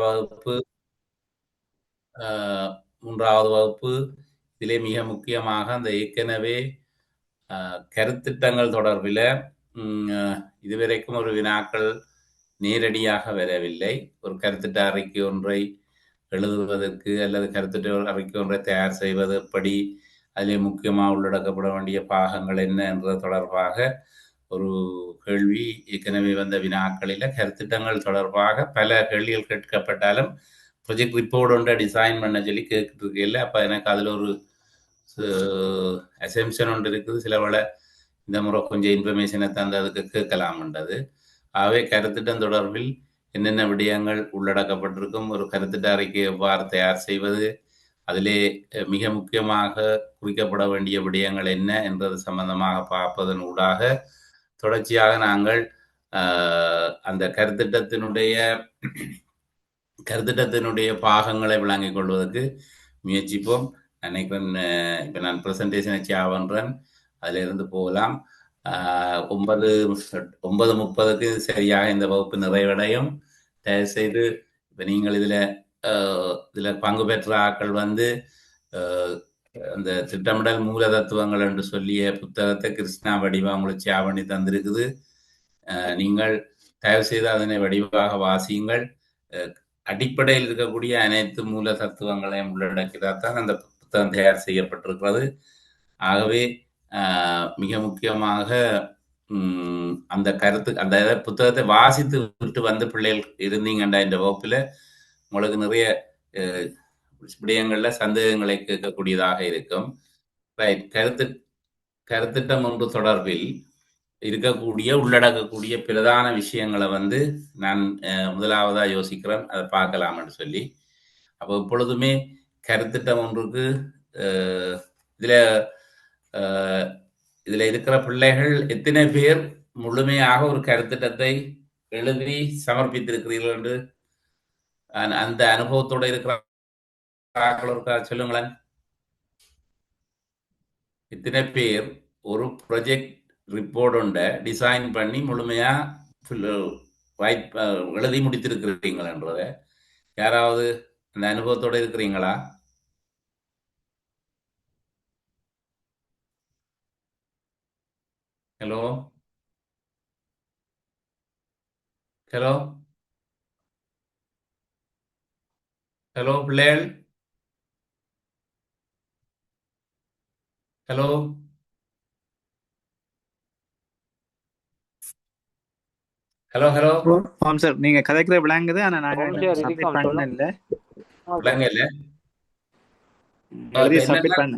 வகுப்பு மூன்றாவது வகுப்பு இதிலே மிக முக்கியமாக அந்த ஏற்கனவே கருத்திட்டங்கள் தொடர்பில் இதுவரைக்கும் ஒரு வினாக்கள் நேரடியாக வரவில்லை. ஒரு கருத்திட்ட அறிக்கை ஒன்றை எழுதுவதற்கு அல்லது கருத்திட்ட அறிக்கை ஒன்றை தயார் செய்வது எப்படி, அதிலே முக்கியமாக உள்ளடக்கப்பட வேண்டிய பாகங்கள் என்ன என்ற தொடர்பாக ஒரு கேள்வி ஏற்கனவே வந்த வினாக்களில் கருத்திட்டங்கள் தொடர்பாக பல கேள்விகள் கேட்கப்பட்டாலும் ப்ரொஜெக்ட் ரிப்போர்ட் ஒன்றை டிசைன் பண்ண சொல்லி கேட்டுருக்கு இல்லை. அப்போ எனக்கு அதில் ஒரு அசம்ஷன் ஒன்று இருக்குது. சில வேளை இந்த முறை கொஞ்சம் இன்ஃபர்மேஷனை தந்து அதுக்கு கேட்கலாம்ன்றது. ஆகவே கருத்திட்டம் தொடர்பில் என்னென்ன விடயங்கள் உள்ளடக்கப்பட்டிருக்கும், ஒரு கருத்திட்ட அறிக்கை எவ்வாறு தயார் செய்வது, அதிலே மிக முக்கியமாக குறிக்கப்பட வேண்டிய விடயங்கள் என்ன என்றது சம்பந்தமாக பார்ப்பதன் ஊடாக தொடர்ச்சியாக நாங்கள் அந்த கருத்திட்டத்தினுடைய பாகங்களை விளங்கிக் கொள்வதற்கு முயற்சிப்போம். நினைக்கிறேன் இப்போ நான் ப்ரெசன்டேஷனை பண்ணுறேன், அதில் இருந்து போகலாம். 9:30 சரியாக இந்த வகுப்பு நிறைவடையும். தயவுசெய்து இப்போ நீங்கள் இதில் பங்கு பெற்ற ஆக்கள் அந்த திட்டமிடல் மூல தத்துவங்கள் என்று சொல்லிய புத்தகத்தை கிருஷ்ணா வடிவாக உங்களுக்கு பண்ணி தந்திருக்குது. நீங்கள் தயவு செய்து அதனை வடிவாக வாசியுங்கள். அடிப்படையில் இருக்கக்கூடிய அனைத்து மூல தத்துவங்களையும் உள்ளடக்கிதான் அந்த புத்தகம் தயார் செய்யப்பட்டிருக்கிறது. ஆகவே மிக முக்கியமாக அந்த புத்தகத்தை வாசித்து விட்டு வந்து பிள்ளைகள் இருந்தீங்கண்டா இந்த வகுப்பில் உங்களுக்கு நிறைய விடயங்கள்ல சந்தேகங்களை கேட்கக்கூடியதாக இருக்கும். கருத்திட்டம் ஒன்று தொடர்பில் உள்ளடக்கக்கூடிய பிரதான விஷயங்களை நான் முதலாவதா யோசிக்கிறேன், அதை பார்க்கலாம்னு சொல்லி. அப்போ எப்பொழுதுமே கருத்திட்டம் ஒன்றுக்கு இதுல இருக்கிற பிள்ளைகள் எத்தனை பேர் முழுமையாக ஒரு கருத்திட்டத்தை எழுதி சமர்ப்பித்திருக்கிறீர்கள் என்று அந்த அனுபவத்தோட இருக்கிற சொல்லுங்களேன். இத்தனை பேர் ஒரு ப்ரொஜெக்ட் ரிப்போர்ட் ஒன்றை டிசைன் பண்ணி முழுமையா எழுதி முடித்திருக்கிறீங்களன்றத யாராவது அந்த அனுபவத்தோட இருக்கிறீங்களா? ஹலோ ஹலோ ஹலோ பிள்ளைகள், ஹலோ ஹலோ ஹலோ ஆம் சார், நீங்க கதைக்கிற விளங்குது. ஆனா நாங்க சப்மிட் பண்ண இல்ல. விளங்க இல்ல. சப்மிட் பண்ண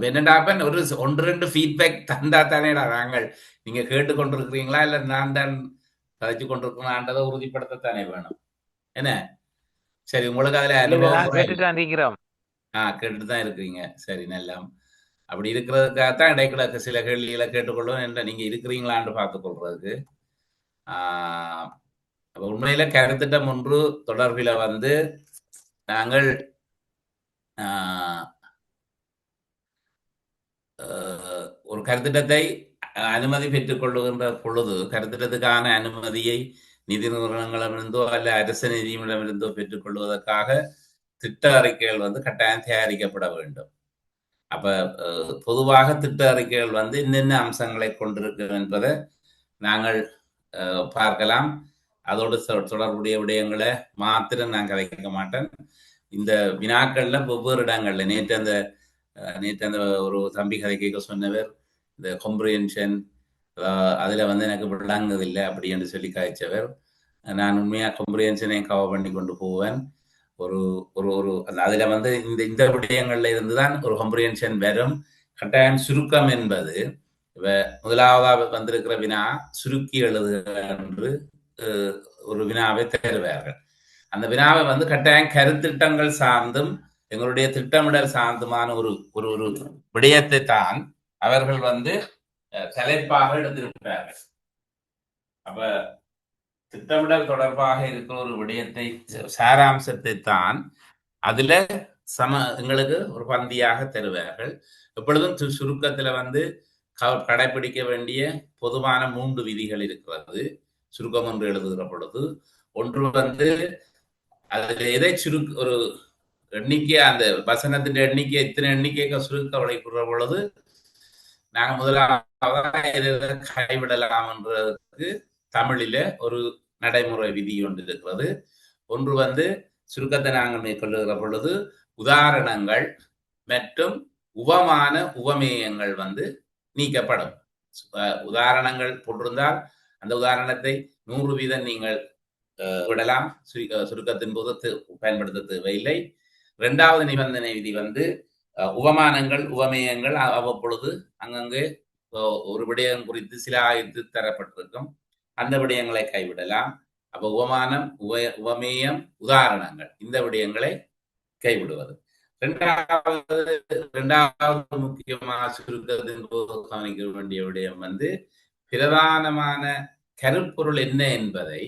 என்னடாப்பன் ஒரு 1-2 ஃபீட்பேக் தந்தா தானேடா நாங்கள் நீங்க கேட்டுக்கொண்டிருக்கிறீங்களா இல்ல நான் தான் கதைச்சு கொண்டிருக்கிறேன்ன்றதை உறுதிப்படுத்தத்தானே வேணும். என்ன சரி, உங்களுக்கு அதுல அனுபவம் கேட்டுட்டு தான் இருக்கிறீங்க. சரி, நல்லா. அப்படி இருக்கிறதுக்காகத்தான் இடைக்கிட சில கேள்விகளை கேட்டுக்கொள்வோம் என்ற நீங்க இருக்கிறீங்களான்னு பார்த்துக் கொள்றதுக்கு. உண்மையில கருத்திட்டம் ஒன்று தொடர்பில நாங்கள் ஒரு கருத்திட்டத்தை அனுமதி பெற்றுக் கொள்ளுகின்ற பொழுது கருத்திட்டத்துக்கான அனுமதியை நிதி நிறுவனங்களிடமிருந்தோ அல்ல அரசு நிதியிடமிருந்தோ பெற்றுக் கொள்வதற்காக திட்ட அறிக்கைகள் கட்டாயம் தயாரிக்கப்பட வேண்டும். அப்ப பொதுவாக திட்ட அறிக்கைகள் என்னென்ன அம்சங்களை கொண்டிருக்கும் என்பதை நாங்கள் பார்க்கலாம். அதோடு தொடர்புடைய விடயங்களை மாத்திரம் நான் கதைக்க மாட்டேன். இந்த வினாக்கள்ல ஒவ்வொரு இடங்கள்ல நேற்று அந்த ஒரு தம்பி கதை கேட்க சொன்னவர் இந்த கொம்ப்ரிஹென்ஷன் அதுல எனக்கு விளங்குதில்லை அப்படி என்று சொல்லி காய்ச்சவர். நான் உண்மையா கொம்ப்ரிஹென்ஷனை கவர் பண்ணி கொண்டு போவேன். ஒரு ஒரு ஒரு அதுல இந்த விடயங்கள்ல இருந்துதான் ஒரு கொம்ப்ரிஹென்ஷன் வரும். கட்டாயம் சுருக்கம் என்பது முதலாவதாக வந்திருக்கிற வினா சுருக்கி எழுதுக என்று ஒரு வினாவை தருவார்கள். அந்த வினாவை கட்டாயம் கருத்திட்டங்கள் சார்ந்தும் எங்களுடைய திட்டமிடல் சார்ந்துமான ஒரு ஒரு ஒரு விடயத்தை தான் அவர்கள் தலைப்பாக எடுத்திருக்கிறார்கள். அப்ப திட்டமிடல் தொடர்பாக இருக்கிற ஒரு விடயத்தை சாராம்சத்தை தான் அதுல எங்களுக்கு ஒரு பந்தியாக தருவார்கள். எப்பொழுதும் சுருக்கத்துல கடைபிடிக்க வேண்டிய பொதுவான 3 விதிகள் இருக்கிறது சுருக்கம் ஒன்று எழுதுகிற பொழுது. ஒன்று அதுல எதை ஒரு எண்ணிக்கை, அந்த வசனத்தின் எண்ணிக்கை எத்தனை எண்ணிக்கைக்கு சுருக்க உழைக்கிற பொழுது நாங்க முதலாவது கைவிடலாம் என்றதுக்கு தமிழில ஒரு நடைமுறை விதி ஒன்று இருக்கிறது. ஒன்று சுருக்கத்தை நாங்கள் மேற்கொள்ளுகிற பொழுது உதாரணங்கள் மற்றும் உவமான உவமேயங்கள் நீக்கப்படும். உதாரணங்கள் போட்டிருந்தால் அந்த உதாரணத்தை 100% நீங்கள் விடலாம், சுருக்கத்தின் போது பயன்படுத்த தேவையில்லை. 2வது நிபந்தனை விதி உவமானங்கள் உவமேயங்கள் அவ்வப்பொழுது அங்கங்கே ஒரு விடயம் குறித்து சில ஆய்வு தரப்பட்டிருக்கும், அந்த விடயங்களை கைவிடலாம். அப்ப உவமானம் உவமேயம் உதாரணங்கள் இந்த விடயங்களை கைவிடுவது. 2வது முக்கியமாக சுருக்கத்தின் போது கவனிக்க வேண்டிய விடயம் பிரதானமான கருப்பொருள் என்ன என்பதை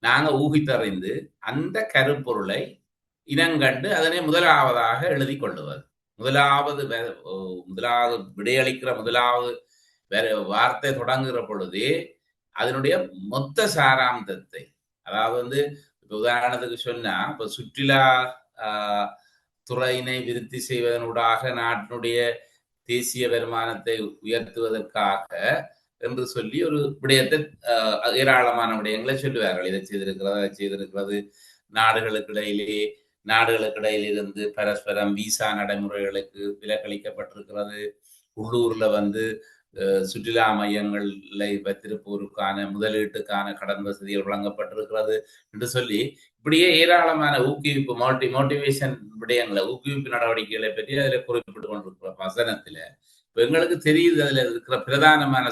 நாங்க ஊகித்தறிந்து அந்த கருப்பொருளை இனங்கண்டு அதனை முதலாவதாக எழுதி கொள்ளுவது. முதலாவது விடையளிக்கிற முதலாவது வார்த்தை தொடங்குகிற பொழுதே அதனுடைய மொத்த சாராம்சத்தை, அதாவது உதாரணத்துக்கு சொன்னா, இப்ப சுற்றுலா துறையினை விருத்தி செய்வதனூடாக நாட்டினுடைய தேசிய வருமானத்தை உயர்த்துவதற்காக என்று சொல்லி ஒரு விடயத்தை ஏராளமான விடயங்களை சொல்லுவார்கள். இதை செய்திருக்கிறது, அதை செய்திருக்கிறது, நாடுகளுக்கிடையிலிருந்து பரஸ்பரம் விசா நடைமுறைகளுக்கு விலக்களிக்கப்பட்டிருக்கிறது, உள்ளூர்ல சுற்றுலா மையங்களை வைத்திருப்போருக்கான முதலீட்டுக்கான கடன் வசதிகள் வழங்கப்பட்டிருக்கிறது என்று சொல்லி இப்படியே ஏராளமான ஊக்குவிப்பு மோட்டிவேஷன் விடயங்களை, ஊக்குவிப்பு நடவடிக்கைகளை பற்றி அதில் குறிப்பிட்டு கொண்டிருக்கிற வசனத்துல இப்ப எங்களுக்கு தெரியுது அதுல இருக்கிற பிரதானமான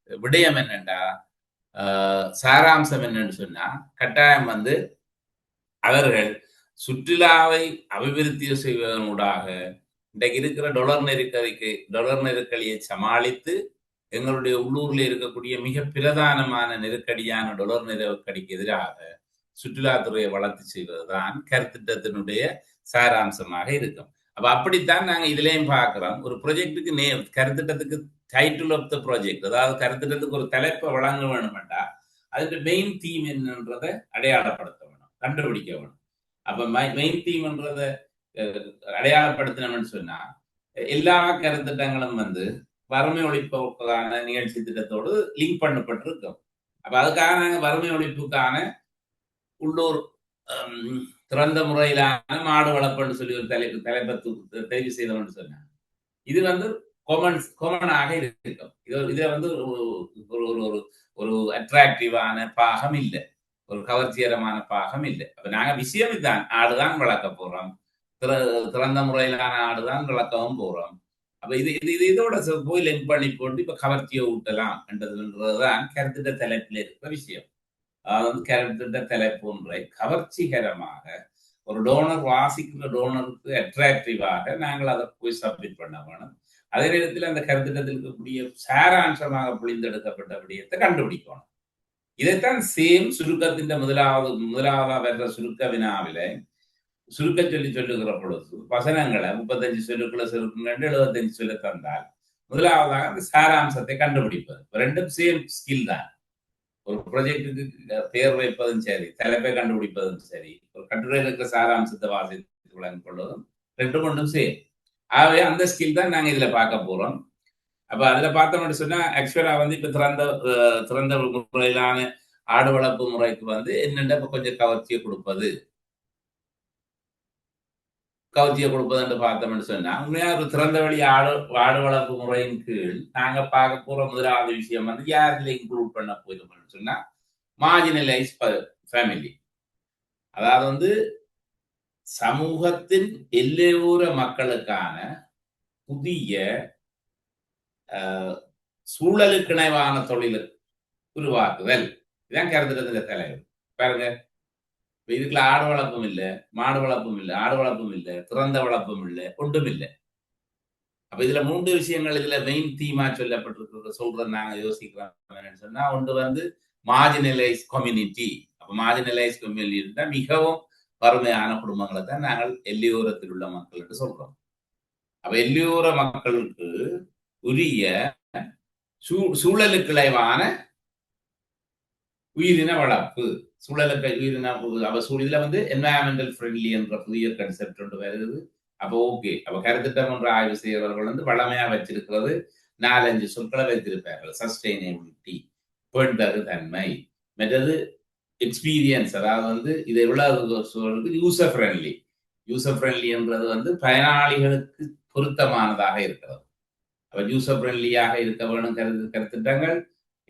விடயம் என்னண்டா, சாராம்சம் என்னன்னு சொன்னா, கட்டாயம் அவர்கள் சுற்றுலாவை அபிவிருத்தி செய்வதனூடாக இன்றைக்கு இருக்கிற டொலர் நெருக்கடியை சமாளித்து எங்களுடைய உள்ளூர்ல இருக்கக்கூடிய மிக பிரதானமான நெருக்கடியான டொலர் நெருக்கடிக்கு எதிராக சுற்றுலாத்துறையை வளர்ச்சி செய்வதுதான் கருத்திட்டத்தினுடைய சாராம்சமாக இருக்கும். அப்ப அப்படித்தான் நாங்க இதுலயும் பார்க்கிறோம். ஒரு ப்ராஜெக்டுக்கு கருத்திட்டத்துக்கு டைட்டில் ஆஃப் த ப்ராஜெக்ட், அதாவது கருத்திட்டத்துக்கு ஒரு தலைப்பை வழங்க வேணும்டா அதுக்கு மெயின் தீம் என்னன்றதை அடையாளப்படுத்த வேணும், கண்டுபிடிக்க வேணும். அப்ப மெயின் தீம்ன்றத அடையாளப்படுத்தினோம்னு சொன்னா எல்லா கருத்திட்டங்களும் வறுமை ஒழிப்புக்கான நிகழ்ச்சி திட்டத்தோடு லிங்க் பண்ணப்பட்டிருக்கும். அப்ப அதுக்காக நாங்க வறுமை ஒழிப்புக்கான உள்ளூர் திறந்த முறையிலான மாடு வளர்ப்புன்னு சொல்லி ஒரு தலைப்பை தெரிவு செய்தோம்னு சொன்னா இது காமனாக இருக்கும். இதுல ஒரு அட்ராக்டிவான பாகம் இல்லை, ஒரு கவர்ச்சிகரமான பாகம் இல்லை. அப்ப நாங்க விஷயம் இதுதான், ஆடுதான் வளர்க்க போறோம், திறந்த முறையிலான ஆடுதான் வளர்க்கவும் போறோம். அப்ப இதோட போய் லிங்க் பண்ணி போட்டு இப்ப கவர்ச்சியை ஊட்டலாம் என்றதுதான் கருத்திட்ட தலைப்பில் இருக்கிற விஷயம். அதாவது கருத்திட்ட தலைப்பு ஒன்றை கவர்ச்சிகரமாக ஒரு டோனர் வாசிக்கிற டோனருக்கு அட்ராக்டிவாக நாங்கள் அதை போய் சப்மிட் பண்ண வேணும். அதே நேரத்தில் அந்த கருத்திட்டத்தில் இருக்கக்கூடிய சாராம்சமாக புளிந்தெடுக்கப்பட்ட விடயத்தை கண்டுபிடிக்கணும். இதைத்தான் சேம் சுருக்கத்தின் முதலாவதா வர்ற சுருக்க வினாவில சுருக்க சொல்லுகிற பொழுது வசனங்களை 35 சொல்லுக்குள்ள சுருக்குங்க 75 சொல்ல தந்தால் முதலாவதாக அந்த சாராம்சத்தை கண்டுபிடிப்பது. ரெண்டும் சேம் ஸ்கில் தான். ஒரு ப்ராஜெக்டுக்கு பெயர் வைப்பதும் சரி, தலைப்பை கண்டுபிடிப்பதும் சரி, ஒரு கட்டுரையில் இருக்கிற சாராம்சத்தை வாசித்து வழங்கிக் கொள்வதும் ரெண்டும் ஒன்றும் சேம். ஆகவே அந்த ஸ்கில் தான் நாங்க இதுல பார்க்க போறோம். அப்ப அதுல பார்த்தோம்னு சொன்னா ஆக்சுவலா இப்ப திறந்த முறையிலான ஆடு வளர்ப்பு முறைக்கு என்னென்ன இப்ப கொஞ்சம் கவர்ச்சியை கொடுப்பதுன்னு பார்த்தோம்னு சொன்னா, உண்மையா ஒரு திறந்த வழி ஆடு வளர்ப்பு முறையின் கீழ் நாங்க பார்க்க போற முதலாவது விஷயம் யாருல இன்க்ளூட் பண்ண போயிருக்கோம்னு சொன்னா மார்ஜினலைஸ் ஃபேமிலி, அதாவது சமூகத்தின் எல்லையோர மக்களுக்கான புதிய சூழலுக்கிணைவான தொழில் உருவாக்குதல். இதான் கருத்துறதுல தலைவர். பாருங்க, இதுக்குள்ள ஆடு வளர்ப்பும் இல்லை, மாடு வளர்ப்பும் இல்லை, ஆடு வளர்ப்பும் இல்லை, திறந்த வளர்ப்பும் இல்லை, ஒன்றும் இல்லை. அப்ப இதுல 3 விஷயங்கள் இதுல மெயின் தீமா சொல்லப்பட்டிருக்க சொல்றது நாங்க யோசிக்கிறோம் சொன்னா, ஒன்று மார்ஜினலைஸ் கம்யூனிட்டி. அப்ப மார்ஜினலைஸ் கம்யூனிட்டி மிகவும் வறுமையான குடும்பங்களை தான் நாங்கள் எல்லையோரத்தில் உள்ள மக்கள் என்று சொல்றோம். அப்ப எல்லையோர மக்களுக்கு உரிய சூழலுக்கிளைவான உயிரின வளர்ப்பு, சூழலுக்கு உயிரின இதுல வந்து என்வாயன்மெண்டல் ஃப்ரெண்ட்லி என்ற புதிய கன்செப்ட் ஒன்று வருது. அப்போ ஓகே, அப்ப கருத்திட்டம் என்ற ஆய்வு செய்கிறவர்கள் வந்து வளமையா வச்சிருக்கிறது 4-5 சொற்களை வைத்திருப்பார்கள். சஸ்டைனபிலிட்டி, பேண்தகு தன்மை, மற்றது எக்ஸ்பீரியன்ஸ், அதாவது வந்து இது எவ்வளவு சொல்றது யூசர் ஃப்ரெண்ட்லி. யூசர் ஃப்ரெண்ட்லி என்றது வந்து பயனாளிகளுக்கு பொருத்தமானதாக இருக்கிறது. அப்ப யூசர் ஃப்ரெண்ட்லியாக இருக்க வேணும் கருத்திட்டங்கள்,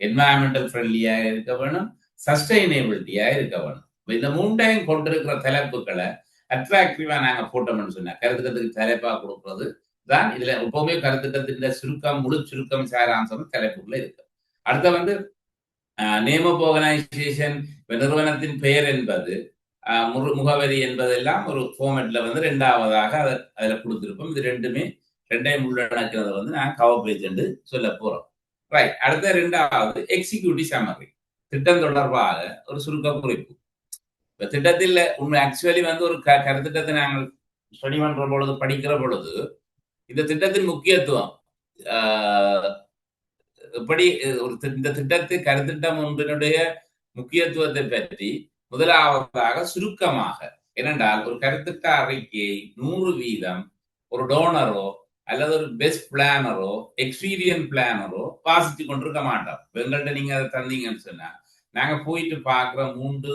என்வாயன்மெண்டல் ஃப்ரெண்ட்லியாக இருக்க வேணும், சஸ்டைனபிலிட்டியா இருக்க வேணும். இந்த மூண்டையும் கொண்டிருக்கிற தலைப்புகளை அட்ராக்டிவா நாங்க போட்டோம்னு சொன்னா கருத்திட்டத்துக்கு தலைப்பா கொடுக்கிறது தான் இதுல எப்பவுமே கருத்திட்டத்தின் சுருக்கம், முழு சுருக்கம், சாராம்சம் தலைப்புக்குள்ள இருக்கு. அடுத்த வந்து நேம் ஆஃப் ஆர்கனைசேஷன், நிறுவனத்தின் பெயர் என்பது, முகவரி என்பதெல்லாம் ஒரு ஃபார்மேட்ல வந்து ரெண்டாவதாக அதுல கொடுத்திருப்போம். இது ரெண்டையும் உள்ளடக்கிறத வந்து நான் கவர் பேஜ் என்று சொல்ல போறோம். ரைட். அடுத்த ரெண்டாவது எக்ஸிக்யூட்டிவ் சம்மரி, திட்டம் தொடர்பாக ஒரு சுருக்க குறிப்பு. இப்ப திட்டத்தில் உண்மை ஆக்சுவலி வந்து ஒரு கருத்திட்டத்தை நாங்கள் ஸ்டடி பண்ற பொழுது, படிக்கிற பொழுது இந்த திட்டத்தின் முக்கியத்துவம் எப்படி இந்த திட்டத்தை கருத்திட்டம் ஒன்றினுடைய முக்கியத்துவத்தை பற்றி முதலாவதாக சுருக்கமாக, ஏனென்றால் ஒரு கருத்திட்ட அறிக்கையை 100% ஒரு டோனரோ அல்லது ஒரு பெஸ்ட் பிளானரோ எக்ஸ்பீரியன்ஸ் பிளானரோ வாசித்து கொண்டிருக்க மாட்டோம். எங்கள்கிட்ட நீங்க அதை தந்தீங்கன்னு சொன்னா நாங்க போயிட்டு பார்க்குற 3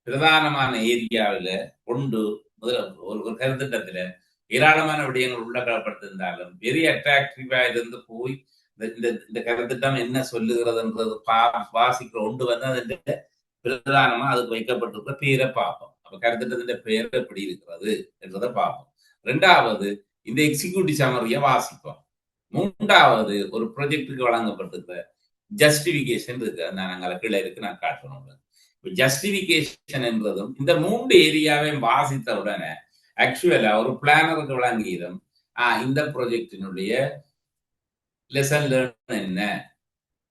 பிரதானமான ஏரியாவில் ஒன்று, ஒரு கருத்திட்டத்துல ஏராளமான விடயங்கள் உள்ளடக்கப்பட்டிருந்தாலும் வெரி அட்ராக்டிவா இருந்து போய் இந்த கருத்திட்டம் என்ன சொல்லுகிறதுன்றது வாசிக்கிற ஒன்று வந்து அது பிரதானமா அதுக்கு வைக்கப்பட்டிருக்கிற பேரை பார்ப்போம். அப்ப கருத்திட்டத்தின் பெயர் எப்படி இருக்கிறது என்றதை பார்ப்போம். ரெண்டாவது இந்த எக்ஸிக்யூட்டிவ் சம்மரியை வாசிப்போம். மூன்றாவது ஒரு ப்ராஜெக்டுக்கு வழங்கப்பட்டிருக்கிற ஜஸ்டிபிகேஷன் இருக்கு, நாங்கள் கீழே இருக்கு, நான் காட்டணும். ஜஸ்டிபிகேஷன் என்றதும் இந்த 3 ஏரியாவையும் வாசித்த உடனே ஆக்சுவலா ஒரு பிளானருக்கு வழங்கியதும் இந்த ப்ராஜெக்டினுடைய லெசன் லேர்ன் என்ன,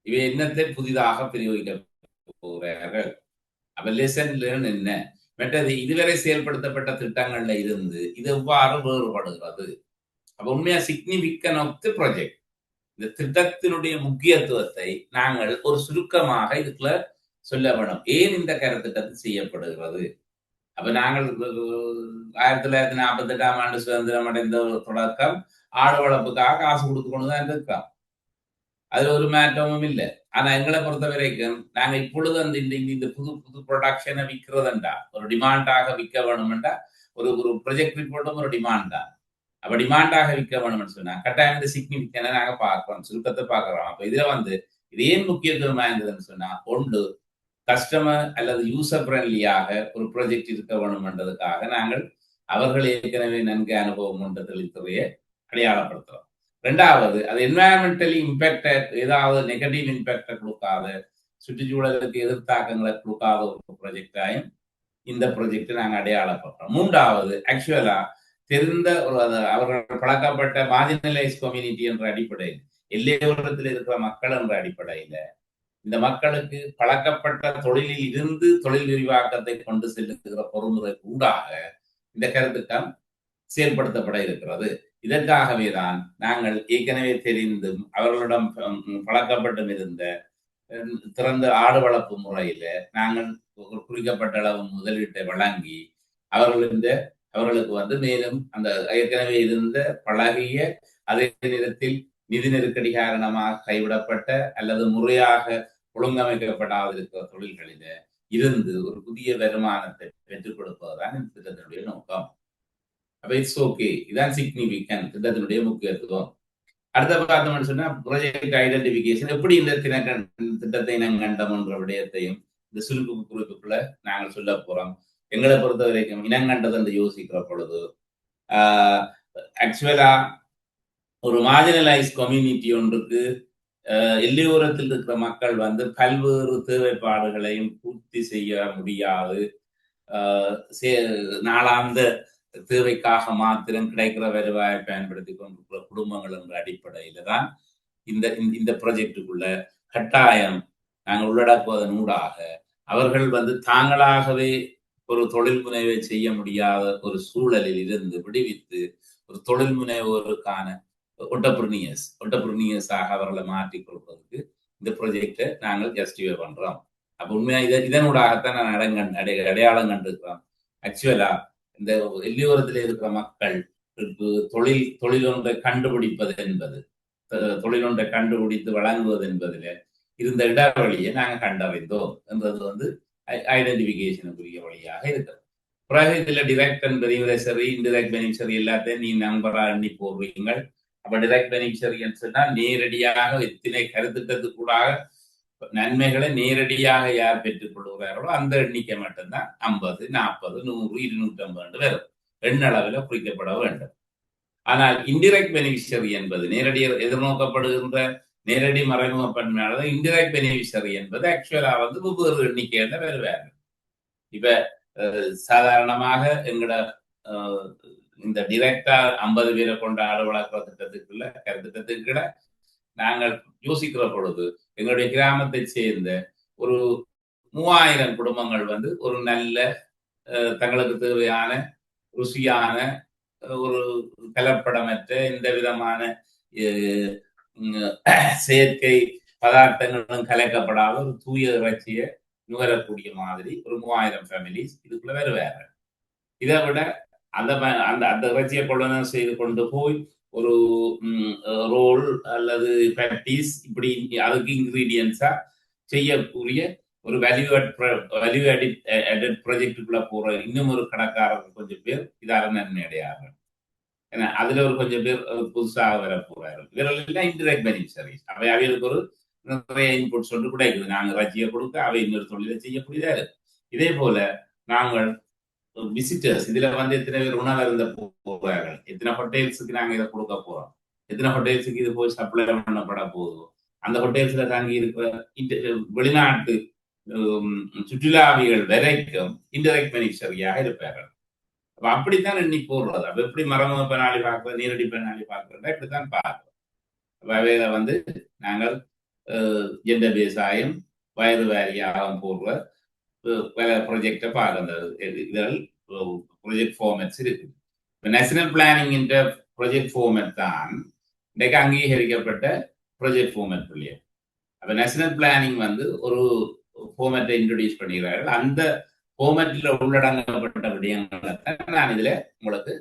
இவை என்னத்தை புதிதாக பிரயோகிக்க போகிறார்கள், அப்ப லெசன் லேர்ன் என்ன, மற்றது இதுவரை செயல்படுத்தப்பட்ட திட்டங்கள்ல இருந்து இது எவ்வாறு வேறுபடுகிறது. அப்ப உண்மையா சிக்னிபிகன்ட் ஆஃப் தி ப்ராஜெக்ட், இந்த திட்டத்தினுடைய முக்கியத்துவத்தை நாங்கள் ஒரு சுருக்கமாக இதுக்குள்ள சொல்ல வேணும். ஏன் இந்த கருத்திட்டத்தில் செய்யப்படுகிறது. அப்ப நாங்கள் 1948ஆம் ஆண்டு சுதந்திரம் அடைந்த தொடக்கம் ஆடு வளர்ப்புக்காக காசு கொடுத்து கொண்டுதான் இருக்கோம். அதுல ஒரு மாற்றமும் இல்லை. ஆனா எங்களை பொறுத்த வரைக்கும் நாங்க இப்பொழுது அந்த இந்த புது புது ப்ரொடக்ஷனை விற்கிறதுண்டா ஒரு டிமாண்டாக விற்க வேணும்டா, ஒரு ப்ரொஜெக்ட் ரிப்போர்ட்டும் ஒரு டிமாண்ட் தான். அப்ப டிமாண்டாக விற்க வேணும்னு சொன்னா கட்டாயம் இந்த சிக்னிபிகன்ட் நாங்க பார்க்கிறோம், சுருக்கத்தை பார்க்கிறோம். அப்ப இதுல வந்து இது ஏன் முக்கியத்துவமா இருந்ததுன்னு சொன்னா, ஒன்று கஸ்டமர் அல்லது யூசர் ஃப்ரெண்ட்லியாக ஒரு ப்ராஜெக்ட் இருக்க வேணும்ன்றதுக்காக நாங்கள் அவர்கள் ஏற்கனவே நன்கு அனுபவம் என்ற தொழில்துறையை அடையாளப்படுத்துறோம். ரெண்டாவது அது என்வாயன்மெண்டலி இம்பாக்ட, ஏதாவது நெகட்டிவ் இம்பாக்டை கொடுக்காத, சுற்றுச்சூழலுக்கு எதிர்த்தாக்கங்களை கொடுக்காத ஒரு ப்ராஜெக்டாயும் இந்த ப்ராஜெக்டை நாங்கள் அடையாளப்படுறோம். மூன்றாவது ஆக்சுவலா தெரிந்த ஒரு அவர்கள் பழக்கப்பட்ட மார்ஜினலைஸ் கம்யூனிட்டி என்ற அடிப்படையில், எல்லையோரத்தில் இருக்கிற மக்கள் என்ற அடிப்படையில இந்த மக்களுக்கு பழக்கப்பட்ட தொழிலில் இருந்து தொழில் விரிவாக்கத்தை கொண்டு செல்லுகிற பொறுமுறை கூடாக இந்த கருத்துக்கள் செயல்படுத்தப்பட இருக்கிறது. இதற்காகவே தான் நாங்கள் ஏற்கனவே தெரிந்தும் அவர்களிடம் பழக்கப்பட்டும் இருந்த திறந்த ஆடு வளர்ப்பு முறையில நாங்கள் குறிக்கப்பட்ட அளவு முதலீட்டை வழங்கி அவர்களுக்கு வந்து மேலும் அந்த ஏற்கனவே இருந்த பழகிய, அதே நேரத்தில் நிதி நெருக்கடி காரணமாக கைவிடப்பட்ட அல்லது முறையாக ஒழுங்கமைக்கப்படாத இருக்கிற தொழில்களில இருந்து ஒரு புதிய வருமானத்தை பெற்றுக் கொடுப்பதுதான் இந்த திட்டத்தினுடைய நோக்கம். அப்ப இட்ஸ் ஓகே, இதான் சிக்னிபிகன்ட் திட்டத்தினுடைய முக்கியத்துவம். அடுத்த பார்த்தோம்னு சொன்னா ப்ராஜெக்ட் ஐடென்டிபிகேஷன், எப்படி இந்த திட்டத்தை நாங்கள் கண்டோம் என்ற விடயத்தையும் இந்த சுருப்பு குறிப்புக்குள்ள நாங்கள் சொல்ல போறோம். எங்களை பொறுத்த வரைக்கும் இனங்கண்டது என்று யோசிக்கிற பொழுது ஆக்சுவலா ஒரு மார்ஜினலைஸ் கம்யூனிட்டி ஒன்றுக்கு எல்லையோரத்தில் இருக்கிற மக்கள் வந்து பல்வேறு தேவைப்பாடுகளையும் பூர்த்தி செய்ய முடியாது, நாளாந்த தேவைக்காக மாத்திரம் கிடைக்கிற வருவாயை பயன்படுத்தி கொண்டிருக்கிற குடும்பங்கள் என்ற அடிப்படையில தான் இந்த ப்ராஜெக்டுக்குள்ள கட்டாயம் நாங்கள் உள்ளடக்குவதன் ஊடாக அவர்கள் வந்து தாங்களாகவே ஒரு தொழில் முனைவை செய்ய முடியாத ஒரு சூழலில் இருந்து விடுவித்து ஒரு தொழில் முனைவோருக்கான ஒண்டர்பிரினியர்ஸாக அவர்களை மாற்றிக் கொள்வதற்கு இந்த ப்ராஜெக்டை நாங்கள் ஜஸ்டிஃபை பண்றோம். அப்ப உண்மையா இதனூடாகத்தான் நான் அடையாளம் கண்டிருக்கிறோம். ஆக்சுவலா இந்த எல்லையோரத்தில் இருக்கிற மக்கள் தொழில் ஒன்றை கண்டுபிடிப்பது என்பது, தொழில் ஒன்றை கண்டுபிடித்து வழங்குவது என்பதில் இருந்த இடைவெளியை நாங்கள் கண்டறிந்தோம் என்றது வந்து ஐடென்டிபிகேஷனுக்குரிய வழியாக இருக்கிறது. பிறகு இதுல டிரெக்ட் பெனிஃபிஷரி, இன்டிரெக்ட் பெனிஃபிஷரி எல்லாத்தையும் நீ நம்பரா எண்ணி போடுவீங்க. அப்ப டிரெக்ட் பெனிஃபிஷரி சொன்னா நேரடியாக எத்தனை கருத்திட்டத்துக்கூடாக நன்மைகளை நேரடியாக யார் பெற்றுக் கொள்கிறார்களோ அந்த எண்ணிக்கை மட்டும்தான் 50, 40, 100, 250 வரும். எண்ணளவில் குறிக்கப்பட வேண்டும். ஆனால் இன்டிரெக்ட் பெனிஃபிஷரி என்பது நேரடி எதிர்நோக்கப்படுகின்ற நேரடி மறைமுக பன்மையானது. இன்டிரெக்ட் பெனிஃபிஷரி என்பது ஆக்சுவலா வந்து வெவ்வேறு எண்ணிக்கையில வருவார்கள். இப்ப சாதாரணமாக எங்களோட இந்த டிரெக்டா 50 பேரை கொண்ட வளர்க்கிற திட்டத்துக்குள்ள கருத்திட்டத்துக்குள்ள நாங்கள் யோசிக்கிற பொழுது எங்களுடைய கிராமத்தை சேர்ந்த ஒரு 3000 குடும்பங்கள் வந்து ஒரு நல்ல தங்களுக்கு தேவையான ருசியான ஒரு கலப்படமற்ற எந்த விதமான செயற்கை பதார்த்தங்களும் கலைக்கப்படாத ஒரு தூய இறைச்சியை நுகரக்கூடிய மாதிரி ஒரு 3000 ஃபேமிலிஸ் இதுக்குள்ள வருவாங்க. இதை விட அந்த அந்த இறைச்சியை கொள்வனம் செய்து கொண்டு போய் ஒரு ரோல் அல்லது பேட்டிஸ் இப்படி அதுக்கு இன்கிரீடியன்ஸா செய்யக்கூடிய ஒரு வேல்யூ அடட் ப்ராஜெக்டுக்குள்ள போற இன்னும் ஒரு கணக்காரர்கள் கொஞ்சம் பேர் இதால நன்மை அடையார்கள். ஏன்னா அதுல ஒரு கொஞ்சம் பேர் புதுசாக வர போறார்கள். இவர்கள் இன்டிரெக்ட் பெனிஃபிஷரிஸ். அவைகளுக்கு ஒரு நிறைய இன்புட்ஸ் ஒன்று கிடைக்குது. நாங்கள் இறைச்சியை கொடுக்க அவை இன்னொரு தொழிலை செய்யக்கூடியதா இருக்கு. இதே போல நாங்கள் விசிட்டர்ஸ் இதுல வந்து எத்தனை பேர் உணவு இருந்த போறார்கள், எத்தனை ஹோட்டல்ஸுக்கு நாங்க இதை கொடுக்க போறோம், எத்தனை ஹோட்டல்ஸுக்கு இது போய் சப்ளை பண்ணப்பட போதும், அந்த ஹோட்டல்ஸ்ல தாங்கி இருக்கிற வெளிநாட்டு சுற்றுலாவிகள் வரைக்கும் இன்டெரக்ட் பெனிஃபிஷரியாக இருப்பார்கள். அப்ப அப்படித்தான் எண்ணி போடுறது. அப்ப எப்படி மரபு பெனாலி பார்க்கறது, நேரடி பெனாலி பார்க்கறதா இப்படித்தான் பார்க்கிறோம். அவையில வந்து நாங்கள் ஜெண்டர் பேஸாயும் வயது வாரியாகவும் போடுற ப்ரொஜெக்டை பார்க்கறது. இதழ் ப்ரொஜெக்ட் ஃபார்மேட்ஸ் இருக்கு. நேஷனல் பிளானிங் என்ற ப்ரொஜெக்ட் ஃபார்மேட் தான் இன்றைக்கு அங்கீகரிக்கப்பட்ட ப்ரொஜெக்ட் ஃபார்மேட் இல்லையா. அப்ப நேஷனல் பிளானிங் வந்து ஒரு ஃபார்மேட்டை இன்ட்ரோடியூஸ் பண்ணுகிறார்கள். அந்த ஃபார்மேட்டில் உள்ளடங்கப்பட்ட விடயங்களை நான் இதுல உங்களுக்கு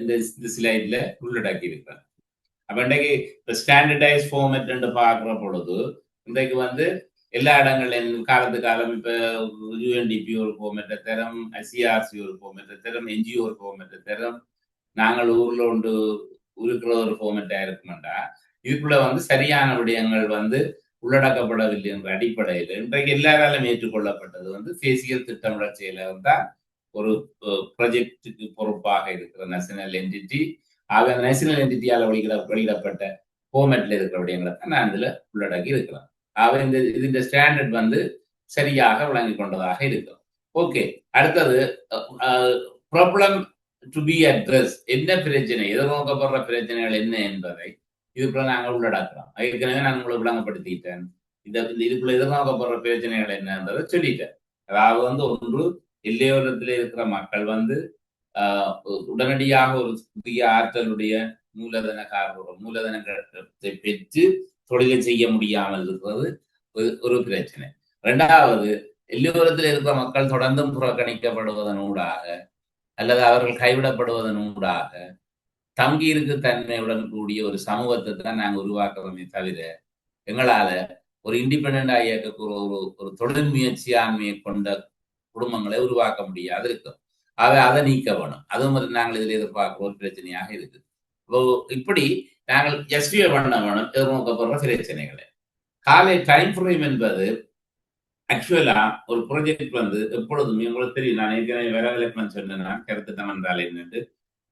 இந்த ஸ்லைட்ல உள்ளடக்கி இருக்கிறேன். அப்ப இன்றைக்கு ஸ்டாண்டர்டைஸ் ஃபார்மேட் பார்க்கிற பொழுது இன்றைக்கு வந்து எல்லா இடங்கள்லையும் காலத்து காலம் இப்ப யூஎன்டிபி ஒரு ஃபார்மேட்டை தரும், ஐசிஆர்சி ஒரு ஃபார்மேட்டை தரும், என்ஜிஓ ஒரு ஃபார்மேட்டை தரும், நாங்கள் ஊர்ல ஒன்று இருக்கிற ஒரு ஃபார்மேட்டா இருக்குமெண்டா இதுக்குள்ள வந்து சரியான விடயங்கள் வந்து உள்ளடக்கப்படவில்லை என்ற அடிப்படையில் இன்றைக்கு எல்லாராலும் ஏற்றுக்கொள்ளப்பட்டது வந்து தேசிய திட்டமிடல் செயலகம் தான் ஒரு ப்ராஜெக்டுக்கு பொறுப்பாக இருக்கிற நேஷனல் என்டிட்டி. ஆக அந்த நேஷனல் என்டிட்டியால் வெளியிடப்பட்ட ஃபார்மேட்ல இருக்கிற விடயங்களை தான் நான் இதுல உள்ளடக்கி இருக்கிறேன். ஆக இந்த ஸ்டாண்டர்ட் வந்து சரியாக விளங்கி கொண்டதாக இருக்கும். ஓகே, அடுத்தது ப்ராப்ளம் டு பி அட்ரஸ். என்ன பிரச்சனை, எதிர்நோக்கப்படுற பிரச்சனைகள் என்ன என்பதை இதுக்குள்ள நாங்கள் உள்ளடக்கலாம். ஏற்கனவே நான் உங்களை விளங்கப்படுத்திட்டேன். இதுக்குள்ள எதிர்நோக்கப்படுற பிரச்சனைகள் என்னன்றதை சொல்லிட்டேன். அதாவது வந்து ஒன்று, எல்லையோரத்தில் இருக்கிற மக்கள் வந்து உடனடியாக ஒரு புதிய ஆற்றலுடைய மூலதனத்தை பெற்று தொழிலை செய்ய முடியாமல் இருக்கிறது ஒரு பிரச்சனை. இரண்டாவது, எல்லையோரத்தில் இருக்கிற மக்கள் தொடர்ந்தும் புறக்கணிக்கப்படுவதனூடாக அல்லது அவர்கள் கைவிடப்படுவதனூடாக தங்கி இருக்கு தன்மையுடன் கூடிய ஒரு சமூகத்தை தான் நாங்கள் உருவாக்குறோமே தவிர எங்களால ஒரு இண்டிபெண்டா இயக்கக்கூடிய ஒரு தொழில் முயற்சியாண்மையை கொண்ட குடும்பங்களை உருவாக்க முடியாது இருக்கும். அதை நீக்க வேணும். அதுவும் நாங்கள் இதில் எதிர்பார்க்கிற ஒரு பிரச்சனையாக இருக்கு. இப்படி நாங்கள் ஜஸ்டிஃபை பண்ண வேணும் எதிர்நோக்கப்படுற பிரச்சனைகளை. காலை டைம் ஃப்ரேம் என்பது ஆக்சுவலா ஒரு ப்ராஜெக்ட் வந்து எப்பொழுதுமே உங்களுக்கு தெரியும். நான் ஏற்கனவே வரவிலக்கணம் சொன்னேன்னா கருத்திட்டம் என்றால் என்னட்டு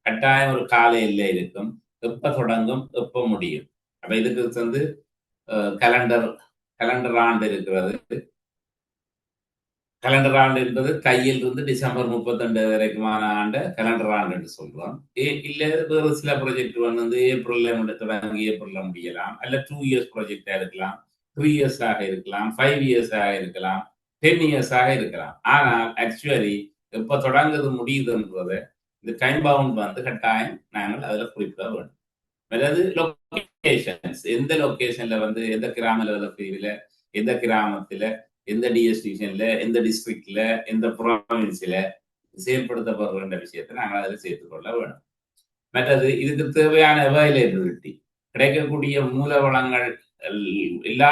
கட்டாயம் ஒரு கால எல்லை இருக்கும். எப்ப தொடங்கும், எப்ப முடியும். அப்ப இதுக்கு வந்து கலண்டர் ஆண்டு இருக்கிறது. கலண்டர் ஆண்டு என்பது கையில் இருந்து டிசம்பர் 32 வரைக்குமான ஆண்டு கலண்டர் ஆண்டு என்று சொல்றோம். இல்ல வேறு சில ப்ராஜெக்ட் வந்து ஏப்ரல்ல தொடங்கி ஏப்ரல்ல முடியலாம், அல்ல 2 இயர்ஸ் ப்ராஜெக்டா இருக்கலாம், 3 இயர்ஸாக இருக்கலாம், 5 இயர்ஸாக இருக்கலாம், 10 இயர்ஸாக இருக்கலாம். ஆனால் ஆக்சுவலி எப்ப தொடங்குது முடியுதுன்றத இந்த டைம் பவுண்ட் வந்து கட்டாயம் நாங்கள் அதுல குறிப்பிட வேண்டும். அதாவது லொகேஷன்ஸ், எந்த லொகேஷன்ல வந்து எந்த கிராம லெவல பிரிவில் எந்த கிராமத்துல எந்த டிஎஸ்டிஷன்ல, எந்த டிஸ்ட்ரிக்ட்ல, எந்த ப்ராவின்ஸ்ல செயல்படுத்தப்படுகின்ற விஷயத்தை நாங்கள் அதில் சேர்த்துக்கொள்ள வேண்டும். மற்றது இதுக்கு தேவையான அவைலபிலிட்டி, கிடைக்கக்கூடிய மூல வளங்கள் எல்லா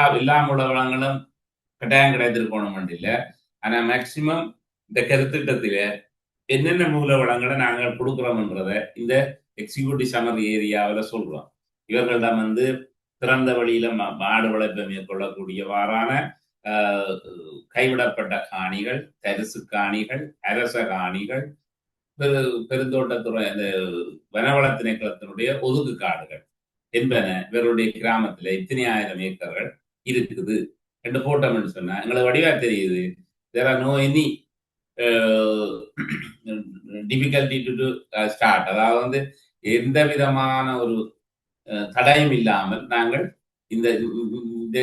மூல வளங்களும் கட்டாயம் கிடைத்திருக்கணும் இல்லை. ஆனா மேக்சிமம் இந்த கருத்திட்டத்தில என்னென்ன மூல வளங்களை நாங்கள் கொடுக்குறோம்ன்றத இந்த எக்ஸிக்யூட்டிவ் சம்மரி ஏரியாவில் சொல்றோம். இவர்களிடம் திறந்த வழியில மாடு வளர்ப்பை மேற்கொள்ளக்கூடியவாறான கைவிடப்பட்ட காணிகள், தரிசு காணிகள், அரச காணிகள், பெருந்தோட்டத்துறை அந்த வனவள திணைக்களத்தினுடைய ஒதுக்கு காடுகள் என்பன இவருடைய கிராமத்துல இத்தனை ஆயிரம் ஏக்கர்கள் இருக்குது என்று போட்டோம்னு சொன்னா எங்களுக்கு வடிவா தெரியுது. There are no any difficulty to start. அதாவது எந்த விதமான ஒரு தடையும் இல்லாமல் நாங்கள் இந்த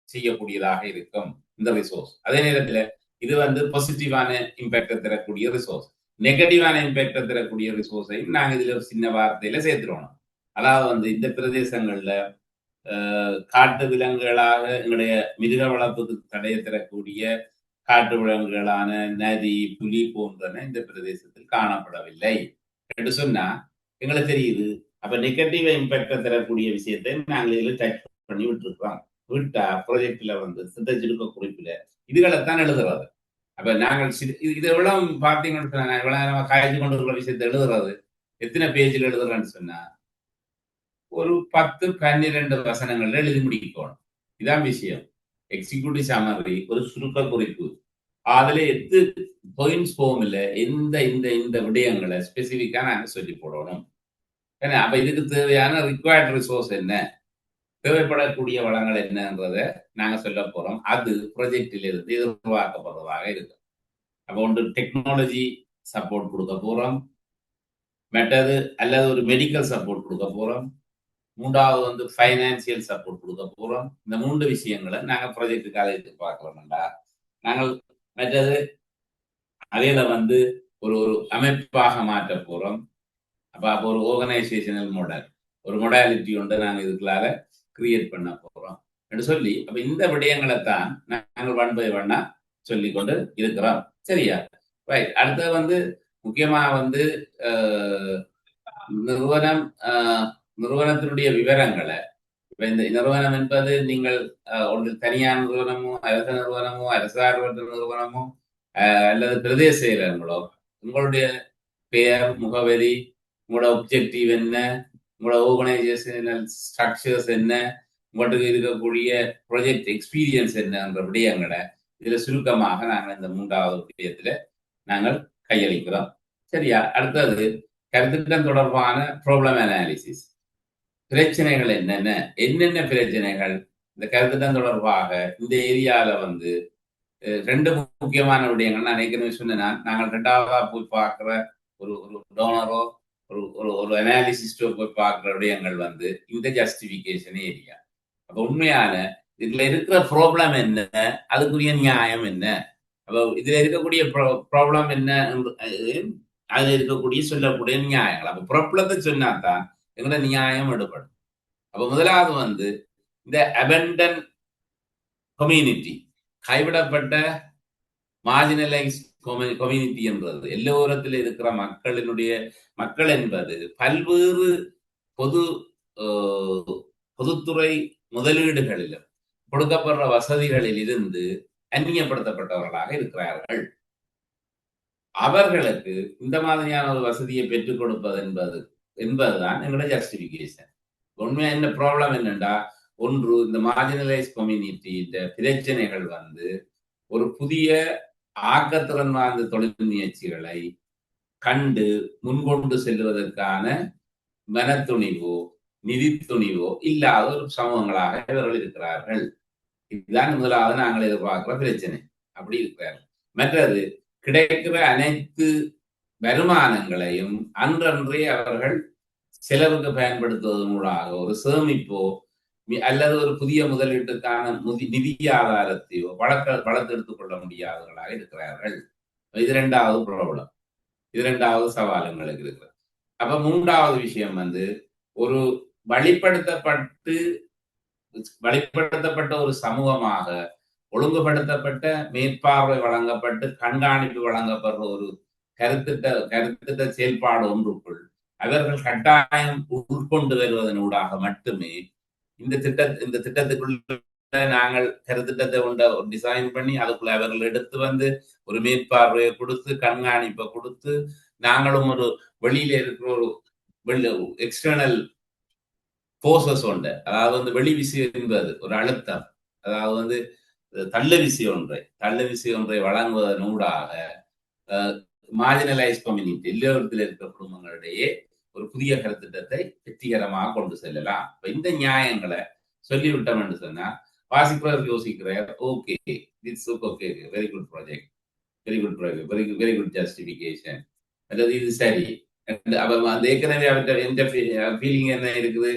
செய்யக்கூடியதாக இருக்கும் இந்த ரிசோர்ஸ். அதே நேரத்தில் இது பாசிட்டிவான இம்பாக்டை தரக்கூடிய ரிசோர்ஸ், நெகட்டிவான இம்பாக்டை தரக்கூடிய ரிசோர்ஸையும் நாங்கள் இதுல ஒரு சின்ன வார்த்தையில சேர்த்துருவோம். அதாவது இந்த பிரதேசங்கள்ல காட்டு விலங்குகளாக எங்களுடைய மிருக வளர்ப்புக்கு தடையை தரக்கூடிய காட்டு விலங்குகளான நரி, புலி போன்றன இந்த பிரதேசத்தில் காணப்படவில்லை என்று சொன்னா எங்களுக்கு தெரியுது. அப்ப நெகட்டிவ் இம்பாக்டை தரக்கூடிய விஷயத்தை நாங்கள் இதில் டைப் பண்ணி விட்டுருக்கோம். விட்டா ப்ராஜெக்ட்ல சித்தச்சிருக்க குறிப்பில இதுகளைத்தான் எழுதுறது. அப்ப நாங்கள் இது எவ்வளவு பார்த்தீங்கன்னு சொன்னா எவ்வளவு நம்ம காய்ச்சி கொண்டு இருக்கிற விஷயத்தை எழுதுறது எத்தனை பேஜில் எழுதுறேன்னு சொன்னா ஒரு 10-12 வசனங்கள்ல எழுதி முடிக்கணும். இதான் விஷயம். எக்ஸிக்யூட்டிவ் சம்மரி ஒரு சுருக்க குறிப்பு, அதுல எது பாயிண்ட்ஸ் போகும் இல்லை, இந்த விடயங்களை ஸ்பெசிபிக்கா நாங்க சொல்லி போடணும். ஏன்னா அப்ப இதுக்கு தேவையான ரிக்வயர்ட் ரிசோர்ஸ் என்ன, தேவைப்படக்கூடிய வளங்கள் என்னன்றதை நாங்க சொல்ல போறோம். அது ப்ராஜெக்டில் இருந்து எதிர்பார்க்கப்படுறதாக இருக்கு. அப்ப ஒன்று டெக்னாலஜி சப்போர்ட் கொடுக்க போறோம், மற்றது அல்லது ஒரு மெடிக்கல் சப்போர்ட் கொடுக்க போறோம், மூன்றாவது ஃபைனான்சியல் சப்போர்ட் கொடுக்க போறோம். இந்த 3 விஷயங்களை நாங்க ப்ராஜெக்டுக்காக எதிர்பார்க்கிறோம்டா. நாங்கள் மற்றது அதையில ஒரு அமைப்பாக மாற்ற போறோம். அப்ப ஒரு ஆர்கனைசேஷனல் மாடல், ஒரு மொடாலிட்டி ஒன்று நாங்கள் இதுக்குள்ளார கிரியேட் பண்ண போறோம் என்று சொல்லி அப்ப இந்த விடயங்களை தான் நாங்கள் 1 by 1 சொல்லி கொண்டு இருக்கிறோம். சரியா? ரைட். அடுத்தது முக்கியமா நிறுவனத்தினுடைய விவரங்களை, இந்த நிறுவனம் என்பது நீங்கள் ஒன்று தனியார் நிறுவனமோ, அரச நிறுவனமோ, அரசார்பற்ற நிறுவனமோ அல்லது பிரதேச செயலகங்களோ, உங்களுடைய பெயர், முகவரி, உங்களோட ஒப்ஜெக்டிவ் என்ன, உங்களோட ஆர்கனைசேஷனல் ஸ்ட்ரக்சர்ஸ் என்ன, உங்களுக்கு இருக்கக்கூடிய ப்ராஜெக்ட் எக்ஸ்பீரியன்ஸ் என்னன்ற விடயங்களை இதுல சுருக்கமாக நாங்கள் இந்த 3வது விடயத்துல நாங்கள் கையளிக்கிறோம். சரியா? அடுத்தது கருத்திட்டம் தொடர்பான ப்ராப்ளம் அனாலிசிஸ். பிரச்சனைகள் என்னென்ன பிரச்சனைகள் இந்த கருத்திட்டம் தொடர்பாக இந்த ஏரியால 2 முக்கியமான விடயங்கள் நான் ஏற்கனவே சொன்னேன். நாங்கள் 2ஆவதா போய் பார்க்கிற ஒரு டோனரோ ஒரு அனாலிசிஸ்டோ போய் பார்க்கிற விடயங்கள் இந்த ஜஸ்டிபிகேஷன் ஏரியா. அப்ப உண்மையான இதுல இருக்கிற ப்ராப்ளம் என்ன, அதுக்குரிய நியாயம் என்ன, அப்ப இதுல இருக்கக்கூடிய ப்ராப்ளம் என்ன, அதுல இருக்கக்கூடிய சொல்லக்கூடிய நியாயங்கள். அப்ப ப்ராப்ளத்தை சொன்னாதான் எங்களோட நியாயம் எடுபடும். அப்ப முதலாவது இந்த அபண்டன் கம்யூனிட்டி, கைவிடப்பட்ட மார்ஜினலைஸ் கம்யூனிட்டி என்பது எல்லோரத்தில் இருக்கிற மக்கள் என்பது பல்வேறு பொதுத்துறை முதலீடுகளிலும் கொடுக்கப்படுற வசதிகளில் இருந்து அந்நியப்படுத்தப்பட்டவர்களாக இருக்கிறார்கள். அவர்களுக்கு இந்த மாதிரியான ஒரு வசதியை பெற்றுக் கொடுப்பது என்பதுதான் எங்களோட ஜஸ்டிபிகேஷன். உண்மையா என்ன ப்ராப்ளம் என்னண்டா, ஒன்று இந்த மார்ஜினலைஸ் கம்யூனிட்டி இந்த பிரச்சனைகள் ஒரு புதிய ஆக்கத்திறன் வாய்ந்த தொழில் முயற்சிகளை கண்டு முன்கொண்டு செல்வதற்கான மனத்துணிவோ நிதி துணிவோ இல்லாத ஒரு சமூகங்களாக இவர்கள் இருக்கிறார்கள். இதுதான் முதலாவது நாங்கள் எதிர்பார்க்கிற பிரச்சனை. அப்படி இருக்கிறார்கள். மற்றது கிடைக்கிற அனைத்து வருமானங்களையும் அன்றன்றே அவர்கள் செலவுக்கு பயன்படுத்துவதன் மூலமாக ஒரு சேமிப்போ அல்லது ஒரு புதிய முதலீட்டுக்கான நிதி ஆதாரத்தையோ வளர்த்தெடுத்துக் கொள்ள முடியாதவர்களாக இருக்கிறார்கள். இது 2வது ப்ராப்ளம். இது 2வது சவால் எங்களுக்கு இருக்கிறது. அப்ப 3வது விஷயம் ஒரு வழிப்படுத்தப்பட்ட ஒரு சமூகமாக ஒழுங்குபடுத்தப்பட்ட மேற்பார்வை வழங்கப்பட்டு கண்காணிப்பு வழங்கப்படுற ஒரு கருத்திட்ட செயல்பாடு ஒன்றுக்குள் அவர்கள் கட்டாயம் உட்கொண்டு வருவதனூடாக மட்டுமே இந்த திட்டத்துக்குள்ள நாங்கள் கருத்திட்டத்தை கொண்ட டிசைன் பண்ணி அதுக்குள்ள அவர்கள் எடுத்து வந்து ஒரு மேற்பார்வையை கொடுத்து கண்காணிப்பை கொடுத்து நாங்களும் ஒரு வெளியில இருக்கிற ஒரு எக்ஸ்டர்னல் போர்சஸ் உண்டு, அதாவது வந்து வெளி விஷயம் என்பது ஒரு அழுத்தம், அதாவது வந்து தள்ள விசை ஒன்றை வழங்குவதனூடாக மார்ஜினலைஸ் கம்யூனிட்டி எல்லோரத்தில் இருக்கிற குடும்பங்களிடையே ஒரு புதிய கருத்திட்டத்தை வெற்றிகரமாக கொண்டு செல்லலாம். இந்த நியாயங்களை சொல்லிவிட்டோம் என்று சொன்னா வாசிப்பவர் யோசிக்கிறார், okay it's okay, very good project, very good justification, அல்லது இது சரி. அந்த ஏற்கனவே அவற்றை ஃபீலிங் என்ன இருக்குது,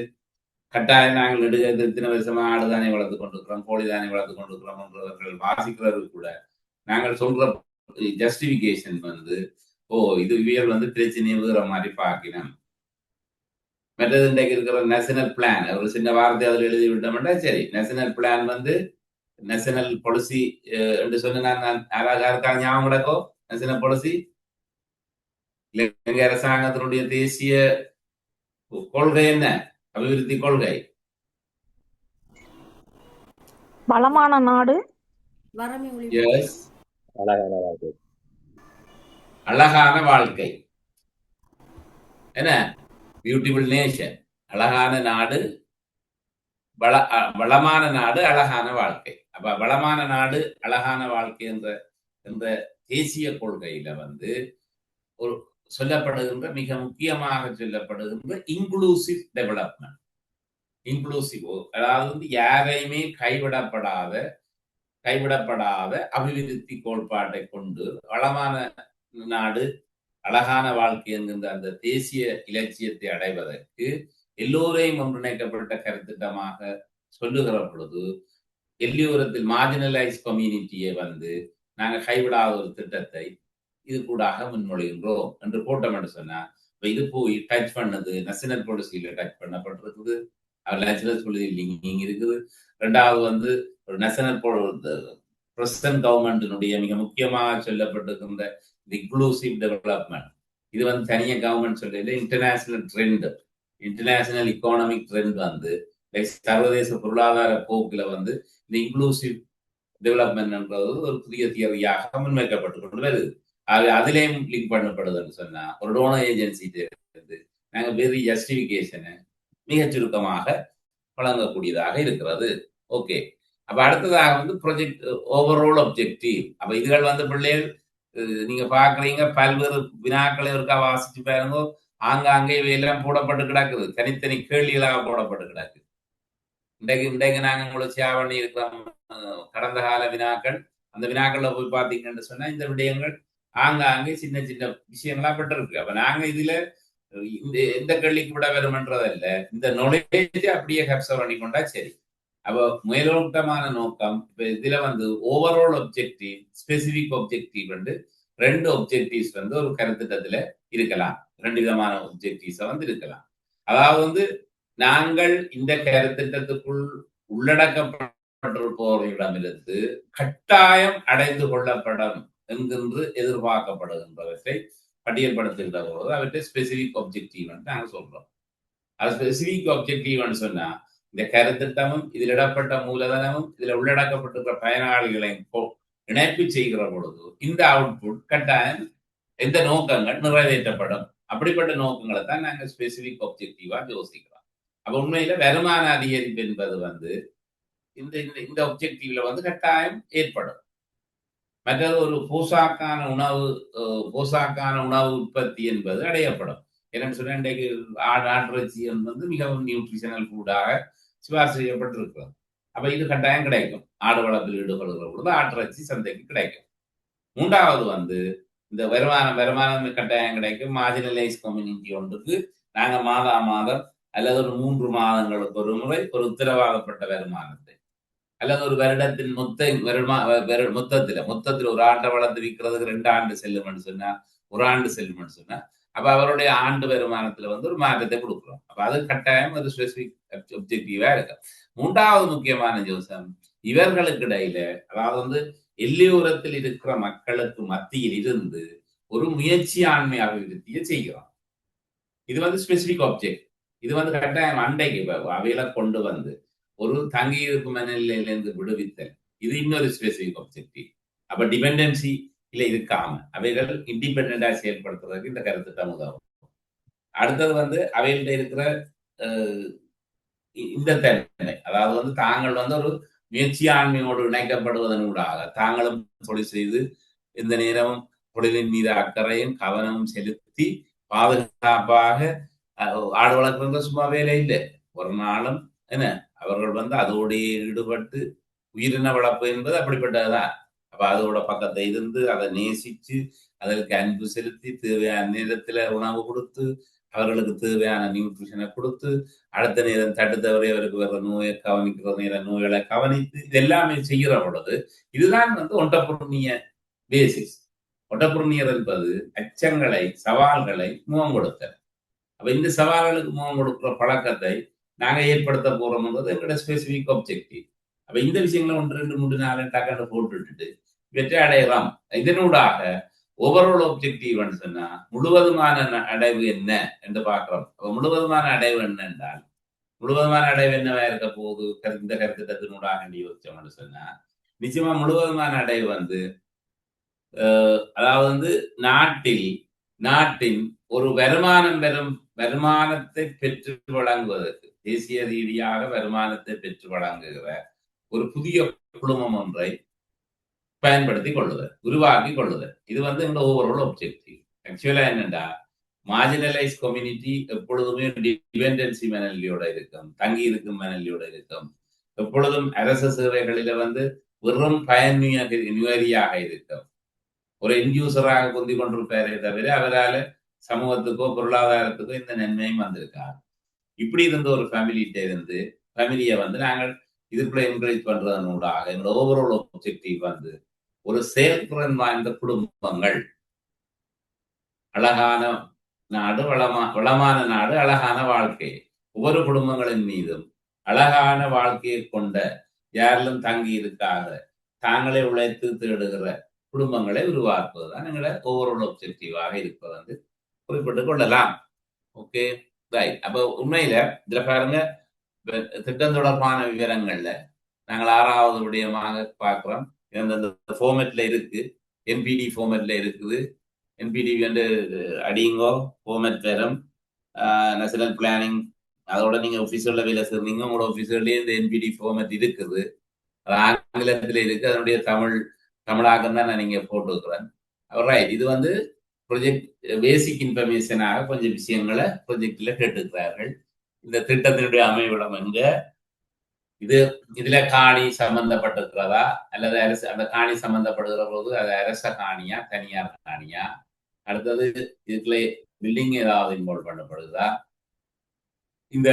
கட்டாயம் நாங்கள் நெடுக இத்தனை வருஷமா ஆடுதானே வளர்த்து கொண்டிருக்கிறோம், கோழிதானே வளர்த்து கொண்டிருக்கிறோம் என்றவர்கள் வாசிக்கிறவர்கள் கூட நாங்கள் சொல்ற ஜஸ்டிபிகேஷன் வந்து இது இவியல் வந்து பிரச்சனையை வேற மாதிரி பார்க்கணும். மற்றது இன்றைக்கு இருக்கிற நேஷனல் பிளான் ஒரு சின்ன வார்த்தை அதில் எழுதி விட்டோம்னா சரி, நேஷனல் பிளான் வந்து நேஷனல் பாலிசி என்று சொன்ன நான் யாருக்கான ஞாபகம் கிடக்கோ, நேஷனல் பாலிசி இலங்கை அரசாங்கத்தினுடைய தேசிய கொள்கை என்ன, அபிவிருத்தி கொள்கை? வளமான நாடு, அழகான வாழ்க்கை, என்ன பியூட்டிஃபுல் நேஷன், அழகான நாடு, வளமான நாடு, அழகான வாழ்க்கை. அப்ப வளமான நாடு அழகான வாழ்க்கை என்ற தேசிய கொள்கையில வந்து ஒரு சொல்லப்படுகின்ற மிக முக்கியமாக சொல்லப்படுகின்ற இன்க்ளூசிவ் டெவலப்மெண்ட், இன்க்ளூசிவ், அதாவது வந்து யாரையுமே கைவிடப்படாத அபிவிருத்தி கோட்பாட்டை கொண்டு வளமான நாடு அழகான வாழ்க்கை என்கின்ற அந்த தேசிய இலட்சியத்தை அடைவதற்கு எல்லோரையும் ஒன்றிணைக்கப்பட்ட கருத்திட்டமாக சொல்லுகிற பொழுது எல்லோரத்தில் மார்ஜினலைஸ் கம்யூனிட்டியை வந்து நாங்கள் கைவிடாத ஒரு திட்டத்தை இது கூடாக முன்மொழிகின்றோம் என்று போட்டோம் என்று சொன்னா, இது போய் டச் பண்ணது நேஷனல் பாலிசியில டச் பண்ணப்பட்டிருக்குது, நேஷனல் பாலிசி லிங்கிங் இருக்குது. ரெண்டாவது வந்து ஒரு நேஷனல் பிரசிடன்ட் கவர்மெண்டினுடைய மிக முக்கியமாக சொல்லப்பட்டிருக்கின்ற இன்க்ளூசிவ் டெவலப்மெண்ட், இது வந்து தனியாக கவர்மெண்ட் சொல்லல, இன்டர்நேஷனல் ட்ரெண்ட், இன்டர்நேஷனல் இக்கானமிக் ட்ரெண்ட் வந்து சர்வதேச பொருளாதார போக்கில் வந்து இந்த இன்க்ளூசிவ் டெவலப்மெண்ட்ன்றது ஒரு புதிய தியரியாக முன்வைக்கப்பட்டு கொண்டு வருது. அதிலேயும் லிங்க் பண்ணப்படுதுன்னு சொன்னா ஒரு டோனர் ஏஜென்சி நாங்கள் வெரி ஜஸ்டிபிகேஷனை மிகச் சுருக்கமாக வழங்கக்கூடியதாக இருக்கிறது. ஓகே, அப்ப அடுத்ததாக வந்து ப்ரொஜெக்ட் ஓவரால் ஒப்ஜெக்டிவ். அப்ப இதுகள் வந்து பிள்ளைகள் நீங்க பாக்குறீங்க, பல்வேறு வினாக்களை இருக்கா வாசிச்சு பாருங்க, ஆங்காங்கே இவையெல்லாம் போடப்பட்டு கிடக்குது, தனித்தனி கேள்விகளாக போடப்பட்டு கிடக்கு. இன்றைக்கு நாங்க உங்களுக்கு ஷேர் பண்ணி இருக்கிறோம் கடந்த கால வினாக்கள். அந்த வினாக்கள்ல போய் பார்த்தீங்கன்னு சொன்னா இந்த விடயங்கள் ஆங்காங்கே சின்ன சின்ன விஷயங்களா பெற்றிருக்கு. அப்ப நாங்க இதுல எந்த கேள்விக்கு விட வரும்ன்றதல்ல, இந்த நாலேஜ் அப்படியே கேப்சர் பண்ணி கொண்டா சரி. அப்போ மேலோட்டமான நோக்கம் இப்ப இதுல வந்து ஓவரால் ஒப்ஜெக்டிவ், ஸ்பெசிபிக் ஒப்ஜெக்டிவ் வந்து ரெண்டு ஒப்ஜெக்டிவ்ஸ் வந்து ஒரு கருத்திட்டத்துல இருக்கலாம், ரெண்டு விதமான ஒப்ஜெக்டிவ்ஸ் வந்து இருக்கலாம். அதாவது வந்து நாங்கள் இந்த கருத்திட்டத்துக்குள் உள்ளடக்கப்பட்டிருப்பவர்களிடமிருந்து கட்டாயம் அடைந்து கொள்ளப்படும் என்கின்ற எதிர்பார்க்கப்படுகின்றவற்றை பட்டியல்படுத்துகின்ற போது அவற்றை ஸ்பெசிபிக் ஒப்ஜெக்டிவ் நாங்கள் சொல்றோம். அது ஸ்பெசிபிக் ஒப்ஜெக்டிவ் சொன்னா இந்த கருத்திட்டமும் இதில் இடப்பட்ட மூலதனமும் இதுல உள்ளடக்கப்பட்டிருக்கிற பயனாளிகளையும் இணைப்பு செய்கிற பொழுது இந்த அவுட்புட் கட்டாயம் எந்த நோக்கங்கள் நிறைவேற்றப்படும், அப்படிப்பட்ட நோக்கங்களை தான் நாங்கள் ஸ்பெசிபிக் ஒப்ஜெக்டிவா யோசிக்கிறோம். அப்ப உண்மையில வருமான அதிகரிப்பு என்பது வந்து இந்த ஒப்ஜெக்டிவ்ல வந்து கட்டாயம் ஏற்படும். மற்றது ஒரு போசாக்கான உணவு உற்பத்தி என்பது அடையப்படும். என்னன்னு சொன்னா இன்றைக்கு ஆட்டிறைச்சி வந்து மிகவும் நியூட்ரிஷனல் ஃபுட்டாக சிபாரிசு செய்யப்பட்டிருக்கிறது. அப்ப இது கட்டாயம் கிடைக்கும், ஆடு வளர்ப்பில் ஈடுபடுகிற பொழுது ஆட்டிறைச்சி சந்தைக்கு கிடைக்கும். மூன்றாவது வந்து இந்த வருமானம் கட்டாயம் கிடைக்கும். மார்ஜினலைஸ் கம்யூனிட்டி ஒன்றுக்கு நாங்க மாதம் அல்லது ஒரு 3 மாதங்களுக்கு ஒரு முறை ஒரு உத்தரவாதப்பட்ட வருமானத்தை அல்லது ஒரு வருடத்தின் மொத்தத்தில் ஒரு ஆண்டை வளர்த்து விற்கிறதுக்கு 2 ஆண்டு செல்லும்னு சொன்னா, ஒரு ஆண்டு செல்லும்னு சொன்னா, அப்ப அவருடைய ஆண்டு வருமானத்துல வந்து ஒரு மாற்றத்தை கொடுக்குறோம். அப்ப அது கட்டாயம் ஒரு ஸ்பெசிபிக் ஒப்ஜெக்டிவா இருக்கு. மூன்றாவது முக்கியமான ஜோசம் இவர்களுக்கு இடையில, அதாவது வந்து எல்லையோரத்தில் இருக்கிற மக்களுக்கு மத்தியில் இருந்து ஒரு முயற்சியாண்மை அபிவிருத்தியை செய்கிறோம். இது வந்து ஸ்பெசிபிக் ஆப்ஜெக்ட். இது வந்து கட்டாயம் அண்டைக்கு அவையில கொண்டு வந்து ஒரு தங்கியிருப்பு மனநிலையிலிருந்து விடுவித்தல். இது இன்னொரு ஸ்பெசிபிக் ஆப்ஜெக்டிவ். அப்ப டிபெண்டன்சி இல்ல இருக்காம அவைகள் இண்டிபெண்டா செயல்படுத்துறதுக்கு இந்த கருத்துட்டம் உதவும். அடுத்தது வந்து அவைகிட்ட இருக்கிற இந்த தன்மை, அதாவது வந்து தாங்கள் வந்து ஒரு முயற்சியாண்மையோடு இணைக்கப்படுவதன் ஊடாக தாங்களும் தொழில் செய்து இந்த நேரமும் தொழிலின் மீது அக்கறையும் கவனமும் செலுத்தி பாதுகாப்பாக ஆடு வளர்க்குறது சும்மா வேலை இல்லை. ஒரு நாளும் என்ன அவர்கள் வந்து அதோடைய ஈடுபட்டு உயிரின வளர்ப்பு என்பது அப்படிப்பட்டதுதான். அப்ப அதோட பக்கத்தை இருந்து அதை நேசிச்சு அதற்கு அன்பு செலுத்தி தேவையான நேரத்துல உணவு கொடுத்து அவர்களுக்கு தேவையான நியூட்ரிஷனை கொடுத்து அடுத்த நேரம் தட்டு தவறி அவருக்கு வர்ற நோயை கவனிக்கிற நேரம் நோய்களை கவனித்து இது எல்லாமே செய்கிற பொழுது இதுதான் வந்து ஒண்டபுரணிய பேசிஸ். ஒண்டபுரணியர் என்பது அச்சங்களை சவால்களை முகம் கொடுத்தல். அப்ப இந்த சவால்களுக்கு முகம் கொடுக்கிற பழக்கத்தை நாங்க ஏற்படுத்த போறோம்ன்றது எங்களோட ஸ்பெசிபிக் ஆப்ஜெக்டிவ். அப்ப இந்த விஷயங்களை 1 2 3 4 டக்காண்டு போட்டுட்டு வெற்றி அடையலாம். இதனூடாக ஓவரால் ஆப்ஜெக்டிவ் சொன்னா முழுவதுமான அடைவு என்ன என்று பார்க்கிறோம். அப்ப முழுவதுமான அடைவு என்ன என்றால் முழுவதுமான அடைவு என்னவா இருக்க போகுது இந்த கருத்திட்டத்தினூடாக யோசிச்சோம்னு சொன்னா நிச்சயமா முழுவதுமான அடைவு வந்து அதாவது வந்து நாட்டின் ஒரு வருமானத்தை பெற்று வழங்குவதற்கு தேசிய ரீதியாக வருமானத்தை பெற்று வழங்குகிற ஒரு புதிய குழுமம் ஒன்றை பயன்படுத்தி கொள்ளுதல், உருவாக்கி கொள்ளுதல். இது வந்து எங்களோட ஓவரால் ஆப்ஜெக்டிவ். ஆக்சுவலா என்னண்டா மார்ஜினலைஸ் கம்யூனிட்டி எப்பொழுதுமே டிபெண்டன்சி மனநிலையோட இருக்கும், தங்கி இருக்கும் மனநிலையோட இருக்கும். எப்பொழுதும் அரசு சேவைகளில வந்து வெறும் பயனுரியாக இருக்கும். ஒரு என்யூசராக குந்தி கொண்டிருப்பாரே தவிர அவரால் சமூகத்துக்கோ பொருளாதாரத்துக்கோ இந்த நன்மையும் வந்திருக்காரு. இப்படி இருந்த ஒரு ஃபேமிலியை வந்து நாங்கள் இதுக்குள்ள என்கரேஜ் பண்றதனூடாக எங்களோட ஓவரால் ஆப்ஜெக்டிவ் வந்து ஒரு செயல்திறன் வாய்ந்த குடும்பங்கள், அழகான நாடு, வளமான நாடு, அழகான வாழ்க்கை, ஒவ்வொரு குடும்பங்களின் மீதும் அழகான வாழ்க்கையை கொண்ட யாரிலும் தங்கி இருக்காத தாங்களே உழைத்து தேடுகிற குடும்பங்களை உருவாக்குவதுதான் எங்களோட ஓவரால் ஆப்ஜெக்டிவாக இருப்பது வந்து குறிப்பிட்டுக் கொள்ளலாம். Okay right. அப்ப உண்மையில இதுல பாருங்க திட்டம் தொடர்பான விவரங்கள்ல நாங்கள் 6வது விடயமாக பார்க்கிறோம். இந்த ஃபார்மேட்ல இருக்கு, என்பிடி ஃபார்மேட்ல இருக்குது. என்பிடி வந்து அடிங்கோ ஃபார்மேட் வரும், நேஷனல் பிளானிங். அதோட நீங்க ஆஃபீஸர்ல வேலை செய்றீங்க, உங்களோட ஆஃபீஸர்லயே இந்த என்பிடி ஃபார்மேட் இருக்குது. அது ஆங்கிலத்துல இருக்கு, அதனுடைய தமிழாக்கம் தான் நான் நீங்க போட்டுக்கிறேன். ரைட். இது வந்து ப்ரொஜெக்ட் பேசிக் இன்ஃபர்மேஷனாக கொஞ்சம் விஷயங்களை ப்ரொஜெக்ட்ல கேட்டுக்கிறார்கள். இந்த திட்டத்தினுடைய அமைவிடம் எங்க, இதுல காணி சம்பந்தப்பட்டிருக்கிறதா அல்லது அரசு, அந்த காணி சம்பந்தப்படுகிற போது அது அரச காணியா தனியார் காணியா, அடுத்தது இதுக்குள்ள பில்டிங் ஏதாவது இன்வால்வ் பண்ணப்படுதா, இந்த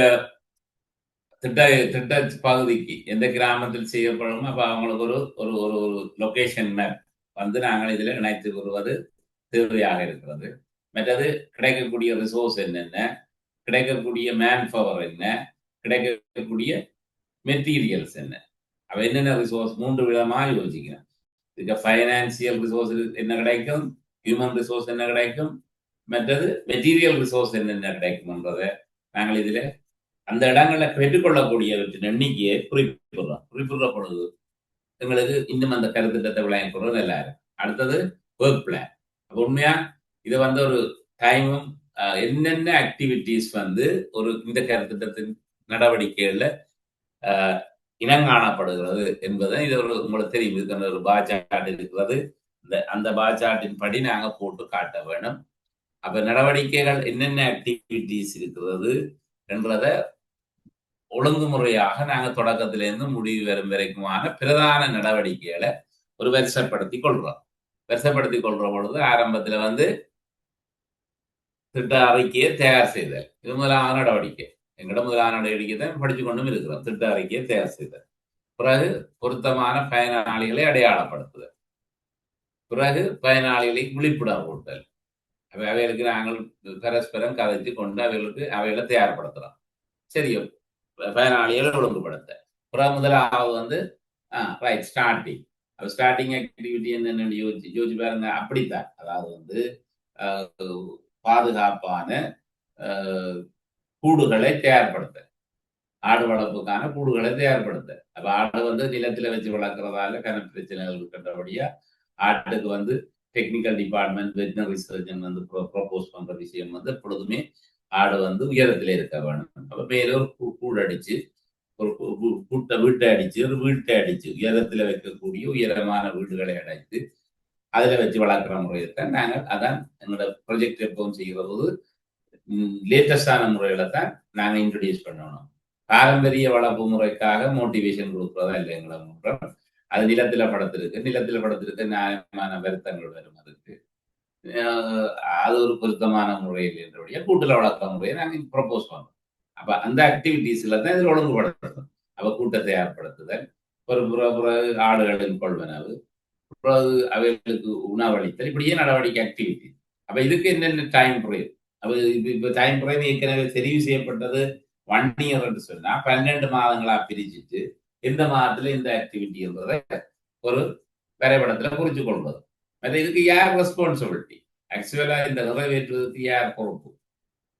திட்ட பகுதிக்கு எந்த கிராமத்தில் செய்யப்படும் அப்ப அவங்களுக்கு ஒரு ஒரு ஒரு லொகேஷன் மேப் வந்து நாங்கள் இதுல இணைத்து வருவது தேவையாக இருக்கிறது. மற்றது கிடைக்கக்கூடிய ரிசோர்ஸ் என்னென்ன, கிடைக்கக்கூடிய மேன் பவர் என்ன, கிடைக்கக்கூடிய மெட்டீரியல்ஸ் என்ன, அவ என்னென்ன ரிசோர்ஸ் 3 விதமா யோசிக்கணும். இதுக்கு ஃபைனான்சியல் ரிசோர்ஸ் என்ன கிடைக்கும், ஹியூமன் ரிசோர்ஸ் என்ன கிடைக்கும், மற்றது மெட்டீரியல் ரிசோர்ஸ் என்னென்ன கிடைக்கும்ன்றதை நாங்கள் இதுல அந்த இடங்களை பெற்றுக்கொள்ளக்கூடிய எண்ணிக்கையை குறிப்பிடுற பொழுது எங்களுக்கு இன்னும் அந்த கருத்திட்டத்தை விளங்கி கொடுறது நல்லா இருக்கும். அடுத்தது ஒர்க் பிளான். உண்மையா இதை வந்து ஒரு டைமும் என்னென்ன ஆக்டிவிட்டிஸ் வந்து ஒரு இந்த கருத்திட்டத்தின் நடவடிக்கைகள்ல இனங்காணப்படுகிறது என்பதை இது ஒரு உங்களுக்கு தெரியும். இதுக்கான ஒரு பாஜாட் இருக்கிறது. அந்த பாஜாட்டின் படி நாங்க போட்டு காட்ட வேணும். அப்ப நடவடிக்கைகள் என்னென்ன ஆக்டிவிட்டிஸ் இருக்கிறது என்றத ஒழுங்குமுறையாக நாங்க தொடக்கத்திலிருந்து முடிவு வரும் வரைக்குமான பிரதான நடவடிக்கைகளை ஒரு வரிசைப்படுத்தி கொள்றோம். வரிசைப்படுத்தி கொள்ற பொழுது ஆரம்பத்துல வந்து திட்ட அறிக்கையை தயார் செய்தல், இது முதலான நடவடிக்கை. எங்களோட முதலான நடவடிக்கை தான் படிச்சு கொண்டும் இருக்கிறோம். திட்ட அறிக்கையை தயார் செய்தல், பிறகு பொருத்தமான பயனாளிகளை அடையாளப்படுத்துதல், பிறகு பயனாளிகளை விழிப்புணர்வு ஊட்டல். அவைகளுக்கு நாங்கள் பரஸ்பரம் கதைச்சு கொண்டு அவைகளை தயார்படுத்துறோம். சரியோ பயனாளிகளை ஒழுங்குபடுத்த. பிறகு முதலாவது வந்து ரைட் ஸ்டார்டிங். ஸ்டார்டிங் ஆக்டிவிட்டி என்னன்னு யோசிச்சு பாருங்க. அப்படித்தான், அதாவது வந்து பாதுகாப்பான கூடுகளை தயார்படுத்த, ஆடு வளர்ப்புக்கான கூடுகளை தயார்படுத்த. அப்ப ஆடு வந்து நிலத்துல வச்சு வளர்க்கறதால கன பிரச்சனைகள் இருக்கின்றபடியா ஆட்டுக்கு வந்து டெக்னிக்கல் டிபார்ட்மெண்ட் வெட்டினரி சர்ஜன் வந்து ப்ரொபோஸ் பண்ற விஷயம் வந்து எப்பொழுதுமே ஆடு வந்து உயரத்திலே இருக்க வேணும். அப்ப மேல ஒரு கூடு அடிச்சு, ஒரு வீட்டை அடிச்சு, ஒரு வீட்டை அடிச்சு உயரத்துல வைக்கக்கூடிய உயரமான வீடுகளை அடைத்து அதுல வச்சு வளர்க்குற முறையைத்தான் நாங்கள் அதான் எங்களோட ப்ரொஜெக்ட் எப்பவும் செய்கிற போது லேட்டஸ்டான முறையில தான் நாங்க இன்ட்ரடியூஸ் பண்ணணும். பாரம்பரிய வளர்ப்பு முறைக்காக மோட்டிவேஷன் கொடுக்குறதா இல்லை எங்களை முறை. அது நிலத்தில படத்திற்கு நியாயமான வருத்தங்கள் வரும். அதுக்கு அது ஒரு பொருத்தமான முறையில் என்றபடியா கூட்டுல வளர்க்கிற முறையை நாங்கள் ப்ரொபோஸ் பண்றோம். அப்ப அந்த ஆக்டிவிட்டீஸ்ல தான் இதில் ஒழுங்குபடுத்தணும். அப்ப கூட்டத்தை ஏற்படுத்துதல், ஒரு புற ஆடுகளின் கொள்வனவு, அவைகளுக்கு உணவளித்தல், இப்படியே நடவடிக்கை ஆக்டிவிட்டி. அப்ப இதுக்கு என்னென்ன டைம் ஃப்ரேம்? அப்ப இப்ப டைம் ஃப்ரேம் ஏற்கனவே தெரிவு செய்யப்பட்டது 1 இயர் என்று சொன்னா 12 மாதங்களா பிரிச்சுட்டு எந்த மாதத்துல இந்த ஆக்டிவிட்டி என்பதை ஒரு வரைபடத்துல குறிச்சு கொள்வது. இதுக்கு யார் ரெஸ்பான்சிபிலிட்டி? ஆக்சுவலா இந்த நிறைவேற்றுவதற்கு யார் பொறுப்பு?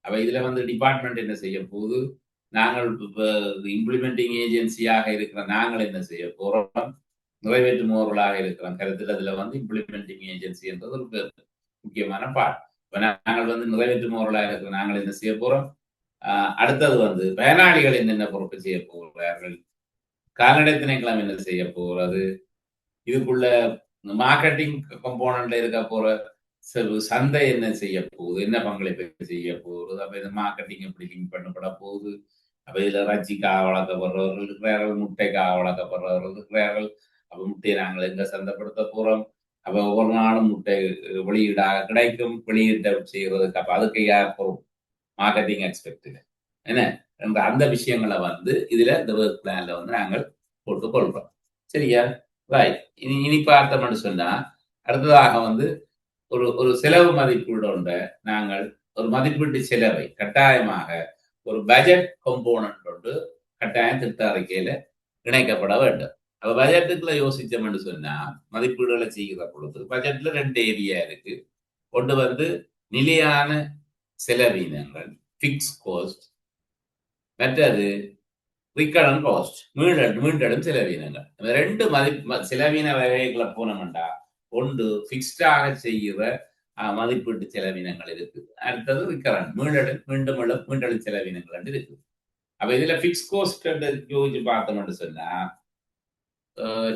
அப்ப இதுல வந்து டிபார்ட்மெண்ட் என்ன செய்ய போகுது, நாங்கள் இம்ப்ளிமெண்டிங் ஏஜென்சியாக இருக்கிற நாங்கள் என்ன செய்ய போறோம், நிறைவேற்றுபவர்களாக இருக்கிறோம். கருத்தில் அதுல வந்து இம்ப்ளிமெண்டிங் ஏஜென்சி என்றது ஒரு முக்கியமான பார்ட். இப்ப நாங்கள் வந்து நிறைவேற்றுபவர்களாக இருக்கிற நாங்கள் என்ன செய்ய போறோம், அடுத்தது வந்து பயனாளிகள் என்னென்ன பொறுப்பு செய்ய போகிறார்கள், கால்நடை திணைக்களம் என்ன செய்ய போகிறது, இதுக்குள்ள மார்க்கெட்டிங் கம்போனன்ட்ல இருக்க போற சந்தை என்ன செய்ய போகுது, என்ன பங்களிப்பு செய்ய போகுது, அப்ப இந்த மார்க்கெட்டிங் எப்படி லிங்க் பண்ணப்பட போகுது. அப்ப இதுல இறைச்சிக்காக வளர்க்கப்படுறவர்கள் இருக்கிறார்கள், முட்டைக்காக வளர்க்கப்படுறவர்கள் இருக்கிறார்கள். அப்ப முட்டையை நாங்கள் எங்க சந்தைப்படுத்த போறோம், அப்ப ஒவ்வொரு நாளும் முட்டை வெளியீடாக கிடைக்கும், வெளியீட்டை செய்யறதுக்கு அப்ப அதுக்கு யார் பொறுப்பு, மார்க்கெட்டிங் எக்ஸ்பெக்ட் என்ன என்ற அந்த விஷயங்களை வந்து இதுல இந்த ஒர்க் பிளான்ல வந்து நாங்கள் போட்டுக் கொள்றோம். சரியா? ரைட். இனி பார்த்தோம்னு சொன்னா அடுத்ததாக வந்து ஒரு செலவு மதிப்பீடு நாங்கள் ஒரு மதிப்பீட்டு செலவை கட்டாயமாக ஒரு பட்ஜெட் கம்போனன்ட் கொண்டு கட்டாயம் திட்ட அறிக்கையில இணைக்கப்பட வேண்டும். அப்ப பட்ஜெட்டுக்குள்ள யோசிச்சோம்னு சொன்னா மதிப்பீடுகளை செய்கிற பொழுது பட்ஜெட்ல 2 ஏரியா இருக்கு. ஒன்று வந்து நிலையான செலவினங்கள், பிக்ஸ் காஸ்ட், மற்றது ரிகரண்ட் காஸ்ட், மீண்டெடும் செலவினங்கள். 2 செலவின வகைகளை போனோம்டா, ஒன்று பிக்ஸ்டாக செய்கிற மதிப்பீட்டு செலவினங்கள் இருக்கு, அடுத்தது ரிகரண்ட் மீண்டெடும் செலவினங்கள் இருக்கு. அப்ப இதுல பிக்ஸ் காஸ்ட் யோசிச்சு பார்த்தோம்னு சொன்னா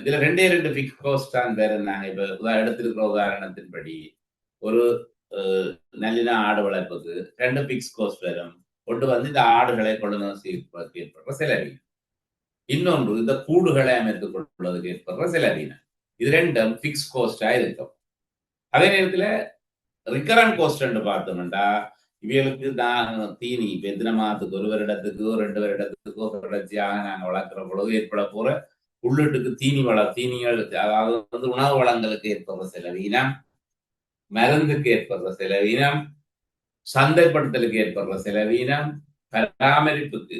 இதுல 2 பிக்ஸ் காஸ்ட் தான் வேற. நாங்க இப்ப எடுத்திருக்கிற உதாரணத்தின்படி ஒரு நல்லின ஆடு வளர்ப்புக்கு 2 பிக்ஸ் காஸ்ட் வரும். ஒன்று வந்து இந்த ஆடுகளை கொள்ளுநர் செய்வதற்கு ஏற்படுற செலவீனம், இன்னொன்று இந்த கூடுகளை அமைத்துக் கொள்வதற்கு ஏற்படுற செலவீனம். இது 2 பிக்ஸ் காஸ்டா இருக்கும். அதே நேரத்துல ரிகரண்ட் காஸ்ட் பார்த்தோம்னா இவர்களுக்கு தான் தீனி இப்ப எத்தனை மாதத்துக்கு, 1 வருடத்துக்கோ 2 வருடத்துக்கோ தொடர்ச்சியாக நாங்கள் வளர்க்கிற பொழுது ஏற்பட போற உள்ளீட்டுக்கு தீனிகள், அதாவது வந்து உணவு வளங்களுக்கு ஏற்படுற செலவீனம், மருந்துக்கு ஏற்படுற செலவீனம், சந்தைப்படுத்தலுக்கு ஏற்படுற செலவீனம், பராமரிப்புக்கு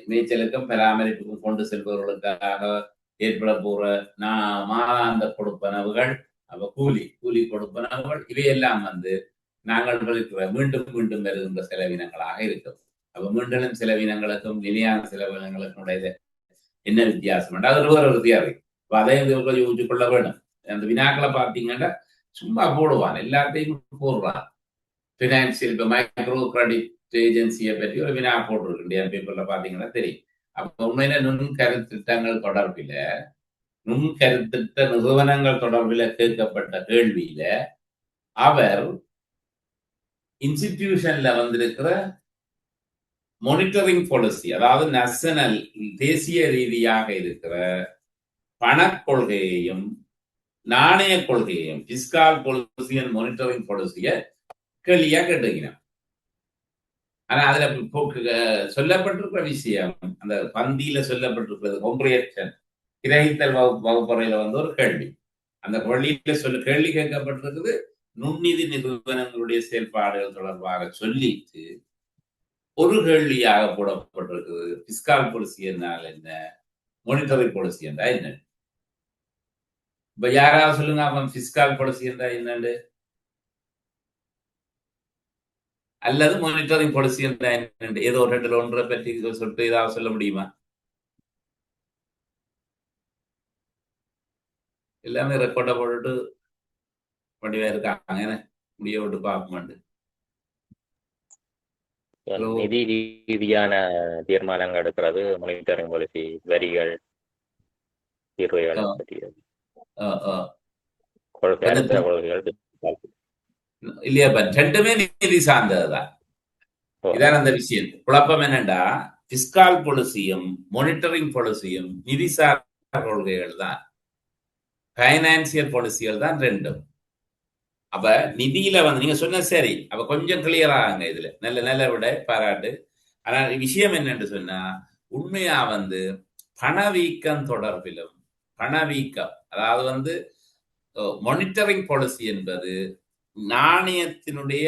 மேய்ச்சலுக்கும் பராமரிப்புக்கும் கொண்டு செல்பவர்களுக்காக ஏற்பட போற மாதாந்த கொடுப்பனவுகள், அப்ப கூலி கொடுப்பனவுகள், இவையெல்லாம் வந்து நாங்கள் மீண்டும் வருகின்ற செலவினங்களாக இருக்கும். அப்ப மீண்டும் செலவினங்களுக்கும் நிலையான செலவினங்களுக்கும் உடைய என்ன வித்தியாசம், அது ஒரு வித்தியாசம். அதை யோசிச்சு கொள்ள வேண்டும். அந்த வினாக்களை பார்த்தீங்கன்னா சும்மா போடுவான், எல்லாத்தையும் போடுவான். பினான்சியல் இப்ப மைக்ரோ கிரெடிட் ஏஜென்சியை பற்றி ஒரு வினா போட்டிருக்கு இந்தியன் பேப்பர்ல பாத்தீங்கன்னா தெரியும். அப்ப உண்மையில நுண்கருத்திட்டங்கள் தொடர்பில, நுண்கருத்திட்ட நிறுவனங்கள் தொடர்பில கேட்கப்பட்ட கேள்வியில அவர் இன்ஸ்டிடியூஷன்ல வந்திருக்கிற மானிட்டரிங் பாலிசி, அதாவது நேஷனல் தேசிய ரீதியாக இருக்கிற பணக்கொள்கையையும் நாணய கொள்கையையும், பிஸ்கால் பாலிசி அண்ட் மானிட்டரிங் பாலிசியை கேள்வியா கேட்டுக்கிறேன். ஆனா அதுல சொல்லப்பட்டிருக்கிற விஷயம், அந்த பந்தியில சொல்லப்பட்டிருக்கிறது காம்ப்ரிஹென்ஷன், கிரகித்தல் வகுப்பறையில வந்து ஒரு கேள்வி. அந்த கேள்வி கேட்கப்பட்டிருக்குது நுண்ணிதி நிறுவனங்களுடைய செயல்பாடுகள் தொடர்பாக சொல்லிட்டு ஒரு கேள்வியாக போடப்பட்டிருக்குது பிஸ்கால் பாலிசி என்றால் என்ன, மானிட்டரி பாலிசி என்றால் என்ன. இப்ப யாராவது சொல்லுங்க அவன் பிஸ்கால் பாலிசி என்றா என்னண்டு, அல்லது மானிட்டரிங் பாலிசி என்றா என்னண்டு, ஏதோ ஒரு ரெண்டுல ஒன்றை பற்றி சொல்லிட்டு ஏதாவது சொல்ல முடியுமா? எல்லாமே ரெக்கார்டை போட்டுட்டு வடிவா இருக்காங்க, என்ன முடிய விட்டு பார்ப்போம். நிதி ரீதியான தீர்மானங்கள் எடுக்கிறது, மானிட்டரிங் பாலிசி, வரிகள், தீர்வுகளை பற்றியது, அடுத்த கொள்கைகள் இல்லையா? ரெண்டுமே நிதி சார்ந்ததுதான். இதான் அந்த விஷயம். குழப்பம் என்னண்டா, பிஸ்கால் பாலிசியும் மானிட்டரிங் பாலிசியும் நிதி சார்ந்த கொள்கைகள் தான், பைனான்சியல் பாலிசிகள் தான் ரெண்டும். அப்ப நிதியில வந்து நீங்க சொன்ன சரி, அப்ப கொஞ்சம் கிளியர் ஆகுங்க இதுல, நல்ல நல்ல விட பாராட்டு. ஆனா விஷயம் என்னன்னு சொன்னா, உண்மையா வந்து பணவீக்கம் தொடர்பிலும், பணவீக்கம் அதாவது வந்து மானிட்டரிங் பாலிசி என்பது நாணயத்தினுடைய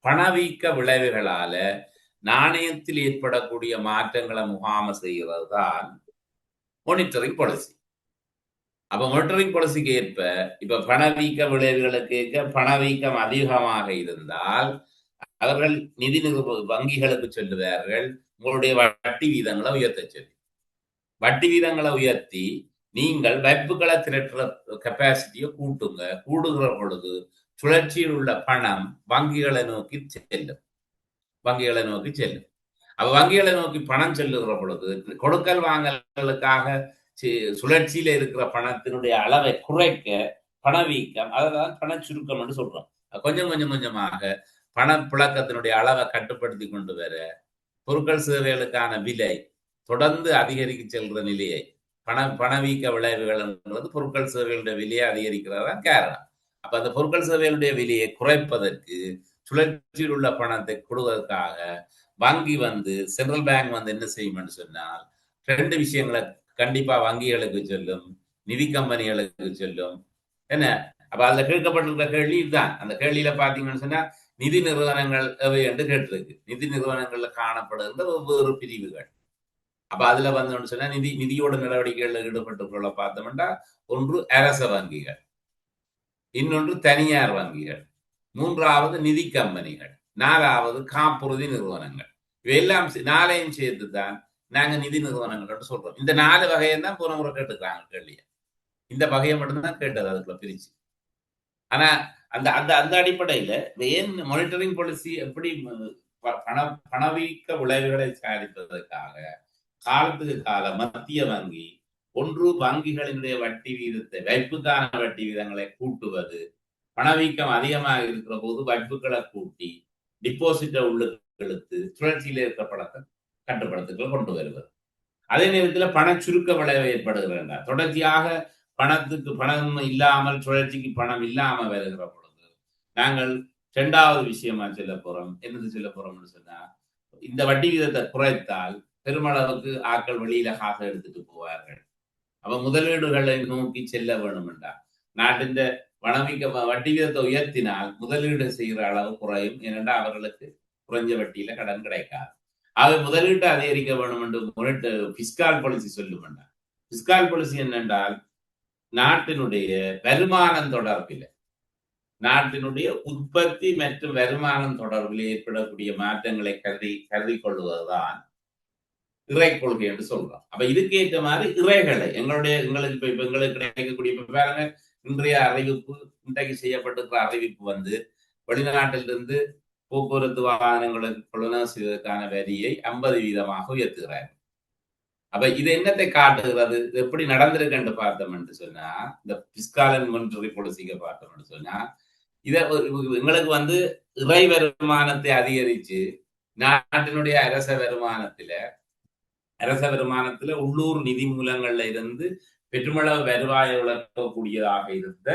பணவீக்க விளைவுகளால நாணயத்தில் ஏற்படக்கூடிய மாற்றங்களை முகாம செய்கிறது தான் மானிட்டரிங் பாலிசி. அப்ப மானிட்டரிங் பாலிசிக்கு ஏற்ப இப்ப பணவீக்க விளைவுகளுக்கு பணவீக்கம் அதிகமாக இருந்தால் அவர்கள் நிதி வங்கிகளுக்கு சொல்லுவார்கள், உங்களுடைய வட்டி வீதங்களை உயர்த்த சொல்லி. வட்டி வீதங்களை உயர்த்தி நீங்கள் வைப்புகளை திரட்டுற கெப்பாசிட்டியை கூட்டுங்க. கூடுகிற பொழுது சுழற்சியில் உள்ள பணம் வங்கிகளை நோக்கி செல்லும், வங்கிகளை நோக்கி செல்லும். அப்ப வங்கிகளை நோக்கி பணம் செல்லுகிற பொழுது கொடுக்கல் வாங்கலுக்காக சுழற்சியில இருக்கிற பணத்தினுடைய அளவை குறைக்க பணவீக்கம், அதான் பண சுருக்கம் என்று சொல்றோம். கொஞ்சம் கொஞ்சம் கொஞ்சமாக பணப்புழக்கத்தினுடைய அளவை கட்டுப்படுத்தி கொண்டு வர பொருட்கள் சேவைகளுக்கான விலை தொடர்ந்து அதிகரிக்க செல்கிற நிலையை, பணவீக்க விளைவுகள்ன்றது பொருட்கள் சேவைகளுடைய விலையை அதிகரிக்கிறதான் காரணம். அப்ப அந்த பொருட்கள் சேவைகளுடைய விலையை குறைப்பதற்கு, சுழற்சியில் உள்ள பணத்தை கொடுவதற்காக வங்கி வந்து சென்ட்ரல் பேங்க் வந்து என்ன செய்யும் சொன்னால், ரெண்டு விஷயங்களை கண்டிப்பா வங்கிகளுக்கு சொல்லும், நிதி கம்பெனிகளுக்கு சொல்லும். என்ன, அப்ப அதுல கேட்கப்பட்டிருக்கிற கேள்வி இதுதான். அந்த கேள்வியில பாத்தீங்கன்னு சொன்னா, நிதி நிறுவனங்கள் எவை என்று கேட்டிருக்கு. நிதி நிறுவனங்கள்ல காணப்படுகின்ற வெவ்வேறு பிரிவுகள். அப்ப அதுல வந்து சொன்னா, நிதியோட நடவடிக்கைகள்ல ஈடுபட்டுக் கொள்ள பார்த்தோம்னா, ஒன்று அரச வங்கிகள், இன்னொன்று தனியார் வங்கிகள், மூன்றாவது நிதி கம்பெனிகள், நாலாவது காப்புறுதி நிறுவனங்கள். இவையெல்லாம் நாளையும் சேர்த்து தான் நாங்க நிதி நிறுவனங்கள் சொல்றோம். இந்த 4 வகையை தான் போன முறை கேட்டுக்கிறாங்க கேள்விய. இந்த வகையை மட்டும்தான் கேட்டது அதுக்குள்ள பிரிச்சு. ஆனா அந்த அந்த அந்த அடிப்படையில ஏன் மானிட்டரிங் பாலிசி எப்படி பணவீக்க விளைவுகளை சாதிப்பதற்காக காலத்துக்கு காலம் மத்திய வங்கி ஒன்று வங்கிகளினுடைய வட்டி வீதத்தை, வைப்புக்கான வட்டி வீதங்களை கூட்டுவது, பணவீக்கம் அதிகமாக இருக்கிற போது வைப்புகளை கூட்டி டிபாசிட்டை உள்ளுக்கு சுழற்சியில இருக்கிற பணத்தை கட்டுப்படுத்துக்கள் கொண்டு வருவது. அதே நேரத்தில் பண சுருக்க விளைவு ஏற்படுகின்றன. தொடர்ச்சியாக பணத்துக்கு பணம் இல்லாமல், சுழற்சிக்கு பணம் இல்லாம வருகிற பொழுது நாங்கள் 2வது விஷயமா சொல்ல போறோம். என்னது சொல்ல போறோம்னு சொன்னா, இந்த வட்டி வீதத்தை குறைத்தால் பெருமளவுக்கு ஆட்கள் வெளியில காசை எடுத்துட்டு போவார்கள். அப்ப முதலீடுகளை நோக்கி செல்ல வேணும் என்றால், நாட்டின் பணவீக்க வட்டி வீதத்தை உயர்த்தினால் முதலீடு செய்கிற அளவு குறையும். ஏனென்றால் அவர்களுக்கு குறைஞ்ச வட்டியில கடன் கிடைக்காது. ஆக முதலீட்டை அதிகரிக்க வேண்டும் என்று பிஸ்கால் பாலிசி சொல்லும். பிஸ்கால் பாலிசி என்னென்றால், நாட்டினுடைய வருமானம் தொடர்பில், நாட்டினுடைய உற்பத்தி மற்றும் வருமானம் தொடர்பில் ஏற்படக்கூடிய மாற்றங்களை கருதி கொள்வதுதான் இறை கொள்கை என்று சொல்றோம். அப்ப இதுக்கு ஏற்ற மாதிரி இறைகளை எங்களுக்கு கிடைக்கக்கூடிய பாருங்க, இன்றைய அறிவிப்பு, இன்றைக்கு செய்யப்பட்டிருக்கிற அறிவிப்பு வந்து வெளிநாட்டிலிருந்து போக்குவரத்து வாகனங்களுக்கு கொள்வனவு செய்வதற்கான வரியை 50% உயர்த்துகிறார். அப்ப இது என்னத்தை காட்டுகிறது, எப்படி நடந்திருக்கு பார்த்தோம் என்று சொன்னா, இந்த பிஸ்கால் அண்ட் மானிட்டரி பாலிசிக்கு பார்த்தோம் என்று சொன்னா, இத எங்களுக்கு வந்து இறை வருமானத்தை அதிகரிச்சு நாட்டினுடைய அரச வருமானத்துல உள்ளூர் நிதி மூலங்கள்ல இருந்து பெருமளவு வருவாயை வளர்க்கக்கூடியதாக இருந்த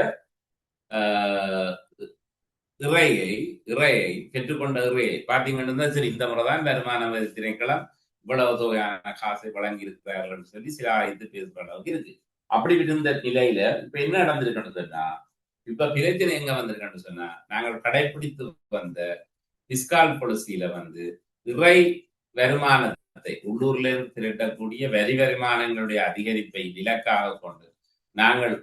இறையை பெற்றுக்கொண்ட இறையை பார்த்தீங்கன்னா, சரி இந்த முறைதான் வருமான வரி திணைக்களம் இவ்வளவு தொகையான காசை வழங்கி இருக்கிறார்கள் சொல்லி சில ஆய்ந்து பேசுற அளவுக்கு இருக்கு. அப்படி இருந்த நிலையில இப்ப என்ன நடந்திருக்கணும் சொன்னா, இப்ப பிரச்சனை எங்க வந்திருக்கணும் சொன்னா, நாங்கள் கடைபிடித்து வந்த பிஸ்கால் பாலிசியில வந்து இறை வருமானத்தை, உள்ளூர்ல இருந்து திரட்டக்கூடிய வரி வருமானங்களுடைய அதிகரிப்பை இலக்காக கொண்டு நாங்கள்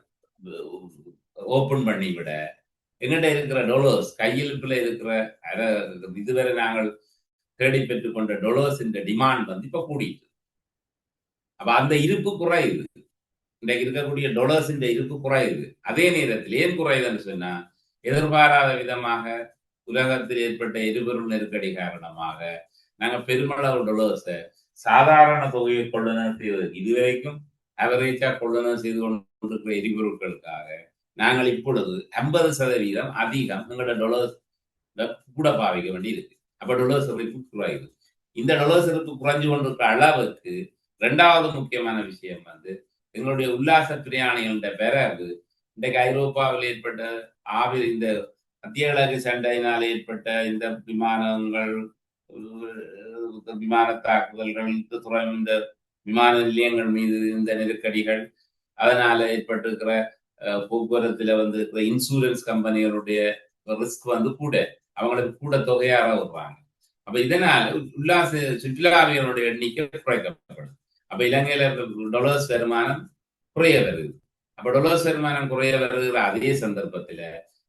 ஓபன் பண்ணி விட எங்கிட்ட இருக்கிற டொலர்ஸ் கையிருப்புல இருக்கிற இதுவரை நாங்கள் தேடி பெற்றுக் கொண்ட டொலர்ஸ் டிமாண்ட் வந்து இப்ப கூடிட்டு, அப்ப அந்த இருப்பு குறையுது. இன்றைக்கு இருக்கக்கூடிய டொலர்ஸ் இருப்பு குறையுது. அதே நேரத்தில் ஏன் குறையுதுன்னு சொன்னா, எதிர்பாராத விதமாக உலகத்தில் ஏற்பட்ட எரிபொருள் நெருக்கடி காரணமாக நாங்கள் பெருமளவு டொலர்ஸை சாதாரண தொகையை கொள்ளுநர் செய்வதற்கு இதுவரைக்கும் அவரேஜா கொள்ளுநர் செய்து கொண்டிருக்கிற எரிபொருட்களுக்காக நாங்கள் இப்பொழுது 50% அதிகம் எங்களோட டொலர்ஸ் கூட பாவிக்க வேண்டி இருக்கு. அப்ப டொலர்ஸ் இருப்பு குறையுது. இந்த டொலர்ஸ் இருப்பு குறைஞ்சு கொண்டிருக்கிற அளவுக்கு இரண்டாவது முக்கியமான விஷயம் வந்து எங்களுடைய உல்லாச பிரயாணிகள பிறகு இன்றைக்கு ஐரோப்பாவில் ஏற்பட்ட இந்த மத்திய கிழக்கு சண்டையினால் ஏற்பட்ட இந்த விமானங்கள், விமான தாக்குதல்கள், இந்த விமான நிலையங்கள் மீது இந்த நெருக்கடிகள், அதனால ஏற்பட்டிருக்கிற போக்குவரத்துல வந்து இருக்கிற இன்சூரன்ஸ் கம்பெனிகளுடைய ரிஸ்க் வந்து கூட அவங்களுக்கு கூட தொகையாக வருவாங்க. அப்ப இதனால உல்லாச சுற்றுலாவியர்களுடைய எண்ணிக்கை குறைக்கப்படும். அப்ப இலங்கையில டொலர்ஸ் வருமானம் குறைய வருது. அப்ப டொலர்ஸ் வருமானம் குறைய வருகிற அதே சந்தர்ப்பத்துல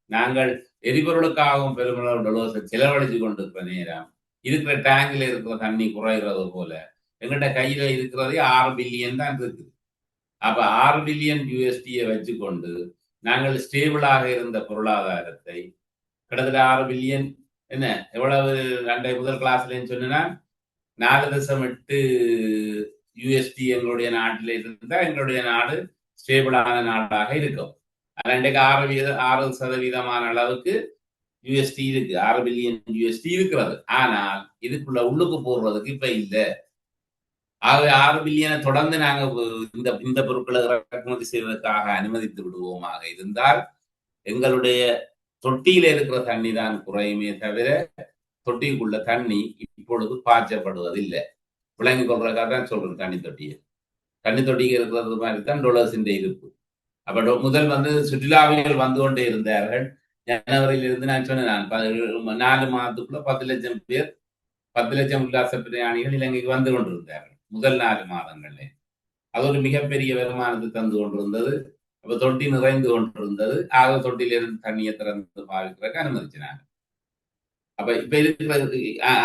நாங்கள் எரிபொருளுக்காகவும் பெருமளவு டொலர்ஸை செலவழிச்சு கொண்டிருக்கிற நேரம் இருக்கிற டேங்க்ல இருக்கிற தண்ணி குறைகிறது போல எங்கள்கிட்ட கையில இருக்கிறதே 6 பில்லியன் தான் இருக்குது. அப்ப 6 பில்லியன் யூஎஸ்டியை வச்சுக்கொண்டு நாங்கள் ஸ்டேபிளாக இருந்த பொருளாதாரத்தை கிட்டத்தட்ட 6 பில்லியன் என்ன எவ்வளவு முதல் கிளாஸ்ல சொன்னா 4.8 யூஎஸ்டி எங்களுடைய நாட்டில் இருந்தா எங்களுடைய நாடு ஸ்டேபிளான நாடாக இருக்கும். ஆனா இன்றைக்கு 6% அளவுக்கு யூஎஸ்டி இருக்கு, 6 பில்லியன் யூஎஸ்டி இருக்கிறது. ஆனால் இதுக்குள்ள உள்ளுக்கு போடுறதுக்கு இப்ப இல்லை. ஆகவே 6 பில்லியனை தொடர்ந்து நாங்க இந்த பொருட்களை இறக்குமதி செய்வதற்காக அனுமதித்து விடுவோமாக இருந்தால் எங்களுடைய தொட்டியில இருக்கிற தண்ணி தான் குறையுமே தவிர தொட்டிக்குள்ள தண்ணி இப்பொழுது பாய்ச்சப்படுவதில்லை. விளங்கி கொள்றதுக்காக தான் சொல்றேன். தண்ணி தொட்டிக்கு இருக்கிறது மாதிரி தான் டொலர்ஸ் இருப்பு. அப்ப முதல் வந்து சுற்றுலாவிகள் வந்து கொண்டே இருந்தார்கள். ஜனவரியிலிருந்து நான் சொன்னேன் 4 மாதத்துக்குள்ள 10 லட்சம் பேர் 10 லட்சம் உல்லாச பிரயாணிகள் இலங்கைக்கு வந்து கொண்டிருந்தார்கள் முதல் 4 மாதங்கள்ல. அது ஒரு மிகப்பெரிய வருமானத்தை தந்து கொண்டிருந்தது. அப்ப தொட்டி நிறைந்து கொண்டிருந்தது. ஆக தொட்டியிலிருந்து தண்ணியை திறந்து பாவிக்கிறதுக்கு அனுமதிச்சினாங்க. அப்ப இப்ப இருக்கிற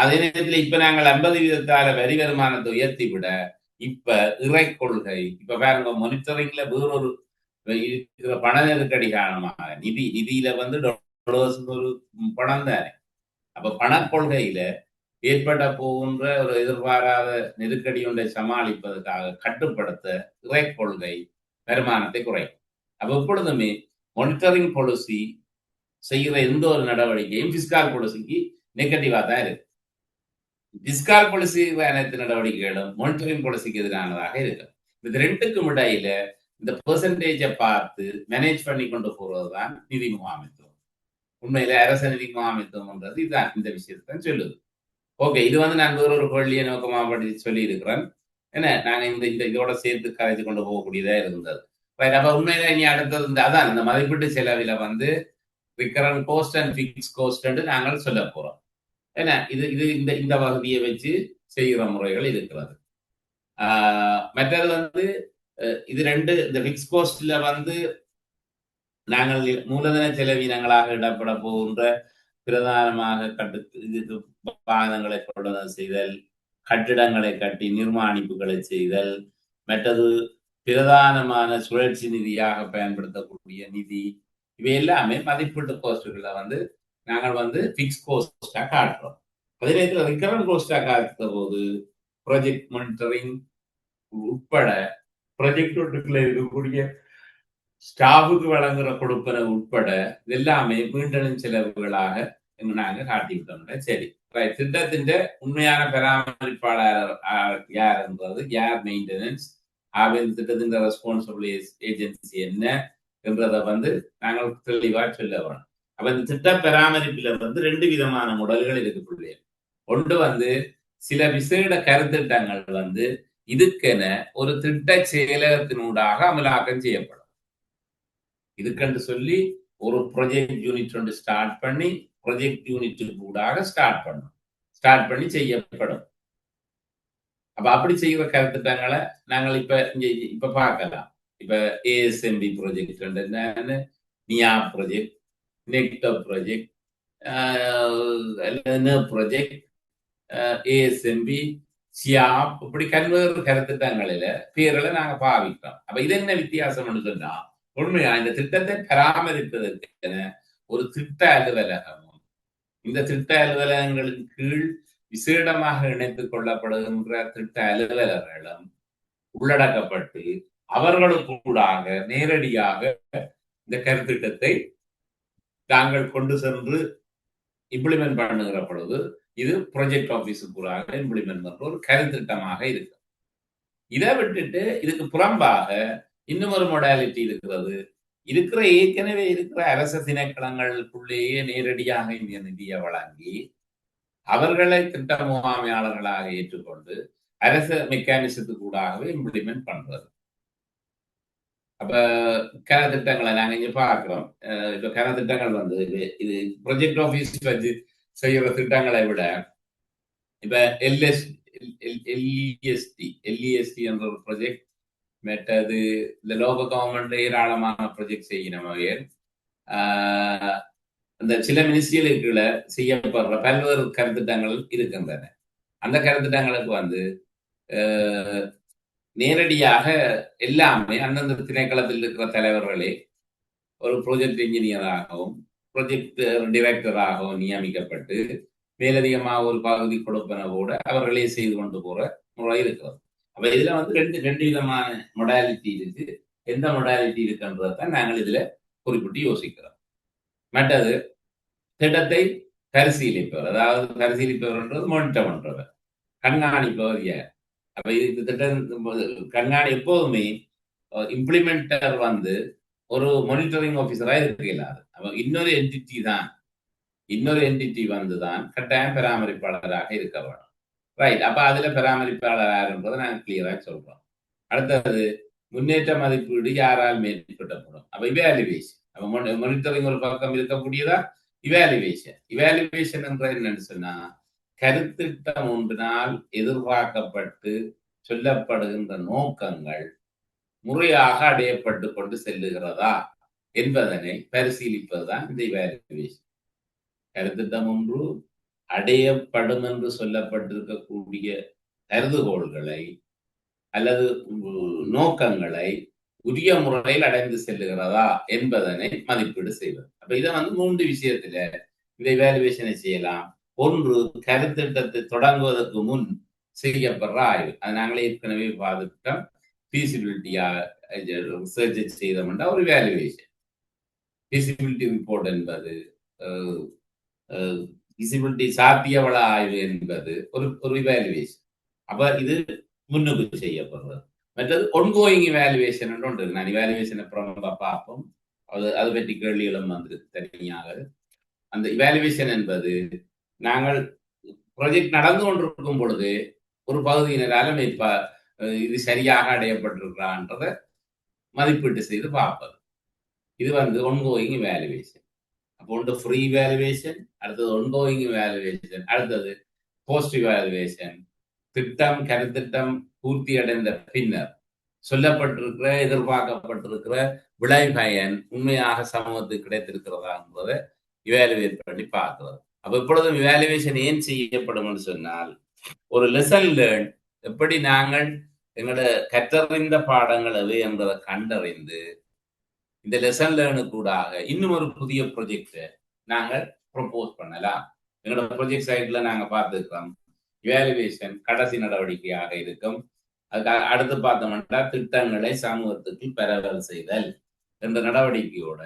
அதே நேரத்தில் இப்ப நாங்கள் 50% வரி வருமானத்தை உயர்த்தி விட இப்ப இறை கொள்கை இப்ப பாருங்க மானிட்டரிங்ல வேறொரு இருக்கிற பண நெருக்கடி காரணமாக நிதியில வந்து ஒரு பணம் தானே. அப்ப பண கொள்கையில ஏற்பட போகின்ற ஒரு எதிர்பாராத நெருக்கடி ஒன்றை சமாளிப்பதற்காக கட்டுப்படுத்த இறை கொள்கை வருமானத்தை குறைக்கும். அப்ப எப்பொழுதுமே மானிட்டரிங் பாலிசி செய்கிற எந்த ஒரு நடவடிக்கையும் பிஸ்கால் பாலிசிக்கு நெகட்டிவா தான் இருக்கு. பிஸ்கால் பாலிசி அனைத்து நடவடிக்கைகளும் மானிட்டரிங் பாலிசிக்கு எதிரானதாக இருக்கு. இது ரெண்டுக்கும் இடையில இந்த பெர்சன்டேஜை பார்த்து மேனேஜ் பண்ணி கொண்டு போறதுதான் நிதி முகாமைத்துவம். உண்மையில அரச நிதி முகாமைத்துவம்ன்றது இதுதான் இந்த விஷயத்தான் சொல்லுது. ஓகே, இது வந்து நான் வேறொரு கொள்ளிய நோக்கமாக படி சொல்லி இருக்கிறேன். என்ன நாங்க இதோட சேர்த்து கரைச்சு கொண்டு போகக்கூடியதா இருந்தது. அப்ப உண்மையில இனி அடுத்தது அதான் இந்த மதிப்பீட்டு செலவில வந்து recurrent cost and fix cost நாங்கள் சொல்ல போறோம். ஏன்னா இது இந்த வசதியை வச்சு செய்கிற முறைகள் இருக்கிறது. மற்றது வந்து இது ரெண்டு இந்த பிக்ஸ் கோஸ்ட்ல வந்து நாங்கள் மூலதன செலவினங்களாக இடப்பட போகின்ற பிரதானமாக இது வாகனங்களை கொள்வதல் செய்தல், கட்டிடங்களை கட்டி நிர்மாணிப்புகளை செய்தல், மற்றது பிரதானமான சுழற்சி நிதியாக பயன்படுத்தக்கூடிய நிதி, இவை எல்லாமே மதிப்பீட்டு கோஸ்டுகளை வந்து நாங்கள் வந்து பிக்ஸ் கோஸ்டா காட்டுறோம். அதே நேரத்தில் ரிகரண்ட் கோஸ்டா காட்டுற போது ப்ராஜெக்ட் மானிட்டரிங் உட்பட ப்ராஜெக்ட் ஒட்டுக்குள்ள இருக்கக்கூடிய ஸ்டாஃபுக்கு வழங்குற கொடுப்பன உட்பட எல்லாமே மீண்டும் செலவுகளாக நாங்க காட்டிவிட்டோம். சரி, திட்டத்தின் உண்மையான பராமரிப்பாளர் யார் என்றது, யார் மெயின்டெனன்ஸ், திட்டத்தின் ரெஸ்பான்சிபிள் ஏஜென்சி என்ன என்றதை வந்து நாங்கள் தெளிவா சொல்ல வேணும். அப்ப இந்த திட்ட பராமரிப்புல வந்து 2 விதமான முடல்கள் இருக்கு. ஒன்று வந்து சில விசேட கருத்திட்டங்கள் வந்து இதுக்கென ஒரு திட்ட செயலகத்தினூடாக அமலாக்கம் செய்யப்படும். இதுக்கென்று சொல்லி ஒரு ப்ராஜெக்ட் யூனிட் ஒன்று ஸ்டார்ட் பண்ணி ப்ராஜெக்ட் யூனிட் கூடாக ஸ்டார்ட் பண்ணி செய்யப்படும். அப்ப அப்படி செய்கிற கருத்திட்டங்களை நாங்கள் இப்ப பார்க்கலாம். இப்ப ஏஎஸ்எம்பி ப்ராஜெக்ட் நியா ப்ராஜெக்ட், நெக்டோ ப்ராஜெக்ட், ப்ராஜெக்ட், ஏஎஸ்எம்பி, சியாப், இப்படி பல்வேறு கருத்திட்டங்களில பேர்களை நாங்க பாவிக்கிறோம். அப்ப இது என்ன வித்தியாசம்னு சொன்னா, உண்மையா இந்த திட்டத்தை பராமரிப்பதற்கு ஒரு திட்ட அலுவலகமும் இந்த திட்ட அலுவலகங்களின் கீழ் விசேடமாக இணைத்துக் கொள்ளப்படுகின்ற திட்ட அலுவலர்களும் உள்ளடக்கப்பட்டு அவர்களுக்கூடாக நேரடியாக இந்த கருத்திட்டத்தை தாங்கள் கொண்டு சென்று இம்ப்ளிமெண்ட் பண்ணுகிற பொழுது இது ப்ராஜெக்ட் ஆபீஸுக்குள்ளாக இம்ப்ளிமெண்ட் பண்ற ஒரு கருத்திட்டமாக இருக்கு. இதை விட்டுட்டு இதுக்கு புறம்பாக இன்னும் ஒரு மொடாலிட்டி இருக்கிறது. ஏற்கனவே இருக்கிற அரச திணைக்களங்களுக்குள்ளேயே நேரடியாக இந்த நிதியை வழங்கி அவர்களை திட்ட முகாமையாளர்களாக ஏற்றுக்கொண்டு அரச மெக்கானிசத்துக்கூடாகவே இம்ப்ளிமெண்ட் பண்றது. அப்ப கனத்திட்டங்களை நாங்க இங்க பார்க்கிறோம். இப்ப கனத்திட்டங்கள் வந்து இது ப்ராஜெக்ட் ஆபீஸ் வச்சு செய்யற திட்டங்களை விட இப்ப எல்இஎஸ்டி என்ற ஒரு ப்ராஜெக்ட் மற்றது இந்த லோக கவர்மெண்ட் ஏராளமான ப்ராஜெக்ட் செய்யணும். அந்த சில மினிஸ்ட்ரிகளுக்குள்ள செய்யப்படுற பல்வேறு கருத்திட்டங்கள் இருக்கின்றன. அந்த கருத்திட்டங்களுக்கு வந்து நேரடியாக எல்லாமே அந்தந்த திணைக்களத்தில் இருக்கிற தலைவர்களே ஒரு ப்ராஜெக்ட் இன்ஜினியராகவும் ப்ராஜெக்ட் டைரக்டராகவும் நியமிக்கப்பட்டு மேலதிகமாக ஒரு பகுதி கொடுப்பன கூட அவர்களே செய்து கொண்டு போற முறை இருக்கிறது. அப்ப இதுல வந்து ரெண்டு விதமான மொடாலிட்டி இருக்கு. எந்த மொடாலிட்டி இருக்குன்றதான் நாங்கள் இதுல குறிப்பிட்டு யோசிக்கிறோம். மற்றது திட்டத்தை பரிசீலிப்பவர், அதாவது பரிசீலிப்பவர்ன்றது மானிட்டர் பண்றவர், கண்காணிப்பவர் யார்? அப்ப இது திட்டம் கண்காணி எப்போதுமே இம்ப்ளிமெண்டர் வந்து ஒரு மானிட்டரிங் ஆபீசரா இருக்க இல்லாது. அப்ப இன்னொரு என்டிட்டி வந்துதான் கட்டாயம் பராமரிப்பாளராக இருக்க வேணும். ரைட். அப்ப அதுல பராமரிப்பாளர் யாருன்றதை நாங்கள் கிளியரா சொல்றோம். அடுத்தது முன்னேற்ற மதிப்பீடு யாரால் மேற்கொள்ளப்படும்? அப்ப இவாலுவேஷன். அப்ப மானிட்டரிங் ஒரு பக்கம் இருக்கக்கூடியதா, இவாலுவேஷன் என்ற என்னன்னு சொன்னா கருத்திட்டம் ஒன்றினால் எதிர்பார்க்கப்பட்டு சொல்லப்படுகின்ற நோக்கங்கள் முறையாக அடையப்பட்டு கொண்டு செல்லுகிறதா என்பதனை பரிசீலிப்பதுதான் இந்த இவாலுவேஷன். கருத்திட்டம் ஒன்று அடையப்படும் என்று சொல்லப்பட்டிருக்கக்கூடிய கருதுகோள்களை அல்லது நோக்கங்களை உரிய முறையில் அடைந்து செல்லுகிறதா என்பதனை மதிப்பீடு செய்வது. அப்ப இதை வந்து 3 விஷயத்துல இந்த இவாலுவேஷனை செய்யலாம். ஒன்று, கருத்திட்டத்தை தொடங்குவதற்கு முன் செய்யப்படுற ஆய்வு. அது நாங்களே ஏற்கனவே பார்த்துட்டோம். ஃபீசிபிலிட்டியா ரிசர்ச் செய்தோம்னா ஒரு இவாலுவேஷன். ஃபீசிபிலிட்டி ரிப்போர்ட் என்பது, ஃபீசிபிலிட்டி சாத்தியவள ஆய்வு என்பது ஒரு இவாலுவேஷன். அப்ப இது முன்னுக்கு செய்யப்படுறது. மற்றது ஒன்கோயிங் இவாலுவேஷன் ஒன்று இருக்கு. நான் இவாலுவேஷன் அப்புறம் பார்ப்போம். அது பற்றி கேள்விகளும் வந்து தனியாக. அந்த இவாலுவேஷன் என்பது நாங்கள் ப்ராஜெக்ட் நடந்து கொண்டிருக்கும் பொழுது ஒரு பகுதியினரால இது சரியாக அடையப்பட்டிருக்கிறான்றத மதிப்பீட்டு செய்து பார்ப்பது. இது வந்து ஒன்கோயிங் இவாலுவேஷன். அப்போ ஒன்று ஃப்ரீ இவாலுவேஷன், அடுத்தது ஒன்கோயிங் இவாலுவேஷன், அடுத்தது போஸ்ட் இவாலுவேஷன். கருத்திட்டம் பூர்த்தி அடைந்த பின்னர் சொல்லப்பட்டிருக்கிற எதிர்பார்க்கப்பட்டிருக்கிற விளை பயன் உண்மையாக சமூகத்துக்கு கிடைத்திருக்கிறதா என்பதை இவாலுவேட் பண்ணி பார்க்கிறது. அப்ப இப்பொழுதும் இவாலுவேஷன் ஏன் செய்யப்படும் என்று சொன்னால், ஒரு லெசன் லேர்ன் எப்படி நாங்கள் எங்களோட கற்றறிந்த பாடங்கள் எவை என்பதை கண்டறிந்து இந்த லெசன் லேர்னுக்கூடாக இன்னும் ஒரு புதிய ப்ராஜெக்டை நாங்கள் ப்ரொபோஸ் பண்ணலாம். எங்களோட ப்ராஜெக்ட் சைட்ல நாங்க பார்த்துக்கிறோம். இவாலுவேஷன் கடைசி நடவடிக்கையாக இருக்கும். அதுக்கு அடுத்து பார்த்தோம்னா திட்டங்களை சமூகத்துக்கு பரவல் செய்தல் என்ற நடவடிக்கையோட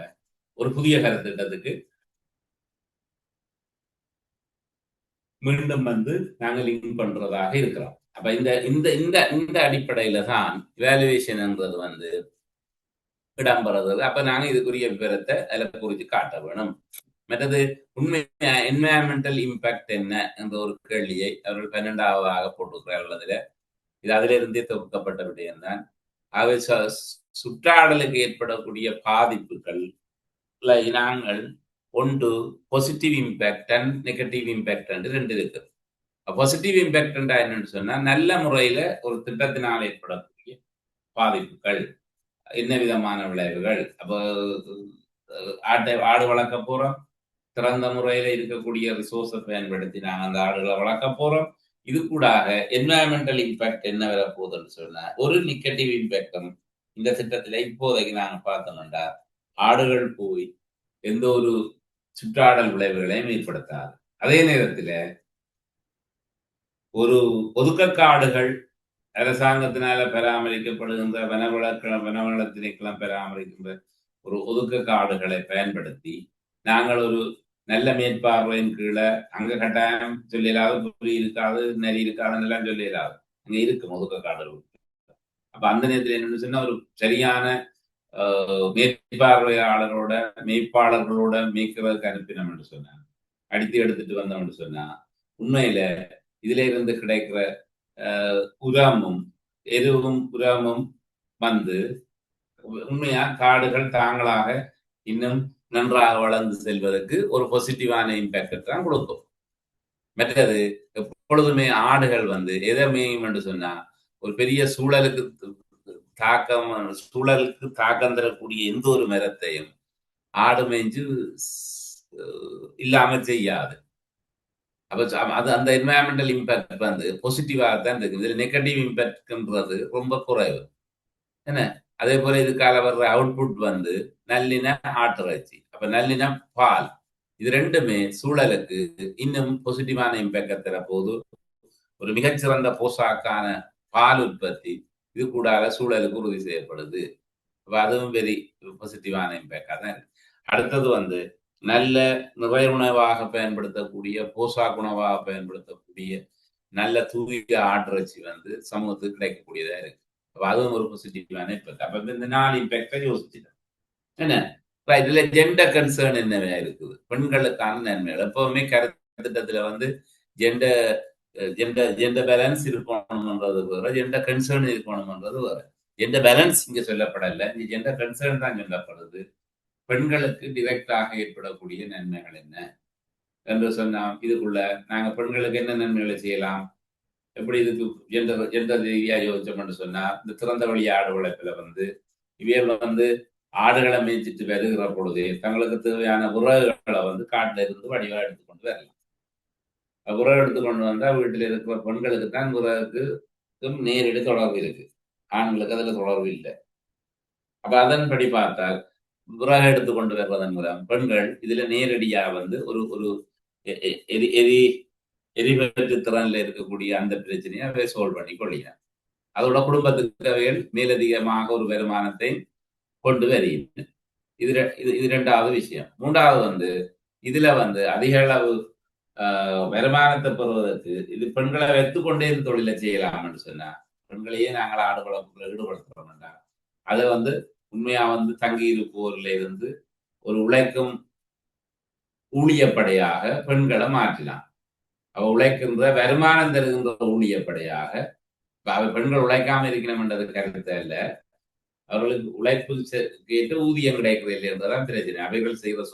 ஒரு புதிய கருத்திட்டத்துக்கு மீண்டும் வந்து நாங்கள் லிங்க் பண்றதாக இருக்கிறோம். அப்ப இந்த அடிப்படையில தான் இவாலுவேஷன் என்றது வந்து இடம்பெறது. அப்ப நாங்க இதுக்குரிய விவரத்தை அதில் குறித்து காட்ட வேணும். மற்றது உண்மை என்வாயன்மெண்டல் இம்பாக்ட் என்ன என்ற ஒரு கேள்வியை அவர்கள் 12ஆவதாக போட்டிருக்கிறார்கள். இது அதிலிருந்தே தொகுக்கப்பட்ட விடயம் தான். அவை சுற்றாடலுக்கு ஏற்படக்கூடிய பாதிப்புகள் நாங்கள் ஒன்று positive impact and negative impact என்று 2 இருக்கு. பாசிட்டிவ் இம்பாக்ட் என்னன்னு சொன்னா நல்ல முறையில ஒரு திட்டத்தினால் ஏற்படக்கூடிய பாதிப்புகள். என்ன விதமான விளைவுகள். அப்போ ஆடு வளர்க்க போறோம், திறந்த முறையில இருக்கக்கூடிய ரிசோர்ஸை பயன்படுத்தி நாங்கள் அந்த ஆடுகளை வளர்க்க போறோம். இது கூடாக என்வாயன்மெண்டல் இம்பாக்ட் என்ன வர போகுதுன்னு சொன்னா ஒரு நெகட்டிவ் இம்பாக்டும் இந்த திட்டத்துல இப்போதைக்கு நாங்க பார்த்தோம்னா ஆடுகள் போய் எந்த ஒரு சுற்றாடல் விளைவுகளையும் ஏற்படுத்தாது. அதே நேரத்துல ஒரு ஒதுக்க காடுகள் அரசாங்கத்தினால பராமரிக்கப்படுகின்ற வனவள திணைக்களம் பராமரிக்கின்ற ஒரு ஒதுக்க காடுகளை பயன்படுத்தி நாங்கள் ஒரு நல்ல மேற்பார்வையின் கீழே அங்க கட்டாயம் சொல்லிடாது, புலி இருக்காது, நெறி இருக்காதுன்னு எல்லாம் சொல்லிடாது, அங்க இருக்கும் ஒதுக்க காடுகள். அப்ப அந்த நேரத்தில் என்னன்னு சொன்னா ஒரு சரியான மேற்பார்வையாளரோட மேய்ப்பாளர்களோட மேய்க்கிறதுக்கு அனுப்பினோம் என்று சொன்னாங்க, அடித்து எடுத்துட்டு வந்தோம் என்று சொன்னா உண்மையில இதுல இருந்து கிடைக்கிற உரமும் உரமும் வந்து உண்மையா காடுகள் தாங்களாக இன்னும் நன்றாக வளர்ந்து செல்வதற்கு ஒரு பாசிட்டிவான இம்பாக்ட் தான் கொடுக்கும். மற்றது எப்பொழுதுமே ஆடுகள் வந்து எதை மேயும் என்று சொன்னா ஒரு பெரிய சூழலுக்கு தாக்கம் தரக்கூடிய எந்த ஒரு மரத்தையும் ஆடு மேய்ஞ்சு இல்லாம செய்யாது. அப்ப அது அந்த என்வாயன்மெண்டல் இம்பாக்ட் வந்து பாசிட்டிவாக தான் இருக்கு. இதுல நெகட்டிவ் இம்பாக்ட்ன்றது ரொம்ப குறைவு. என்ன அதே போல இதுக்கால வர்ற அவுட்புட் வந்து நல்லின ஆட்டிறைச்சி, அப்ப நல்லின பால், இது ரெண்டுமே சூழலுக்கு இன்னும் பாசிட்டிவான இம்பாக்ட் தர போது ஒரு மிகச்சிறந்த போசாக்கான பால் உற்பத்தி இது கூடாத சூழலுக்கு உறுதி செய்யப்படுது. அப்ப அதுவும் வெரி பாசிட்டிவான இம்பாக்டா தான் இருக்கு. அடுத்தது வந்து நல்ல நிறைய உணவாக பயன்படுத்தக்கூடிய போசாக்கு உணவாக பயன்படுத்தக்கூடிய நல்ல தூய ஆட்டிறைச்சி வந்து சமூகத்துக்கு கிடைக்கக்கூடியதா இருக்கு. அப்ப அதுவும் ஒரு பாசிட்டிவான இம்பாக்ட். அப்ப இந்த 4 இம்பாக்டை யோசிச்சுட்டேன். என்ன இதுல ஜெண்டர் கன்சர்ன் என்னவே இருக்குது, பெண்களுக்கான நன்மைகள். எப்பவுமே கருத்திட்டத்துல வந்து ஜெண்டர் பேலன்ஸ் இருக்கணும்ன்றது வேற, ஜெண்டர் கன்சர்ன் இருக்கணும்ன்றது வேற. ஜெண்டர் பேலன்ஸ் இங்க சொல்லப்படல, இங்க ஜெண்டர் கன்சர்ன் தான் சொல்லப்படுது. பெண்களுக்கு டிரெக்டாக ஏற்படக்கூடிய நன்மைகள் என்ன என்று சொன்னா இதுக்குள்ள நாங்க பெண்களுக்கு என்ன நன்மைகளை செய்யலாம், எப்படி இதுக்கு ஜெண்டர் ரீதியா யோசிச்சோம்னு சொன்னா இந்த திறந்த வழி ஆடு வளர்ப்புல வந்து இவைகள் வந்து ஆடுகளை மேய்ச்சிட்டு வருகிற பொழுது தங்களுக்கு தேவையான உறவுகளை வந்து காட்டுல இருந்து வடிவா எடுத்துக்கொண்டு வரலாம். உறவு எடுத்துக்கொண்டு வந்தா வீட்டில் இருக்கிற பெண்களுக்கு தான் உறவுக்கு நேரடி தொடர்பு இருக்கு, ஆண்களுக்கு அதுல தொடர்பு இல்லை. அப்ப அதன்படி பார்த்தால் உறவு எடுத்துக்கொண்டு வருவதன் மூலம் பெண்கள் இதுல நேரடியா வந்து ஒரு ஒரு எரிபற்று திறன்ல இருக்கக்கூடிய அந்த பிரச்சனையை அவை சோல்வ் பண்ணி கொள்ளினார். அதோட குடும்பத்துக்கு அவைகள் மேலதிகமாக ஒரு வருமானத்தை கொண்டு வருகின்றன. இது இரண்டாவது விஷயம். மூன்றாவது வந்து இதுல வந்து அதிக அளவு வருமானத்தை பெறுவதற்கு இது பெண்களை வைத்துக்கொண்டே தொழிலை செய்யலாம் என்று சொன்னா பெண்களையே நாங்கள் ஆடு வளர்ப்புல ஈடுபடுத்துறோம்னா அதை வந்து உண்மையா வந்து தங்கி இருப்போர்ல இருந்து ஒரு உழைக்கும் ஊழியப்படையாக பெண்களை மாற்றினான். அவ உழைக்கின்ற வருமானம் தருகின்ற ஊழியப்படையாக பெண்கள் உழைக்காம இருக்கணும் என்றது கருத்து அல்ல, அவர்களுக்கு உழைப்பு கேட்டு ஊதியம் கிடைக்கிறது இல்லை என்றதான் பிரச்சனை. அவைகள் செய்கிற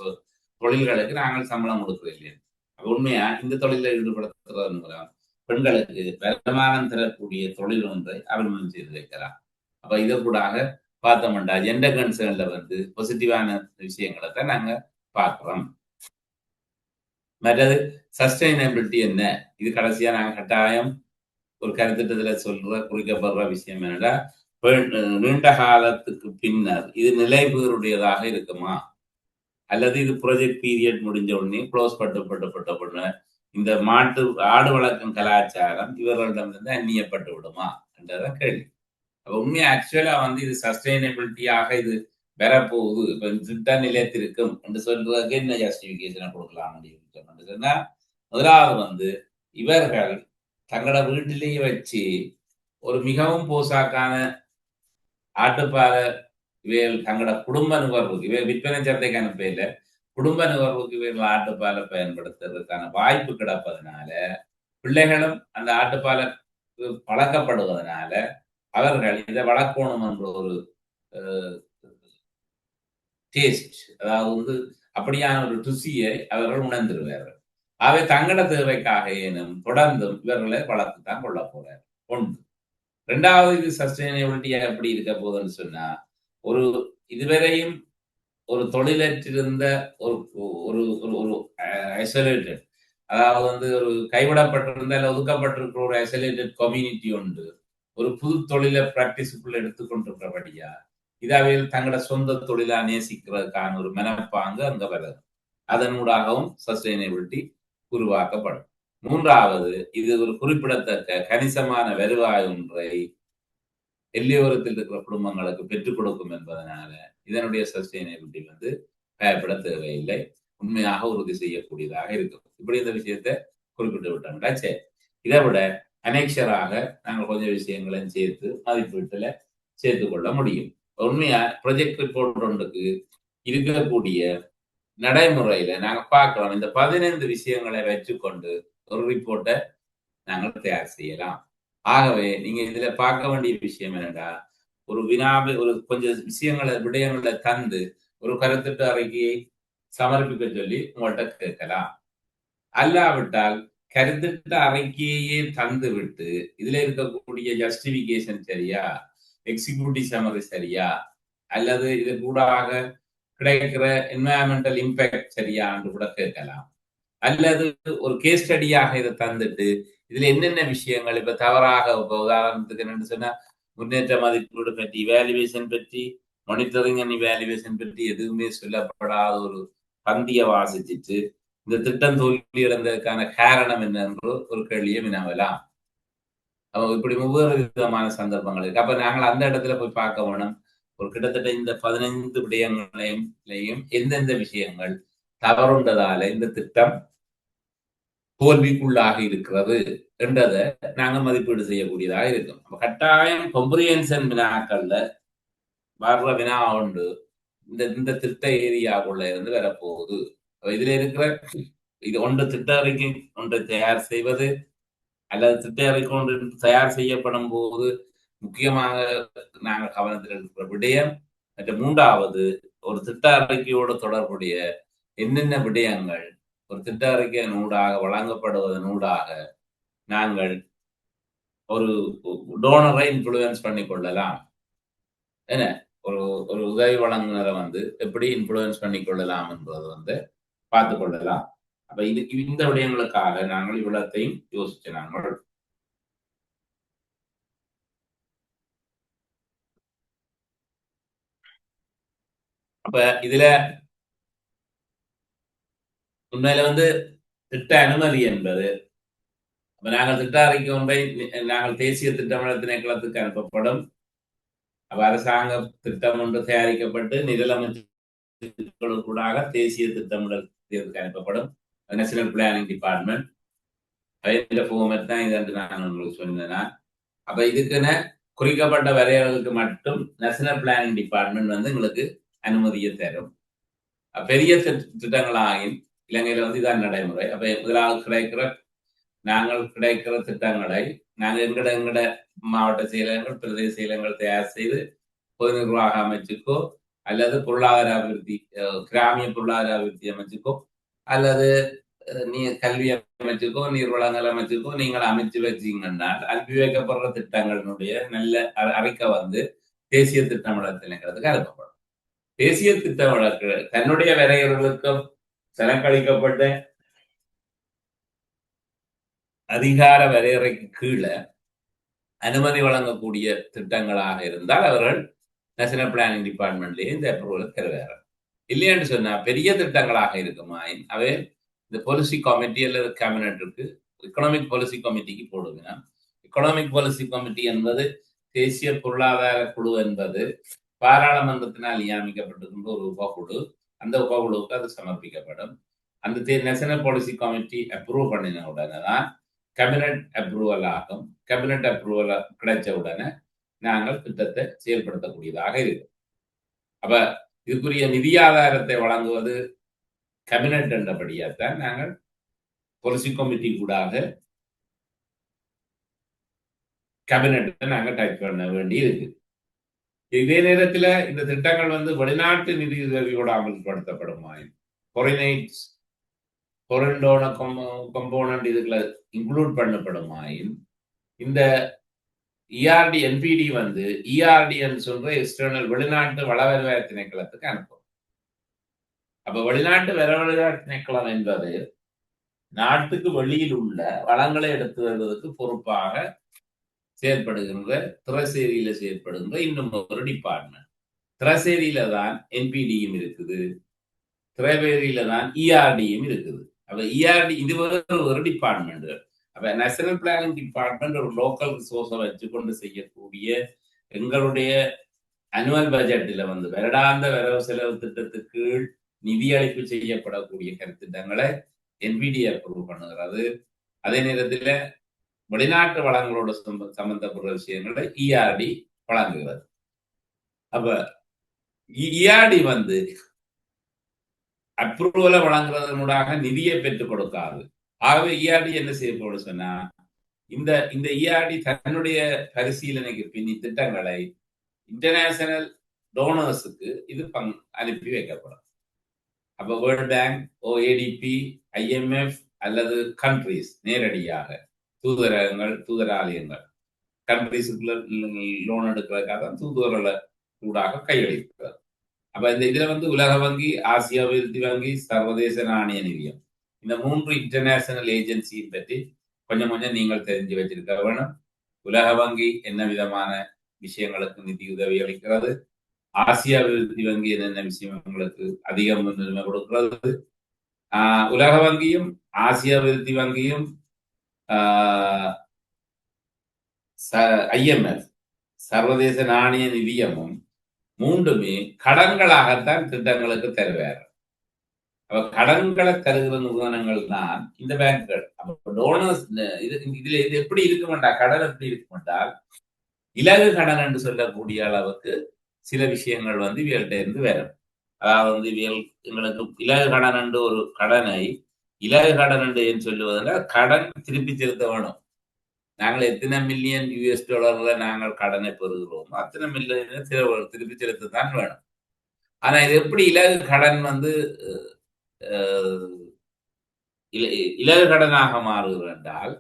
தொழில்களுக்கு நாங்கள் சம்பளம் கொடுக்கிறது இல்லை. உண்மையா இந்த தொழிலில் ஈடுபடுத்துறதன் மூலம் பெண்களுக்கு வருமானம் தரக்கூடிய தொழில் ஒன்றை அறிமுகம் செய்து வைக்கலாம். அப்ப இதை கூடாக பார்த்தோம்டா ஜெண்டர் கன்சர்ன்ல வந்து பாசிட்டிவான விஷயங்களை தான் நாங்க பார்க்கிறோம். மற்றது சஸ்டைனபிலிட்டி என்ன, இது கடைசியா நாங்க கட்டாயம் ஒரு கருத்திட்டத்துல சொல்ற குறிக்கப்படுற விஷயம் என்னடா நீண்ட காலத்துக்கு பின்னர் இது நிலைபெறுடையதாக இருக்குமா, அல்லது இது ப்ராஜெக்ட் பீரியட் முடிஞ்ச உடனே க்ளோஸ் பண்ண இந்த ஆடு வளர்க்கும் கலாச்சாரம் இவர்களிடமிருந்து அந்நியப்பட்டு விடுமா என்றதான் கேள்வி. அப்ப உண்மையா ஆக்சுவலா வந்து இது சஸ்டைனபிலிட்டியாக இது வரப்போகுது, இப்ப திட்டம் நிலையத்திற்கும் என்று சொல்றதுக்கு என்ன ஜஸ்டிபிகேஷனை கொடுக்கலாம் அப்படின்னு சொன்னா முதலாவது வந்து இவர்கள் தங்களோட வீட்டிலேயே வச்சு ஒரு மிகவும் போசாக்கான ஆட்டுப்பாலை இவைகள் தங்களோட குடும்ப நுகர்வுக்கு இவை விற்பனை சந்தைக்கு அனுப்பையில குடும்ப நுகர்வுக்கு இவைகள் ஆட்டுப்பாலை பயன்படுத்துறதுக்கான வாய்ப்பு கிடப்பதனால பிள்ளைகளும் அந்த ஆட்டுப்பாலை பழக்கப்படுவதனால அவர்கள் இதை வளர்க்கணும் என்ற ஒரு டேஸ்ட், அதாவது வந்து அப்படியான ஒரு ருசியை அவர்கள் உணர்ந்துருவார்கள். அவை தங்கட தேவைக்காக ஏனும் தொடர்ந்தும் இவர்களை வளர்த்துத்தான் கொள்ள போறார். ஒன்று. ரெண்டாவது, இது சஸ்டைனபிலிட்டியா எப்படி இருக்க போகுதுன்னு சொன்னா ஒரு இதுவரையும் ஒரு தொழிலற்றிருந்த ஒரு ஒரு ஒரு ஐசோலேட்டட், அதாவது வந்து ஒரு கைவிடப்பட்டிருந்த அல்ல ஒதுக்கப்பட்டிருக்கிற ஒரு ஐசோலேட்டட் கம்யூனிட்டி உண்டு ஒரு புது தொழிலை பிராக்டிஸுக்குள்ள எடுத்துக்கொண்டிருக்கிறபடியா இதாவில் தங்களோட சொந்த தொழிலா நேசிக்கிறதுக்கான ஒரு மனப்பாங்கு அங்க வருது. அதனூடாகவும் சஸ்டைனபிலிட்டி உருவாக்கப்படும். மூன்றாவது, இது ஒரு குறிப்பிடத்தக்க கணிசமான வருவாய் ஒன்றை எல்லையோரத்தில் இருக்கிற குடும்பங்களுக்கு பெற்றுக் கொடுக்கும் என்பதனால இதனுடைய சஸ்டைனபிலிட்டி வந்து பயப்பட தேவையில்லை, உண்மையாக உறுதி செய்யக்கூடியதாக இருக்கும். இப்படி இந்த விஷயத்தை குறிப்பிட்டு விட்டோம்டா. சரி, இதை விட அனெக்ஷராக நாங்கள் கொஞ்சம் விஷயங்களையும் சேர்த்து மதிப்பீட்டுல சேர்த்து கொள்ள முடியும். உண்மையா ப்ரொஜெக்ட் ரிப்போர்ட் ஒன்றுக்கு இருக்கக்கூடிய நடைமுறையில நாங்க பார்க்கலாம். இந்த 15 விஷயங்களை வச்சுக்கொண்டு ஒரு ரிப்போர்ட்டை நாங்கள் தயார் செய்யலாம். ஆகவே நீங்க இதுல பார்க்க வேண்டிய விஷயம் என்னடா, ஒரு வினாவை ஒரு கொஞ்சம் விடயங்களை தந்து ஒரு கருத்திட்ட அறிக்கையை சமர்ப்பிக்க சொல்லி உங்கள்கிட்ட கேட்கலாம். அல்லாவிட்டால் கருத்திட்ட அறிக்கையே தந்து விட்டு இதுல இருக்கக்கூடிய ஜஸ்டிபிகேஷன் சரியா, எக்ஸிக்யூட்டிவ் சமரி சரியா, அல்லது இது கூடாக கிடைக்கிற என்வாயன்மெண்டல் இம்பாக்ட் சரியான்னு கூட கேட்கலாம். அல்லது ஒரு கேஸ் ஸ்டடியாக இதை தந்துட்டு இதுல என்னென்ன விஷயங்கள் இப்ப தவறாக, இப்ப உதாரணத்துக்கு என்னன்னு சொன்னா முன்னேற்ற மதிப்பீடு பற்றி, இவாலுவேஷன் பற்றி, மானிட்டரிங் அண்ட் இவாலுவேஷன் பற்றி எதுவுமே சொல்லப்படாத ஒரு பந்திய வாசிச்சுட்டு இந்த திட்டம் தோல்வி இழந்ததுக்கான காரணம் என்னென்று ஒரு கேள்வியை வினவலாம். இப்படி ஒவ்வொரு விதமான சந்தர்ப்பங்கள் இருக்கு. அப்ப நாங்கள் அந்த இடத்துல போய் பார்க்க வேணும், ஒரு கிட்டத்தட்ட இந்த 15 விடயங்களையும் எந்தெந்த விஷயங்கள் தவறுண்டதால இந்த திட்டம் தோல்விக்குள்ளாக இருக்கிறது என்றதை நாங்க மதிப்பீடு செய்யக்கூடியதாக இருக்கும். கட்டாயம் கொம்ப்ரிஹென்ஷன் வினாக்கள்ல வர்ற வினா உண்டு, இந்த திட்ட ஏரியாவுக்குள்ள இருந்து வரப்போகுது. இதுல இருக்கிற இது ஒன்று திட்ட அறிக்கை ஒன்றை தயார் செய்வது அல்லது திட்ட அறிக்கை ஒன்று தயார் செய்யப்படும் போது முக்கியமாக நாங்கள் கவனத்தில் இருக்கிற விடயம். மற்றும் மூன்றாவது, ஒரு திட்ட அறிக்கையோடு தொடர்புடைய என்னென்ன விடயங்கள் ஒரு திட்ட அறிக்கையின் ஊடாக வழங்கப்படுவதன் ஊடாக நாங்கள் ஒரு டோனரை இன்ஃப்ளூயன்ஸ் பண்ணி கொள்ளலாம். என்ன, ஒரு ஒரு உதவி வழங்குனரை வந்து எப்படி இன்ஃப்ளூயன்ஸ் பண்ணி கொள்ளலாம் என்பதை வந்து பார்த்து கொள்ளலாம். அப்ப இதுக்கு இந்த விடயங்களுக்காக நாங்கள் இவ்வளத்தையும் யோசிச்சு நாங்கள் அப்ப இதுல உண்மையில வந்து திட்ட அனுமதி என்பது, நாங்கள் திட்ட அறிக்கை ஒன்றை நாங்கள் தேசிய திட்டமிடல் திணைக்களத்துக்கு அனுப்பப்படும். அப்ப அரசாங்க திட்டம் ஒன்று தயாரிக்கப்பட்டு நிரலமைச்சர்களுக்கூடாக தேசிய திட்டமிடல் அனுப்பப்படும். நேஷனல் பிளானிங் டிபார்ட்மெண்ட் ஃபார்மேட் தான் இது என்று நான் உங்களுக்கு சொன்னேன். அப்ப இதுக்குன்னு குறிக்கப்பட்ட வரையறைகளுக்கு மட்டும் நேஷனல் பிளானிங் டிபார்ட்மெண்ட் வந்து எங்களுக்கு அனுமதியை தரும். பெரிய திட்டங்களாகின் இலங்கையில வந்து இதான் நடைமுறை. அப்ப முதலாவது நாங்கள் கிடைக்கிற திட்டங்களை நாங்கள் எங்கட மாவட்ட செயலகங்கள், பிரதேச செயலகங்கள் தயார் செய்து பொது நிர்வாக அமைச்சுக்கோ அல்லது பொருளாதார அபிவிருத்தி, கிராமிய பொருளாதார அபிவிருத்தி அமைச்சுக்கோ அல்லது கல்வி அமைச்சுக்கோ நீர்வளங்கள் அமைச்சுக்கோ நீங்கள் அமைச்சு வச்சீங்கன்னா அனுப்பி வைக்கப்படுற திட்டங்களினுடைய நல்ல அறிக்கை வந்து தேசிய திட்டமிடல் திணைக்களத்துக்கு அனுப்பப்படும். தேசிய திட்டமிடல் தன்னுடைய வரையறைகளுக்கும் செலக்களிக்கப்பட்ட அதிகார வரையறைக்கு கீழே அனுமதி வழங்கக்கூடிய திட்டங்களாக இருந்தால் அவர்கள் நேஷனல் பிளானிங் டிபார்ட்மெண்ட்லேயே இந்த அப்ரூவலை தருவார்கள். இல்லைன்னு சொன்னா பெரிய திட்டங்களாக இருக்குமா அவை இந்த பாலிசி கமிட்டி அல்லது கேபினட்டுக்கு எக்கனாமிக் பாலிசி கமிட்டிக்கு போடுங்க. எக்கனாமிக் பாலிசி கமிட்டி என்பது தேசிய பொருளாதார குழு என்பது பாராளுமன்றத்தினால் நியமிக்கப்பட்டிருக்கின்ற ஒரு உபகுழு. அந்த உபகுழுவுக்கு அது சமர்ப்பிக்கப்படும். அந்த நேஷனல் பாலிசி கமிட்டி அப்ரூவ் பண்ணின உடனே தான் கேபினட் அப்ரூவல் ஆகும். கேபினட் அப்ரூவல் கிடைச்ச உடனே நாங்கள் திட்டத்தை செயல்படுத்தக்கூடியதாக இருக்கும். அப்ப இதுக்குரிய நிதி ஆதாரத்தை வழங்குவது கேபினட் என்றபடியாத்தான் நாங்கள் பாலிசி கமிட்டி கூடாக கேபினட்டை நாங்கள் டைப் பண்ண வேண்டி இருக்கு. இதே நேரத்தில் இந்த திட்டங்கள் வந்து வெளிநாட்டு நிதி உதவியோடு அமல்படுத்தப்படுமாயின் foreign donor component இதுக்குள்ள இன்க்ளூட் பண்ணப்படுமாயின் இந்த இஆர்டி என்பிடி வந்து இஆர்டின்னு சொல்ற எக்ஸ்டர்னல் வெளிநாட்டு வளவருவாய் திணைக்களத்துக்கு அனுப்பும். அப்ப வெளிநாட்டு வளவருவாய் திணைக்களம் என்பது நாட்டுக்கு வெளியில் உள்ள வளங்களை எடுத்து வருவதற்கு பொறுப்பாக செயற்படுகின்ற திரசேரியில செயற்படுகின்ற இன்னும் ஒரு டிபார்ட்மெண்ட். திரசேரியில தான் என்பிடியும் இருக்குது, திரைவேரியில தான் இஆர்டியும் இருக்குது. அப்ப இஆர்டி இது ஒரு டிபார்ட்மெண்ட். அப்ப நேஷனல் பிளானிங் டிபார்ட்மெண்ட் ஒரு லோக்கல் ரிசோர்ஸை வச்சுக்கொண்டு செய்யக்கூடிய எங்களுடைய அனுவல் பட்ஜெட்டில் வந்து வருடாந்த வரவு செலவு திட்டத்துக்கு கீழ் நிதியளிப்பு செய்யப்படக்கூடிய கருத்திட்டங்களை என்பிடி அப்ரூவ் பண்ணுகிறது. அதே நேரத்தில் வெளிநாட்டு வளங்களோட சம்பந்தப்பட்ட விஷயங்களை இஆர்டி வழங்குகிறது. அப்ப இஆர்டி வந்து அப்ரூவலை வழங்குறதனூடாக நிதியை பெற்றுக் கொடுக்காது. ஆகவே இஆர்டி என்ன செய்யப்படும் சொன்னா, இந்த இஆர்டி தன்னுடைய பரிசீலனைக்கு பின் திட்டங்களை இன்டர்நேஷனல் டோனர்ஸுக்கு இது அனுப்பி வைக்கப்படும். அப்ப வேர்ல்ட் பேங்க், ஓஏடிபி, ஐஎம்எஃப் அல்லது கண்ட்ரிஸ் நேரடியாக தூதரகங்கள், தூதராலயங்கள் கண்ட்ரிஸுக்குள்ள லோன் எடுக்கிறதுக்காக தான் தூதுவர்களை கூடாக கையளிக்கிறது. அப்ப இந்த இதுல வந்து உலக வங்கி, ஆசிய அபிவிருத்தி வங்கி, சர்வதேச நாணய நிதியம், இந்த 3 இன்டர்நேஷனல் ஏஜென்சியை பற்றி கொஞ்சம் நீங்கள் தெரிஞ்சு வச்சிருக்க வேணும். உலக வங்கி என்ன விதமான விஷயங்களுக்கு நிதி உதவி அளிக்கிறது, ஆசிய அபிவிருத்தி வங்கி என்னென்ன விஷயங்களுக்கு அதிக முன்னுரிமை கொடுக்கிறது, உலக வங்கியும் ஆசிய அபிவிருத்தி வங்கியும் ஐஎம்எஃப் சர்வதேச நாணய நிதியமும் மூன்றுமே கடன்களாகத்தான் திட்டங்களுக்கு தருவார். அப்ப கடன்களை தருகிற நிறுவனங்கள் தான் இந்த பேங்குகள். டோனர்ஸ் இதுல இது எப்படி இருக்குமெண்டா, கடன் எப்படி இருக்குமென்றால் இலகு கடன் என்று சொல்லக்கூடிய அளவுக்கு சில விஷயங்கள் வந்து இவர்கள்ட்ட இருந்து வரும். அதாவது வந்து எங்களுக்கு இலகு கடன் என்று ஒரு கடனை இலகு கடன் என்று ஏன் சொல்லுவதில் கடன் திருப்பி செலுத்த வேணும். நாங்கள் எத்தனை மில்லியன் US$ நாங்கள் கடனை பெறுகிறோம், அத்தனை மில்லியன் திருப்பி செலுத்தத்தான் வேணும். ஆனா இது எப்படி இலகு கடன் வந்து இலகு கடனாக மாறுகிறது என்றால்,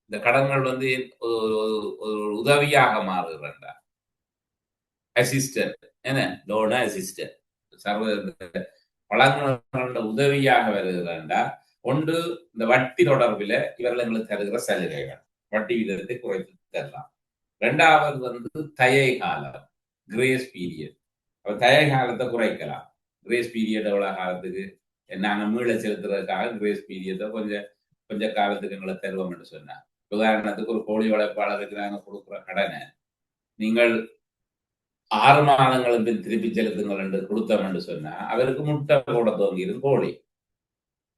இந்த கடன்கள் வந்து ஒரு உதவியாக மாறுகிறது என்றால், அசிஸ்டன்ட் என்ன லோன அசிஸ்டன்ட் சர்வதேச வளங்களோட உதவியாக வருகிறது என்றால், ஒன்று இந்த வட்டி தொடர்பில் இவர்கள் எங்களுக்கு தருகிற சலுகைகள், வட்டி விதத்தை குறைத்து தரலாம். 2வது வந்து தயை காலம், கிரேஸ் பீரியட். தயை காலத்தை குறைக்கலாம். கிரேஸ் பீரியட் எவ்வளவு காலத்துக்கு நாங்கள் மீள செலுத்துறதுக்காக கிரேஸ் பீரியட்டை கொஞ்சம் காலத்துக்கு எங்களை தருவோம் என்று சொன்னாங்க. உதாரணத்துக்கு ஒரு கோழி வளர்ப்பாளருக்கு நாங்கள் கொடுக்குற கடனை நீங்கள் 6 மாதங்களுக்கு திருப்பி செலுத்துங்கள் என்று கொடுத்தோம் என்று சொன்னா அவருக்கு முட்டை போட துவங்கிடும். கோழி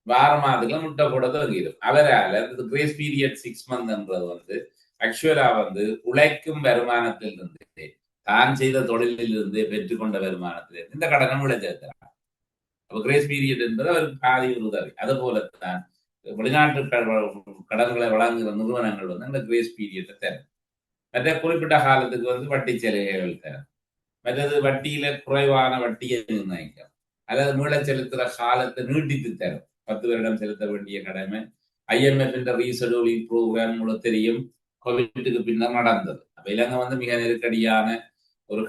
6 மாதத்துக்குள்ள முட்டை போட துவங்கிடும். அவரால் கிரேஸ் பீரியட் 6 months என்றது வந்து ஆக்சுவலா வந்து உழைக்கும் வருமானத்தில் இருந்து, தான் செய்த தொழிலில் இருந்து பெற்றுக்கொண்ட வருமானத்திலிருந்து இந்த கடனை விளைச்செலுத்தலாம். அப்ப கிரேஸ் பீரியட் என்பது அவருக்கு பாதி உதவி. அது போலத்தான் வெளிநாட்டு கடன்களை வழங்குகிற நிறுவனங்கள் வந்து அந்த கிரேஸ் பீரியட்டை தரும். மற்ற குறிப்பிட்ட காலத்துக்கு வந்து வட்டி சலுகைகள் தரும். மற்றது வட்டியில குறைவான வட்டியை நிர்ணயிக்கும், அல்லது மீள செலுத்துற காலத்தை நீட்டித்து தரும். 10 வருடம் செலுத்த வேண்டிய கடமை IMF ரீஷெடியூலிங் ப்ரோக்ராம் உங்களுக்கு தெரியும், கோவிட்டுக்கு பின்னர் நடந்தது. அப்ப இலங்கை வந்து மிக நெருக்கடியான ஒரு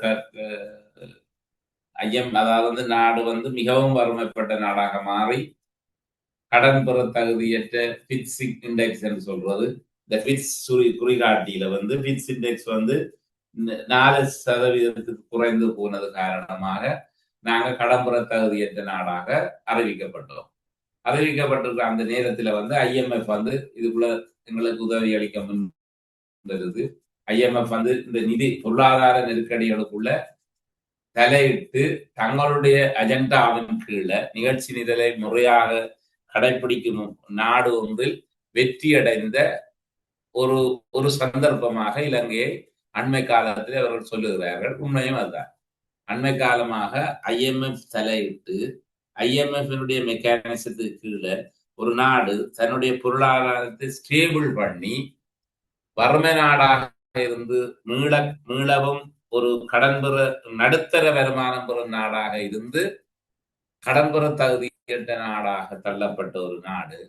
அதாவது வந்து நாடு வந்து மிகவும் வறுமைப்பட்ட நாடாக மாறி கடன் பெற தகுதியற்ற ஃபிட்ஸ் இண்டெக்ஸ் என்று சொல்றது, இந்த ஃபிட்ஸ் குறிகாட்டியில வந்து ஃபிட்ஸ் இண்டெக்ஸ் வந்து 4% குறைந்து போனது காரணமாக நாங்கள் கடன் பெற தகுதியற்ற நாடாக அறிவிக்கப்பட்டோம். அறிவிக்கப்பட்டிருக்கிற அந்த நேரத்தில் வந்து IMF வந்து இதுக்குள்ள எங்களுக்கு உதவி அளிக்க முன்வருது. IMF வந்து இந்த நிதி பொருளாதார நெருக்கடிகளுக்குள்ள தலையிட்டு தங்களுடைய அஜெண்டாவின் கீழே நிகழ்ச்சி நிரலை முறையாக கடைபிடிக்கும் நாடு ஒன்றில் வெற்றியடைந்த ஒரு சந்தர்ப்பமாக இலங்கையை அண்மை காலத்தில் அவர்கள் சொல்லுகிறார்கள். உண்மையும் அதுதான். அண்மை காலமாக IMF தலையிட்டு IMF-னுடைய மெக்கானிசத்துக்கு கீழே ஒரு நாடு தன்னுடைய பொருளாதாரத்தை ஸ்டேபிள் பண்ணி வறுமை நாடாக இருந்து மீளவும் ஒரு கடன் பெற நடுத்தர வருமானம் பெறும் நாடாக இருந்து கடன் பெற தகுதியற்ற நாடாக தள்ளப்பட்ட ஒரு நாடு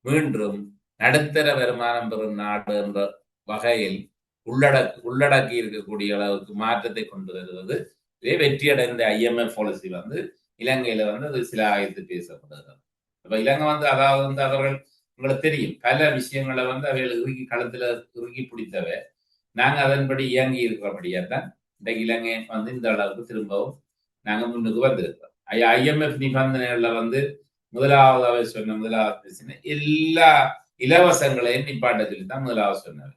மீண்டும் நடுத்தர வருமானம் பெறும் நாடு என்ற வகையில் உள்ளடக்கி இருக்கக்கூடிய அளவுக்கு மாற்றத்தை கொண்டு வருவது இதே வெற்றியடைந்த ஐஎம்எஃப் பாலிசி வந்து இலங்கையில வந்து அது சில ஆயத்து பேசப்படுகிறது. அப்ப இலங்கை வந்து அதாவது வந்து அவர்கள் உங்களுக்கு தெரியும் பல விஷயங்களை வந்து அவைகள் இறுகி களத்துல இறுகி பிடித்தவை. நாங்க அதன்படி இயங்கி இருக்கிறபடியா தான் இன்றைக்கு இலங்கை வந்து இந்த அளவுக்கு திரும்பவும் நாங்க முன்னுக்கு வந்திருக்கிறோம். ஐஎம்எஃப் நிபந்தனைகள்ல வந்து முதலாவதாக சொன்ன முதலாவது பிரச்சனை எல்லா இலவசங்களையும் நிப்பாட்ட சொல்லி தான் முதலாவது சொன்னது.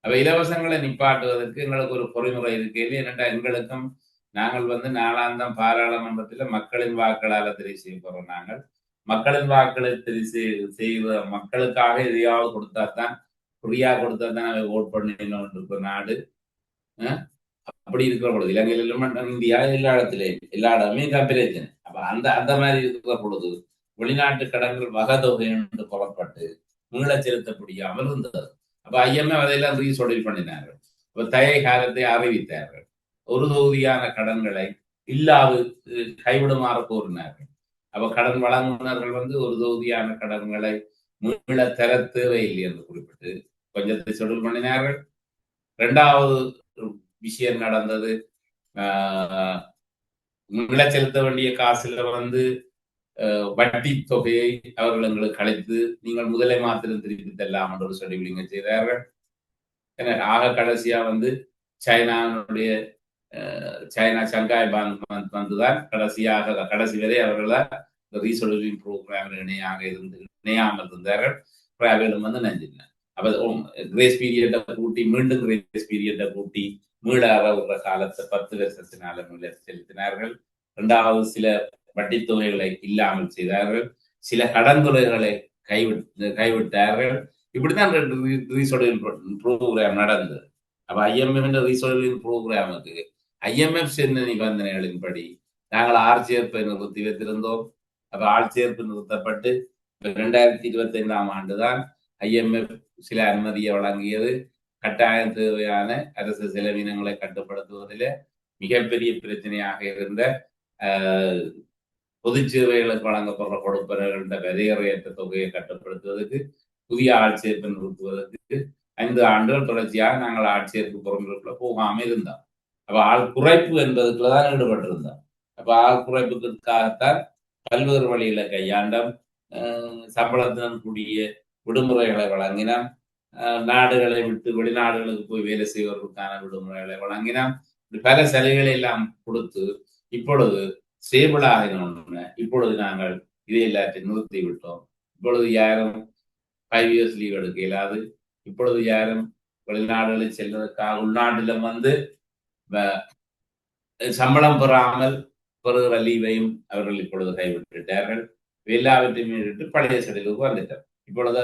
அப்ப இலவசங்களை நிப்பாட்டுவதற்கு எங்களுக்கு ஒரு பொறிமுறை இருக்கு. என்னென்னா எங்களுக்கும் நாங்கள் வந்து நாளாந்தம் பாராளுமன்றத்தில் மக்களின் வாக்களால் தெரிவு செய்ய போறோம். நாங்கள் மக்களின் வாக்களை தெரிவு செய்கிற மக்களுக்காக எதையாவது கொடுத்தா தான் ஃப்ரீயா கொடுத்தா தான் அவை ஓட் பண்ணணும் இருக்கிற நாடு. அப்படி இருக்கிற பொழுது இலங்கையிலும் இந்தியா எல்லா இடத்துலையும் எல்லா இடமே பிரச்சனை. அப்ப அந்த மாதிரி இருக்கிற பொழுது வெளிநாட்டு கடன்கள் வகதொகை என்று புறப்பட்டு மீள செலுத்த முடியாமல் இருந்தது. அப்ப ஐஎம்எஃப் அதையெல்லாம் ரீசொடல் பண்ணினார்கள். அப்ப தயை காலத்தை அறிவித்தார்கள். ஒரு தொகுதியான கடன்களை இல்லாது கைவிடுமாறு கோரினார்கள். அப்ப கடன் வழங்குனர்கள் வந்து ஒரு தொகுதியான கடன்களை மீள தர தேவையில்லை என்று குறிப்பிட்டு கொஞ்சத்தை சொடல் பண்ணினார்கள். இரண்டாவது விஷயம் நடந்தது, மீள செலுத்த வேண்டிய காசுல வந்து வட்டி தொகையை அவர்கள் எங்களுக்கு கழித்து நீங்கள் முதலை மாத்திரம் திருப்பி தரலாம் என்ற ஒரு ஷெட்யூலிங்க செய்தார்கள். ஆக கடைசியா வந்து சைனா சங்காய் பேங்க் வந்துதான் கடைசி வரை அவர்களால் ரீசொல்யூஷன் ப்ரோக்ராம் இணையாமல் இருந்தார்கள். அவைகளும் வந்து நஞ்சின. அப்ப கிரேஸ் பீரியட்டை கூட்டி மீண்டும் கிரேஸ் பீரியட்டை கூட்டி மீள விடுற காலத்தை 10 வருஷத்தினால மீள செலுத்தினார்கள். இரண்டாவது சில வட்டி தொகைகளை இல்லாமல் செய்தார்கள். சில கடன் தொகைகளை கைவிட்டார்கள். இப்படிதான் ரீசொல்யூஷன் ப்ரோக்ராம் நடந்தது. அப்ப ஐஎம்எஃப் ரீசொல்யூஷன் ப்ரோக்ராமுக்கு ஐஎம்எஃப் சென்ற நிபந்தனைகளின்படி நாங்கள் ஆட்சேர்ப்பை நிறுத்தி வைத்திருந்தோம். அப்ப ஆட்சேர்ப்பு நிறுத்தப்பட்டு 2025ஆம் ஆண்டுதான் ஐஎம்எஃப் சில அனுமதியை வழங்கியது. கட்டாயம் தேவையான அரசு செலவினங்களை கட்டுப்படுத்துவதில் மிகப்பெரிய பிரச்சனையாக இருந்த பொது சேவைகளுக்கு வழங்கப்படுற கொடுப்பவர்கள வரையறையற்ற தொகையை கட்டுப்படுத்துவதற்கு புதிய ஆட்சேர்ப்பை நிறுத்துவதற்கு 5 ஆண்டுகள் தொடர்ச்சியாக நாங்கள் ஆட்சேர்ப்பு பொருட்களுக்குள்ள போகாமல் இருந்தோம். அப்ப ஆள் குறைப்பு என்பதுக்குள்ளதான் ஈடுபட்டிருந்தோம். அப்ப ஆள் குறைப்புக்காகத்தான் பல்வேறு வழிகளை கையாண்டம். சம்பளத்துடன் கூடிய விடுமுறைகளை வழங்கினோம். நாடுகளை விட்டு வெளிநாடுகளுக்கு போய் வேலை செய்வதற்கான விடுமுறைகளை வழங்கினோம். பல சலுகைகளை எல்லாம் கொடுத்து இப்பொழுது ஸ்டேபிள் ஆகினோன்னு இப்பொழுது நாங்கள் இதை எல்லாத்தையும் நிறுத்தி விட்டோம். இப்பொழுது யாரும் 5 இயர்ஸ் லீவ் எடுக்க இயலாது. இப்பொழுது யாரும் வெளிநாடுகளில் செல்வதற்காக உள்நாட்டில வந்து சம்பளம் பெறாமல் பெறுகிற லீவையும் அவர்கள் இப்பொழுது கைவிட்டுட்டார்கள். எல்லாவற்றையும் விட்டு பழைய ஷெட்யூலுக்கு வந்துட்டார். இப்பொழுது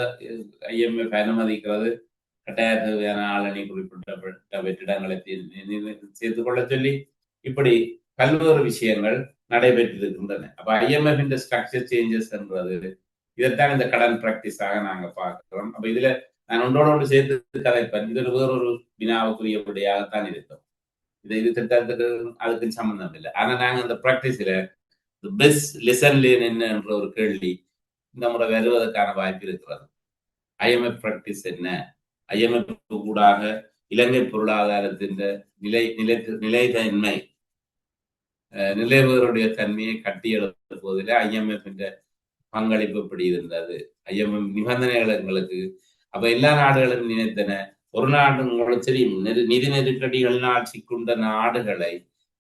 ஐஎம்எஃப் அனுமதிக்கிறது கட்டாய தேவையான ஆளணி குறிப்பிட்ட வெற்றிடங்களை சேர்த்துக் கொள்ள சொல்லி இப்படி பல்வேறு விஷயங்கள் நடைபெற்றிருக்கின்றன. அப்ப ஐஎம்எஃப் இந்த ஸ்ட்ரக்சர் சேஞ்சஸ் என்றது இதைத்தான் இந்த கடன் பிராக்டிஸாக நாங்க பார்க்கிறோம். அப்ப இதுல நான் ஒன்றோடு சேர்த்து கதைப்பேன். இது வேறொரு வினாவுக்குரிய விடையாகத்தான் இருக்கும். இது திட்டத்துக்கு அதுக்கு சம்பந்தம் இல்லை. ஆனா நாங்க இந்த பிராக்டிஸ்ல பெஸ்ட் லெசன் லேர்ன் என்ன என்ற ஒரு கேள்வி இந்த முறை வருவதற்கான வாய்ப்பு இருக்கிறது. ஐஎம்எஃப் பிராக்டிஸ் என்ன? ஐஎம்எஃப் கூடாக இலங்கை பொருளாதாரத்தின் நிலைத்தன்மை நிலைவருடைய தன்மையை கட்டியெழுப்புவதில் ஐஎம்எஃப் பங்களிப்பு எப்படி இருந்தது? ஐஎம்எஃப் நிபந்தனைகள் எங்களுக்கு அப்ப எல்லா நாடுகளும் நினைத்தன. ஒரு நாடு உங்களுக்கு தெரியும், நிதி நெருக்கடிகளினால் சிக்குண்ட நாடுகளை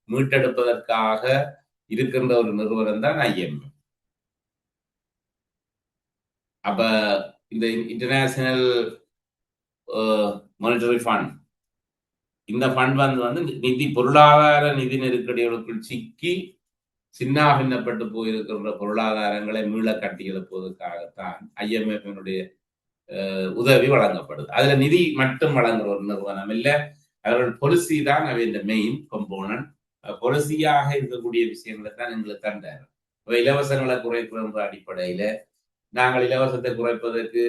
மீட்டெடுப்பதற்காக இருக்கின்ற ஒரு நிறுவனம் தான் ஐஎம்எஃப். அப்ப இந்த இன்டர்நேஷனல் மானிட்டரி ஃபண்ட், இந்த ஃபண்ட் வந்து பொருளாதார நிதி நெருக்கடிகளுக்குள் சிக்கி சின்னாபின்னப்பட்டு போயிருக்கின்ற பொருளாதாரங்களை மீள கட்டி எழுப்புவதற்காகத்தான் ஐஎம்எஃப் உதவி வழங்கப்படுது. அதுல நிதி மட்டும் வழங்குற ஒரு நிறுவனம் இல்லை. அவர்கள் பொலிசி தான் அவை இந்த மெயின் கம்போனன்ட். பொலிசியாக இருக்கக்கூடிய விஷயங்களை தான் எங்களுக்கு தந்தார். இலவசங்களை குறைக்கிற அடிப்படையில நாங்கள் இலவசத்தை குறைப்பதற்கு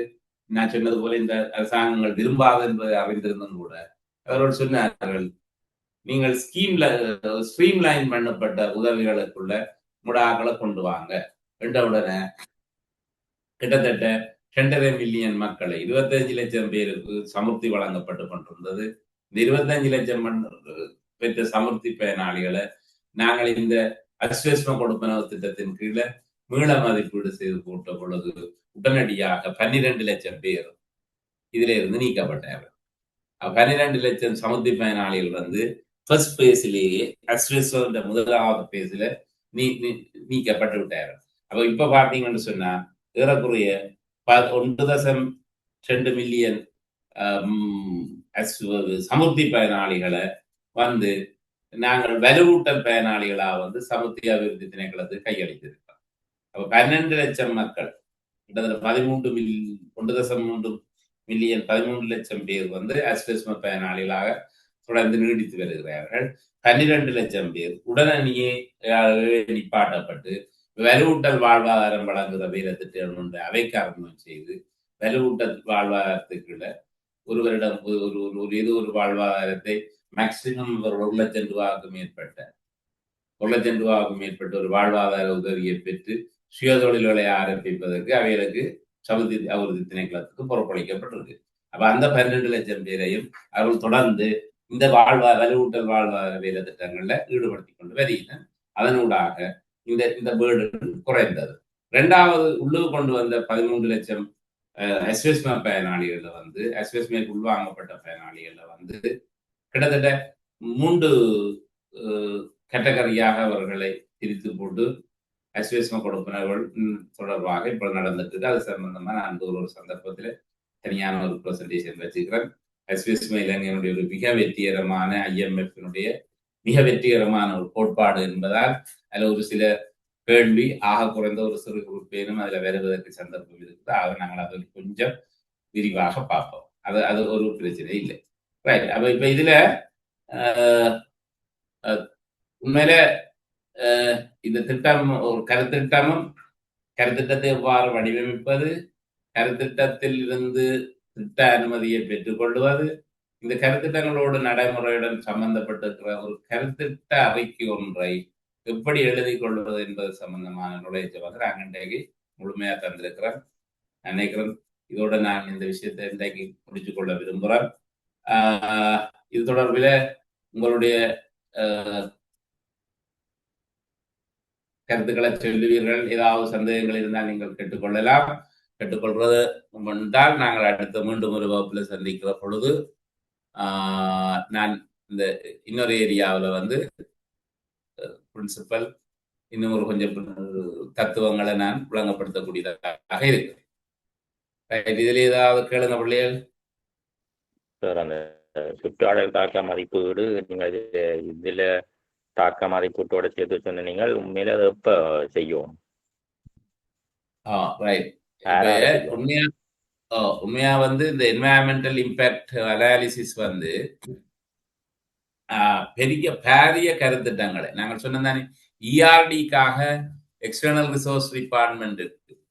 நான் சொன்னது போல இந்த அரசாங்கங்கள் விரும்பாது என்பதை அறிந்திருந்தும் கூட அவர்கள் சொன்னார்கள், நீங்கள் ஸ்ட்ரீம்லைன் பண்ணப்பட்ட உதவிகளுக்குள்ள முடாக்களை கொண்டு வாங்க. உடனே கிட்டத்தட்ட 2.5 மில்லியன் மக்களை 25 லட்சம் பேருக்கு சமுர்த்தி வழங்கப்பட்டு கொண்டிருந்தது. இந்த 25 லட்சம் பெற்ற சமுர்த்தி பயனாளிகளை நாங்கள் இந்த அஸ்வஸ்ம கொடுப்பனவு திட்டத்தின் கீழே மீள மதிப்பீடு செய்து போட்ட பொழுது உடனடியாக 12 லட்சம் பேர் இதுல இருந்து நீக்கப்பட்டார்கள். 12 லட்சம் சமுர்த்தி பயனாளிகள் வந்து ஃபர்ஸ்ட் பேஸிலேயே அஸ்வஸ்ம முதலாவது பேஸில் நீக்கப்பட்டு விட்டார்கள். அப்ப இப்ப பாத்தீங்கன்னு சொன்னா ஏறக்குறைய 1.2 மில்லியன் சமுர்த்தி பயனாளிகளை வந்து நாங்கள் வலுவூட்டல் பயனாளிகளா வந்து சமுர்த்தி அபிவிருத்தி திணைக்களத்துக்கு கையளித்திருக்கிறோம். அப்ப 12 லட்சம் மக்கள் கிட்டத்தட்ட 1.3 மில்லியன் 13 லட்சம் பேர் வந்து அஸ்வஸ்ம பயனாளிகளாக தொடர்ந்து நீடித்து வருகிறார்கள். 12 லட்சம் பேர் உடனடியே நிப்பாட்டப்பட்டு வலுவூட்டல் வாழ்வாதாரம் வழங்குகிற வேலை திட்டம் ஒன்று அவைக்கு அறிமுகம் செய்து வலுவூட்டல் வாழ்வாதாரத்துக்குள்ள ஒரு வருடம் ஒரு வாழ்வாதாரத்தை மேக்சிமம் ஒரு $1,00,000 மேற்பட்ட ஒரு வாழ்வாதார உதவியை பெற்று சுயதொழில்களை ஆரம்பிப்பதற்கு அவைகளுக்கு சமுர்த்தி அபிவிருத்தி திணைக்களத்துக்கு பொறுப்பளிக்கப்பட்டிருக்கு. அப்ப அந்த 12 லட்சம் பேரையும் அவர்கள் தொடர்ந்து இந்த வலுவூட்டல் வாழ்வாதார வேலை திட்டங்கள்ல ஈடுபடுத்தி கொண்டு வருகின்றனர். அதனூடாக இந்த பேர்டு குறைந்தது. 2வது உள்ளுக்கு கொண்டு வந்த 13 லட்சம் அஸ்வஸ்ம பயனாளிகள்ல வந்து அஸ்வஸ்மைக்கு உள்வாங்கப்பட்ட பயனாளிகள்ல வந்து கிட்டத்தட்ட 3 கேட்டகரியாக அவர்களை பிரித்து போட்டு அஸ்வஸ்ம கொடுப்பனர்கள் தொடர்பாக இப்ப நடந்துட்டு அது சம்பந்தமா நான் ஒரு சந்தர்ப்பத்தில் தனியான ஒரு பிரசன்டேஷன் வச்சுக்கிறேன். அஸ்வஸ்ம இளைஞனுடைய ஒரு மிக வெற்றிகரமான IMF-னுடைய மிக வெற்றிகரமான ஒரு கோட்பாடு என்பதால் அதுல ஒரு சில கேள்வி ஆக குறைந்த ஒரு சிறு குறிப்பேனும் அதுல வருவதற்கு சந்தர்ப்பம் இருக்குது. ஆக நாங்கள் அதை கொஞ்சம் விரிவாக பார்ப்போம். அது ஒரு பிரச்சனை இல்லை. ரைட். அப்ப இப்ப இதுல உண்மையில இந்த திட்டம் ஒரு கருத்திட்டத்தை எவ்வாறு வடிவமைப்பது, கருத்திட்டத்தில் இருந்து திட்ட அனுமதியை பெற்றுக்கொள்வது, இந்த கருத்திட்டங்களோடு நடைமுறையுடன் சம்பந்தப்பட்டிருக்கிற ஒரு கருத்திட்ட அறிக்கை ஒன்றை எப்படி எழுதி கொள்வது என்பது சம்பந்தமான நுழைச்ச வந்து நாங்கள் இன்றைக்கு முழுமையா தந்திருக்கிறேன் நினைக்கிறேன். இதோட நான் இந்த விஷயத்தை இன்றைக்கு முடிச்சு கொள்ள விரும்புகிறேன். இது தொடர்பில் உங்களுடைய கருத்துக்களை சொல்லுவீர்கள். ஏதாவது சந்தேகங்கள் இருந்தால் நீங்கள் கேட்டுக்கொள்ளலாம். கேட்டுக்கொள்வது என்றால் நாங்கள் அடுத்த மீண்டும் ஒரு வகுப்பில் சந்திக்கிற பொழுது நான் இந்த இன்னொரு ஏரியாவில் வந்து பிரின்சிபல் இன்னும் ஒரு கொஞ்சம் தத்துவங்களை நான் விளங்கப்படுத்தக்கூடியதாக இருக்கு. இதில் ஏதாவது கேளுங்க பிள்ளைகள். சார், அந்த சுற்றாடல் தாக்க மதிப்பீடு நீங்கள் இதுல தாக்க மதிப்பீட்டோட சேர்த்து சொன்னீங்க. உண்மையில அதை எப்ப செய்யும்? உண்மையா வந்து இந்த என்வாயன்மெண்டல் இம்பாக்ட் அனாலிசிஸ் வந்து பாரிய கருத்திட்டங்களை நாங்கள் சொன்னதானே ERD-க்காக எக்ஸ்டர்னல் ரிசோர்ஸ் டிபார்ட்மெண்ட்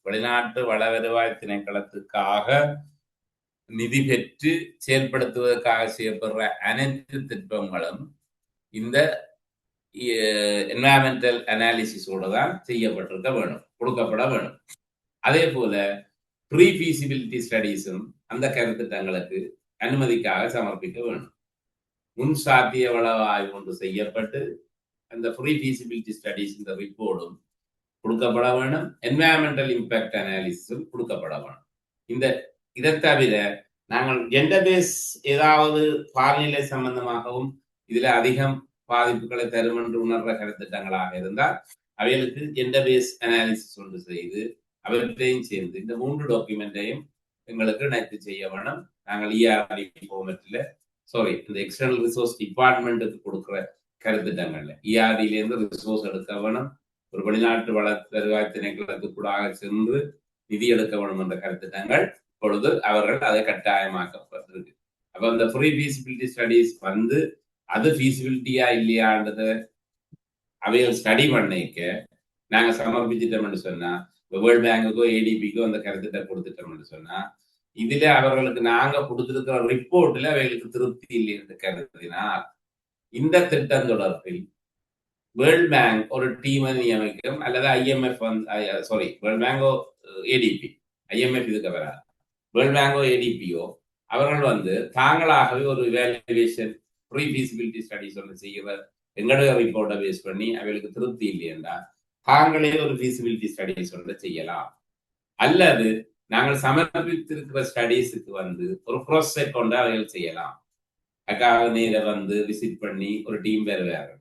வெளிநாட்டு வள வருவாய் திணைக்களத்துக்காக நிதி பெற்று செயல்படுத்துவதற்காக செய்யப்படுற அனைத்து திட்டங்களும் இந்த என்வாயன்மெண்டல் அனாலிசிஸோட தான் செய்யப்பட்டிருக்க வேணும், கொடுக்கப்பட வேணும். அதே போல ப்ரீ ஃபீசிபிலிட்டி ஸ்டடீஸும் அந்த கருத்திட்டங்களுக்கு அனுமதிக்காக சமர்ப்பிக்க வேணும். முன் சாத்திய வள ஆய்வு ஒன்று செய்யப்பட்டு அந்த ப்ரீ ஃபீசிபிலிட்டி ஸ்டடீஸ் இந்த ரிப்போர்டும் கொடுக்கப்பட வேணும். என்வாயன்மெண்டல் இம்பாக்ட் அனாலிசிஸும் கொடுக்கப்பட வேணும். இதை தவிர நாங்கள் ஜெண்டர் பேஸ் ஏதாவது பால்நிலை சம்பந்தமாகவும் இதுல அதிகம் பாதிப்புகளை தரும் என்று உணர்ற கருத்திட்டங்களாக இருந்தால் அவைகளுக்கு ஜெண்டர் பேஸ் அனாலிசிஸ் ஒன்று செய்து அவற்றையும் சேர்ந்து இந்த 3 டாக்குமெண்ட்டையும் எங்களுக்கு இணைத்து செய்ய வேணும். நாங்கள் ERD ஃபார்மேட்ல இந்த எக்ஸ்டர்னல் ரிசோர்ஸ் டிபார்ட்மெண்ட்டுக்கு கொடுக்குற கருத்திட்டங்கள்ல ERD-லேருந்து ரிசோர்ஸ் எடுக்க வேணும். ஒரு வெளிநாட்டு வள வருவாய் திணைக்களத்துக்கு கூட சென்று நிதி எடுக்க வேணும் என்ற கருத்திட்டங்கள் இப்பொழுது அவர்கள் அதை கட்டாயமாக்கப்பட்டிருக்கு. அப்ப அந்த ப்ரீ ஃபீசிபிலிட்டி ஸ்டடீஸ் வந்து அது ஃபீசிபிலிட்டியா இல்லையான்றதை அவைகள் ஸ்டடி பண்ணிக்க நாங்க சமர்ப்பிச்சிட்டோம்னு சொன்னா, வேர்ல்ட் பேங்குக்கோ ADB-க்கோ அந்த கருத்திட்டம் கொடுத்துட்டோம்னு சொன்னா, இதுல அவர்களுக்கு நாங்க கொடுத்திருக்கிற ரிப்போர்ட்ல அவைகளுக்கு திருப்தி இல்லை என்று கருதினால் இந்த திட்டம் தொடர்பில் வேர்ல்ட் பேங்க் ஒரு டீமை நியமிக்கும் அல்லது IMF வேர்ல்ட் பேங்கோ ADB ஐஎம்எஃப் இதுக்கு வராது. வேர்ல்ட் பேங்கோ ஏடிபியோ அவர்கள் தாங்களாகவே ஒரு இவாலுவேஷன் ப்ரீ ஃபீசிபிலிட்டி ஸ்டடிஸ் ஒன்று செய்கிற எங்களுடைய ரிப்போர்ட்டை பேஸ் பண்ணி அவர்களுக்கு திருப்தி இல்லையென்றா தாங்களே ஒரு ஃபீசிபிலிட்டி ஸ்டடிஸ் ஒன்று செய்யலாம். அல்லது நாங்கள் சமர்ப்பித்திருக்கிற ஸ்டடீஸுக்கு ஒரு ப்ரோசஸ் கொண்டு அவர்கள் செய்யலாம். அக்காக நேர விசிட் பண்ணி ஒரு டீம் வருவார்கள்.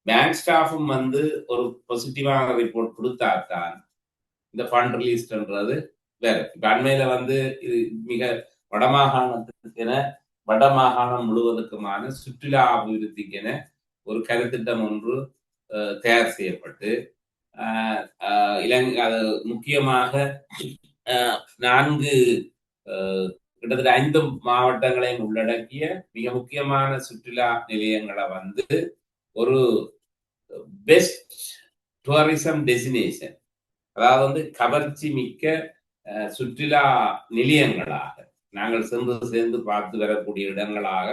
பேங்க் ஸ்டாஃபும் ஒரு பாசிட்டிவான ரிப்போர்ட் கொடுத்தாத்தான் இந்த ஃபண்ட் ரிலீஸ்ன்றது வேற. இப்ப அண்மையில இது மிக வடமாகாணம் முழுவதுக்குமான சுற்றுலா அபிவிருத்திக்கென ஒரு கருத்திட்டம் ஒன்று தயார் செய்யப்பட்டு அது முக்கியமாக 4 கிட்டத்தட்ட 5 மாவட்டங்களையும் உள்ளடக்கிய மிக முக்கியமான சுற்றுலா நிலையங்களை ஒரு பெஸ்ட் டூரிசம் டெஸ்டினேஷன், அதாவது கவர்ச்சி மிக்க சுற்றுலா நிலையங்களாக நாங்கள் சேர்ந்து பார்த்து வரக்கூடிய இடங்களாக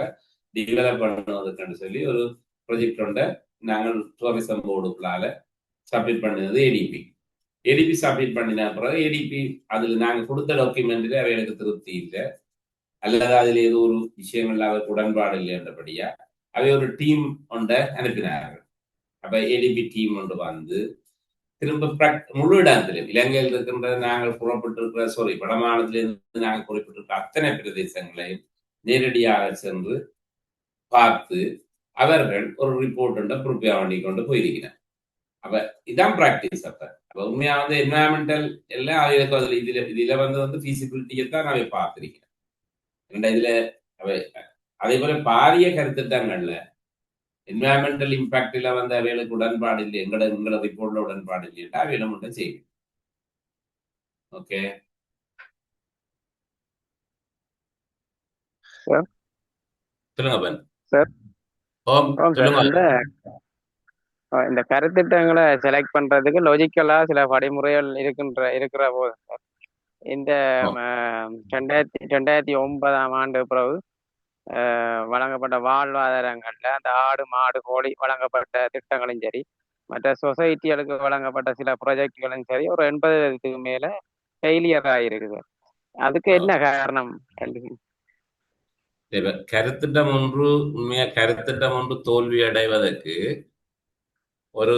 டெவலப் பண்ணுவதற்கு சொல்லி ஒரு ப்ராஜெக்ட் ஒன்றை நாங்கள் டூரிசம் போர்டுகளால சப்மிட் பண்ணினது ஏடிபி சப்மிட் பண்ணின பிறகு ஏடிபி அதில் நாங்கள் கொடுத்த டாக்குமெண்ட்ல அவைகளுக்கு திருப்தி இல்லை, அல்லது அதில் ஏதோ ஒரு விஷயங்கள்ல அவருக்கு உடன்பாடு இல்லை என்றபடியா அவை ஒரு டீம் ஒன்றை அனுப்பினார்கள். அப்ப ஏடிபி டீம் ஒன்று திரும்ப முழு இடத்திலும் இலங்கையில் இருக்கின்ற நாங்கள் புறப்பட்டிருக்கிற வடமாநிலத்திலிருந்து நாங்கள் குறிப்பிட்டிருக்கிற அத்தனை பிரதேசங்களையும் நேரடியாக சென்று பார்த்து அவர்கள் ஒரு ரிப்போர்ட் ஒன்றை ப்ரிப்பேர் பண்ணி கொண்டு போயிருக்கிறார். அப்ப இதான் பிராக்டிஸ். அப்ப உண்மையா என்வரான்மெண்டல் எல்லாம் அதுல இதுல ஃபீசிபிலிட்டியை தான் அவை பார்த்திருக்கிறேன். இதுல அதே போல பாரிய கருத்திட்டங்கள்ல என்வரான்மெண்டல் இம்பாக்ட்ல அவைகளுக்கு உடன்பாடு இல்லை, எங்களோட ரிப்போர்ட்ல உடன்பாடு இல்லையா அவையில மட்டும் செய்யும். ஓகே சொல்லுங்க பன். இந்த கருத்திட்டங்களை செலக்ட் பண்றதுக்கு லாஜிக்கலா சில படிமுறைகள் இருக்கிற போது இந்த 2009ஆம் ஆண்டு பிறகு வழங்கப்பட்ட வாழ்வாதாரங்கள்ல அந்த ஆடு மாடு கோழி வழங்கப்பட்ட திட்டங்களும் சரி, மற்ற சொசைட்டிகளுக்கு வழங்கப்பட்ட சில ப்ராஜெக்டுகளும் சரி ஒரு 80% மேல ஃபெயிலியர் ஆகிருக்குது. அதுக்கு என்ன காரணம்? கருத்திட்டம் ஒன்று தோல்வி அடைவதற்கு ஒரு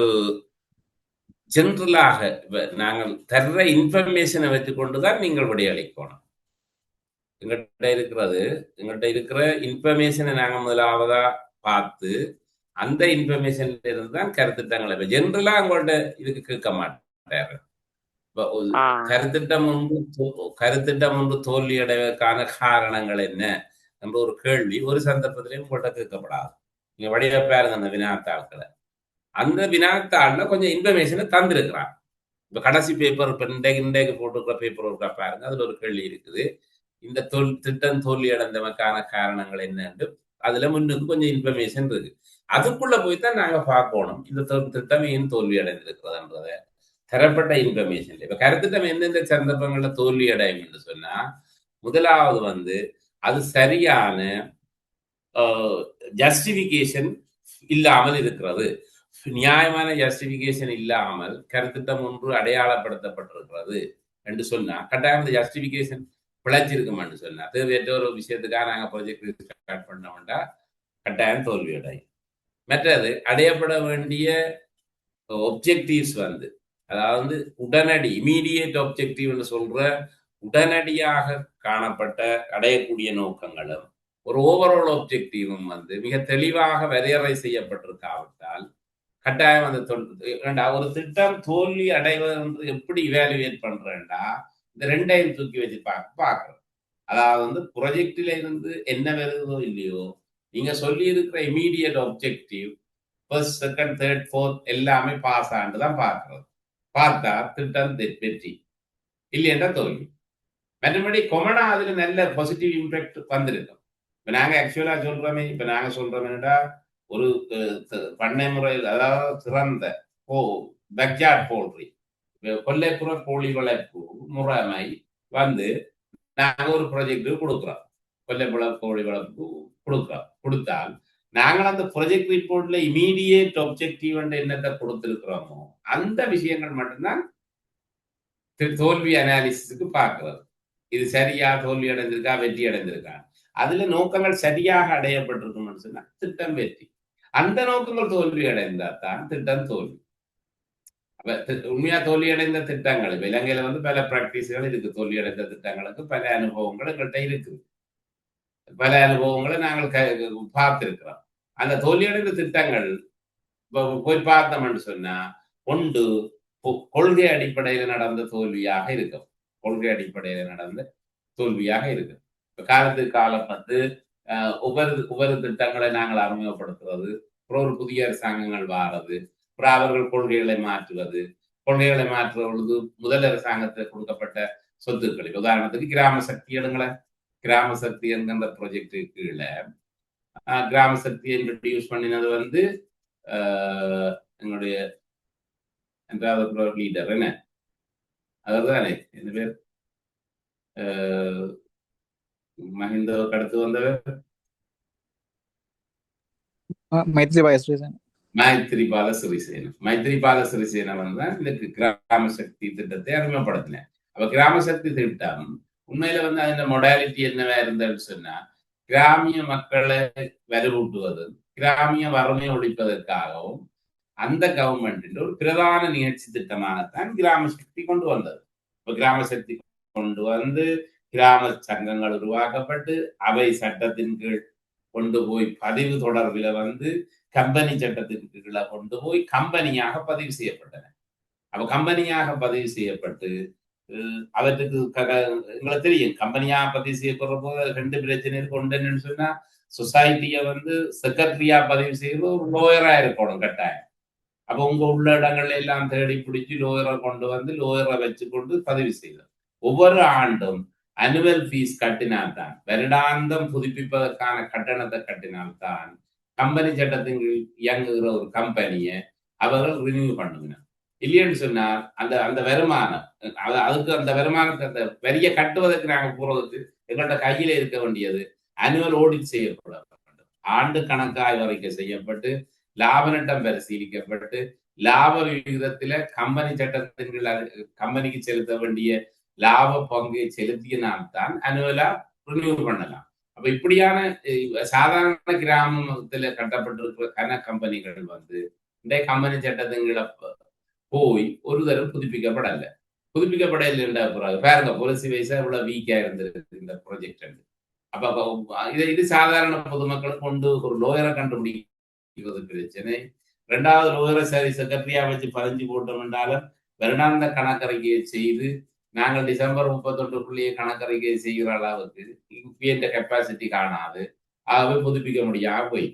ஜென்ரலாக நாங்கள் தர்ற இன்ஃபர்மேஷனை வச்சுக்கொண்டுதான் நீங்கள் விடையளிக்கணும். எங்கள்கிட்ட இருக்கிற இன்ஃபர்மேஷனை நாங்கள் முதலாவதா பார்த்து அந்த இன்ஃபர்மேஷன்ல இருந்து தான் கருத்திட்டங்களை ஜென்ரலா உங்கள்ட்ட இதுக்கு கேட்க மாட்டாரு. கருத்திட்டம் ஒன்று தோல்வி அடைவதற்கான காரணங்கள் என்ன என்ற ஒரு கேள்வி ஒரு சந்தர்ப்பத்திலையும் உங்கள்கிட்ட கேட்கப்படாது. நீங்க வடிவப்பாருங்க அந்த வினாத்தாள்களை. அந்த வினாத்தாள்ல கொஞ்சம் இன்ஃபர்மேஷனை தந்திருக்கிறான். இப்ப கடைசி பேப்பர் இப்ப இன்றைக்கு போட்டுக்கிற பேப்பர் ஒருக்கா பாருங்க, அதுல ஒரு கேள்வி இருக்குது. இந்த திட்டம் தோல்வி அடைந்தவக்கான காரணங்கள் என்னன்னு அதுல முன்னுக்கு கொஞ்சம் இன்ஃபர்மேஷன் இருக்கு. அதுக்குள்ள போய்தான் நாங்க பார்க்கணும் இந்த திட்டம் ஏன் தோல்வி அடைந்திருக்கிறதுன்றத தரப்பட்ட இன்ஃபர்மேஷன். இப்ப கருத்திட்டம் எந்தெந்த சந்தர்ப்பங்கள்ல தோல்வி அடையும் என்று சொன்னா, முதலாவது அது சரியான ஜஸ்டிபிகேஷன் இல்லாமல் இருக்கிறது. நியாயமான ஜஸ்டிபிகேஷன் இல்லாமல் கருத்திட்டம் ஒன்று அடையாளப்படுத்தப்பட்டிருக்கிறது என்று சொன்னா கட்டாயம் அந்த ஜஸ்டிபிகேஷன் பிழைச்சிருக்குமான்னு சொன்னா தேவையற்ற ஒரு விஷயத்துக்காக நாங்கள் ப்ராஜெக்ட் ஸ்டார்ட் பண்ணோம்னா கட்டாயம் தோல்வி அடையும். மற்றது அடையப்பட வேண்டிய ஒப்ஜெக்டிவ்ஸ் அதாவது உடனடி இமீடியட் ஒப்ஜெக்டிவ் சொல்ற உடனடியாக காணப்பட்ட அடையக்கூடிய நோக்கங்களும் ஒரு ஓவரால் ஒப்ஜெக்டிவும் மிக தெளிவாக வரையறை செய்யப்பட்டிருக்காவிட்டால் கட்டாயம் அந்த ஒரு திட்டம் தோல்வி அடைவது எப்படி இவாலுவேட் பண்றேன்டா இந்த ரெண்டையும் தூக்கி வச்சு பார்க்கறோம். அதாவது ப்ரொஜெக்டில இருந்து என்ன வருதோ இல்லையோ நீங்க சொல்லி இருக்கிற immediate objective first second third fourth எல்லாமே பாஸ் ஆண்டு தான் பார்க்கறது. பார்த்தா திட்டம் வெற்றி, இல்லையா தோல்வி. மற்றபடி கொமனா அதுல நல்ல பாசிட்டிவ் இம்பாக்ட் வந்திருக்கும். இப்ப நாங்க ஆக்சுவலா சொல்றோம்னா ஒரு பண்ணை முறையில் அதாவது சிறந்த பேக்யார்ட் போல்ட்ரி கொல்லைப்புற கோழி வளர்ப்பு முறைமை நாங்க ஒரு ப்ராஜெக்ட் கொடுக்குறோம். கொல்லைப்புற கோழி வளர்ப்பு கொடுத்தால் நாங்கள் அந்த ப்ராஜெக்ட் ரிப்போர்ட்ல இமீடியட் ஒப்ஜெக்டிவ் என்னத்தை கொடுத்திருக்கிறோமோ அந்த விஷயங்கள் மட்டும்தான் தோல்வி அனாலிசிஸுக்கு பார்க்கிறது. இது சரியா, தோல்வி அடைந்திருக்கா, வெற்றி அடைந்திருக்கா. அதுல நோக்கங்கள் சரியாக அடையப்பட்டிருக்கும்னு சொன்னா திட்டம் வெற்றி. அந்த நோக்கங்கள் தோல்வி அடைந்தா தான் திட்டம் தோல்வி. உண்மையா தோல்வி அடைந்த திட்டங்கள் இப்ப இலங்கையில பல பிராக்டிஸ்கள் இருக்கு. தோல்வி அடைந்த திட்டங்களுக்கு பல அனுபவங்கள் எங்கள்கிட்ட இருக்குது. பல அனுபவங்களை நாங்கள் பார்த்திருக்கிறோம். அந்த தோல்வி அடைந்த திட்டங்கள் போய் பார்த்தோம்னு சொன்னா ஒன்று கொள்கை அடிப்படையில் நடந்த தோல்வியாக இருக்கும். கொள்கை அடிப்படையில் நடந்த தோல்வியாக இருக்கும். காலத்துக்கு காலம் ஒவ்வொரு திட்டங்களை நாங்கள் அறிமுகப்படுத்துறது, ஒரு புதிய அரசாங்கங்கள் வாரது, அவர்கள் கொள்கைகளை மாற்றுவது. கொள்கைகளை மாற்றுற பொழுது முதல் அரசாங்கத்தில் கொடுக்கப்பட்ட சொத்துக்களை, உதாரணத்துக்கு கிராம சக்தி எடுங்களேன். கிராம சக்தி என்கின்ற ப்ராஜெக்டு கீழே கிராம சக்தியை இன்ட்ரடியூஸ் பண்ணினது எங்களுடைய லீடர் என்ன அதுதானே என்ன பேர், மஹிந்தவுக்கு அடுத்து வந்தவர் மைத்ரிபால சிறிசேன. மைத்ரிபால சிறிசேன தான் இதுக்கு கிராம சக்தி திட்டத்தை அறிமுகப்படுத்தினேன். அப்ப கிராம சக்தி திட்டம் உண்மையில அதன் மொடாலிட்டி என்னவா இருந்ததுன்னு சொன்னா, கிராமிய மக்களை வலுவூட்டுவது, கிராமிய வறுமை ஒழிப்பதற்காகவும் அந்த கவர்மெண்ட் ஒரு பிரதான நிகழ்ச்சி திட்டமாகத்தான் கிராம சக்தி கொண்டு வந்தது. இப்ப கிராம சக்தி கொண்டு வந்து கிராம சங்கங்கள் உருவாக்கப்பட்டு அவை சட்டத்தின் கீழ் கொண்டு போய் பதிவு தொடர்பில் கம்பெனி சட்டத்தின் கீழே கொண்டு போய் கம்பெனியாக பதிவு செய்யப்பட்டன. அப்ப கம்பெனியாக பதிவு செய்யப்பட்டு அவற்றுக்கு எங்களுக்கு தெரியும், கம்பெனியாக பதிவு செய்யப்படுற போது ரெண்டு பிரச்சனை இருக்கு. ஒன்றுன்னு சொன்னா, சொசைட்டியை செக்ரட்டரியா பதிவு செய்யறது ஒரு லோயரா இருக்கணும் கட்டாயம். அப்ப உங்க உள்ள இடங்கள்ல எல்லாம் தேடி பிடிச்சி லோயரை கொண்டு லோயரை வச்சு கொண்டு பதிவு செய்தோம். ஒவ்வொரு ஆண்டும் அனுவல் ஃபீஸ் கட்டினால்தான், வருடாந்தம் புதுப்பிப்பதற்கான கட்டணத்தை கட்டினால்தான் கம்பெனி சட்டத்தின் இயங்குகிற ஒரு கம்பெனியை அவர்கள் ரினியூ பண்ணுங்க. இல்லைன்னு சொன்னால் அந்த வருமானம், அதுக்கு அந்த வருமானத்தை அந்த வரியை கட்டுவதற்கு நாங்கள் போறதுக்கு எங்கள்கிட்ட கையில இருக்க வேண்டியது அனுவல் ஆடிட் செய்யப்பட வேண்டும். ஆண்டு கணக்காய் வரைக்கும் செய்யப்பட்டு லாப நட்டம் பரிசீலிக்கப்பட்டு லாப விகிதத்தில கம்பெனி சட்டத்தின் கம்பெனிக்கு செலுத்த வேண்டிய லாப பங்கை செலுத்தினால்தான் அனுவலா ரினியூ பண்ணலாம். அப்ப இப்படியான சாதாரண கிராமத்துல கட்டப்பட்டிருக்கிற கன கம்பெனிகள் இந்த கம்பெனி சட்டத்தின் போய் ஒரு தடவை புதுப்பிக்கப்படல. புதுப்பிக்கப்படல பாருங்க, பாலிசி வைஸா இவ்வளவு வீக்கா இருந்திருக்கு இந்த ப்ராஜெக்ட். அப்ப இது சாதாரண பொதுமக்களை கொண்டு ஒரு லோயரை கண்டுபிடிக்கிறது பிரச்சனை. ரெண்டாவது லோயரை சரி செக்ரட்டரியா வச்சு பதிஞ்சு போட்டோம் என்றாலும் வருடாந்த கணக்கறிக்கையை செய்து நாங்கள் டிசம்பர் 31 கணக்கறிக்கை செய்கிற அளவுக்கு இந்த கெப்பாசிட்டி காணாது, ஆகவே புதுப்பிக்க முடியாம போய்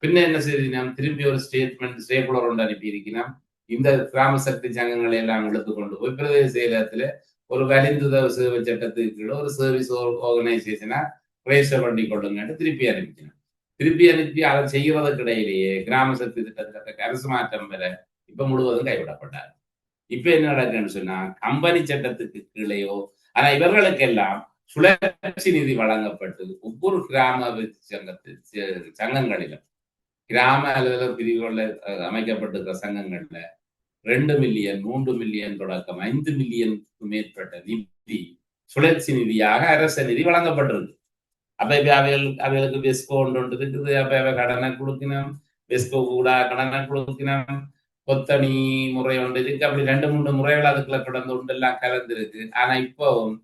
பின்ன என்ன செய்து நாம் திரும்பி ஒரு ஸ்டேட்மெண்ட் ஸ்டேக்குலர் ஒன்று அனுப்பி இருக்கிறோம். இந்த கிராம சக்தி சங்கங்களை எல்லாம் எடுத்து கொண்டு போய் பிரதேச செயலகத்துல ஒரு வலிந்துதவ சேவை சட்டத்துக்கு கீழே ஒரு சர்வீஸ் ஆர்கனைசேஷனா ரெஜிஸ்டர் பண்ணி கொள்ளுங்கன்னு திருப்பி அனுப்பிக்கணும். திருப்பி அனுப்பி அதை செய்கிறதுக்கு இடையிலேயே கிராம சக்தி திட்டத்துக்கு அரசு மாற்றம் பெற இப்ப முழுவதும் கைவிடப்பட்டார். இப்ப என்ன நடக்குன்னு சொன்னா, கம்பெனி சட்டத்துக்கு கீழேயோ, ஆனா இவர்களுக்கெல்லாம் சுழற்சி நிதி வழங்கப்பட்டு ஒவ்வொரு கிராம சங்கங்களிலும் கிராம அலுவலர் பிரிவுகளில் அமைக்கப்பட்டிருக்கிற சங்கங்கள்ல 2 மில்லியன் 3 மில்லியன் தொடக்கம் 5 மில்லியனுக்கு மேற்பட்ட நிதி சுழற்சி நிதியாக அரச நிதி வழங்கப்பட்டிருக்கு. அப்ப இப்ப அவைகளுக்கு வெஸ்கோ ஒன்று இருக்குது. அப்ப அவை கடனை கொடுக்கணும், வெஸ்கோ கூட கடனை கொடுக்கணும், கொத்தணி முறை ஒன்று இருக்கு. அப்படி 2-3 முறைகள் அதுக்குள்ள கடந்து ஒன்று எல்லாம் கலந்து இருக்கு. ஆனா இப்பவும்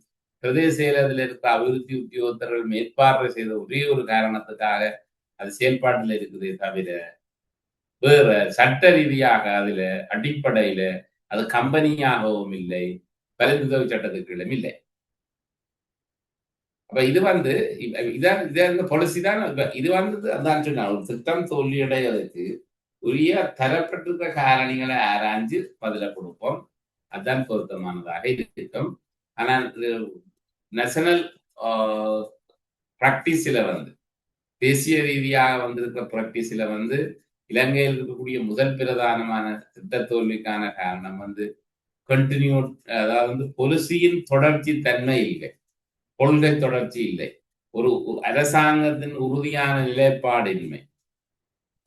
பிரதேச செயலகத்தில் இருக்கிற அபிவிருத்தி உத்தியோகத்தர்கள் மேற்பார்வை செய்த ஒரே ஒரு காரணத்துக்காக அது செயல்பாட்டில் இருக்குதே தவிர வேற சட்ட ரீதியாக அதுல அடிப்படையில அது கம்பெனியாகவும் இல்லை, பரிந்துதவி சட்டத்துக்கு இல்லை. அப்ப இது இதான் பாலிசி தான். இது அதான் சொன்னா, ஒரு திட்டம் தோல்வியடைவதற்கு உரிய தரப்பட்டிருக்கிற காரணிகளை ஆராய்ஞ்சு பதில கொடுப்போம். அதுதான் பொருத்தமானதாக இருக்கும். ஆனால் நேஷனல் பிராக்டிஸ்ல தேசிய ரீதியாக வந்திருக்கிற பிராக்டிஸ்ல இலங்கையில் இருக்கக்கூடிய முதல் பிரதானமான திட்ட தோல்விக்கான காரணம் கண்டினியூ, அதாவது பாலிசியின் தொடர்ச்சி தன்மை இல்லை, கொள்கை தொடர்ச்சி இல்லை, ஒரு அரசாங்கத்தின் உறுதியான நிலைப்பாடின்மை.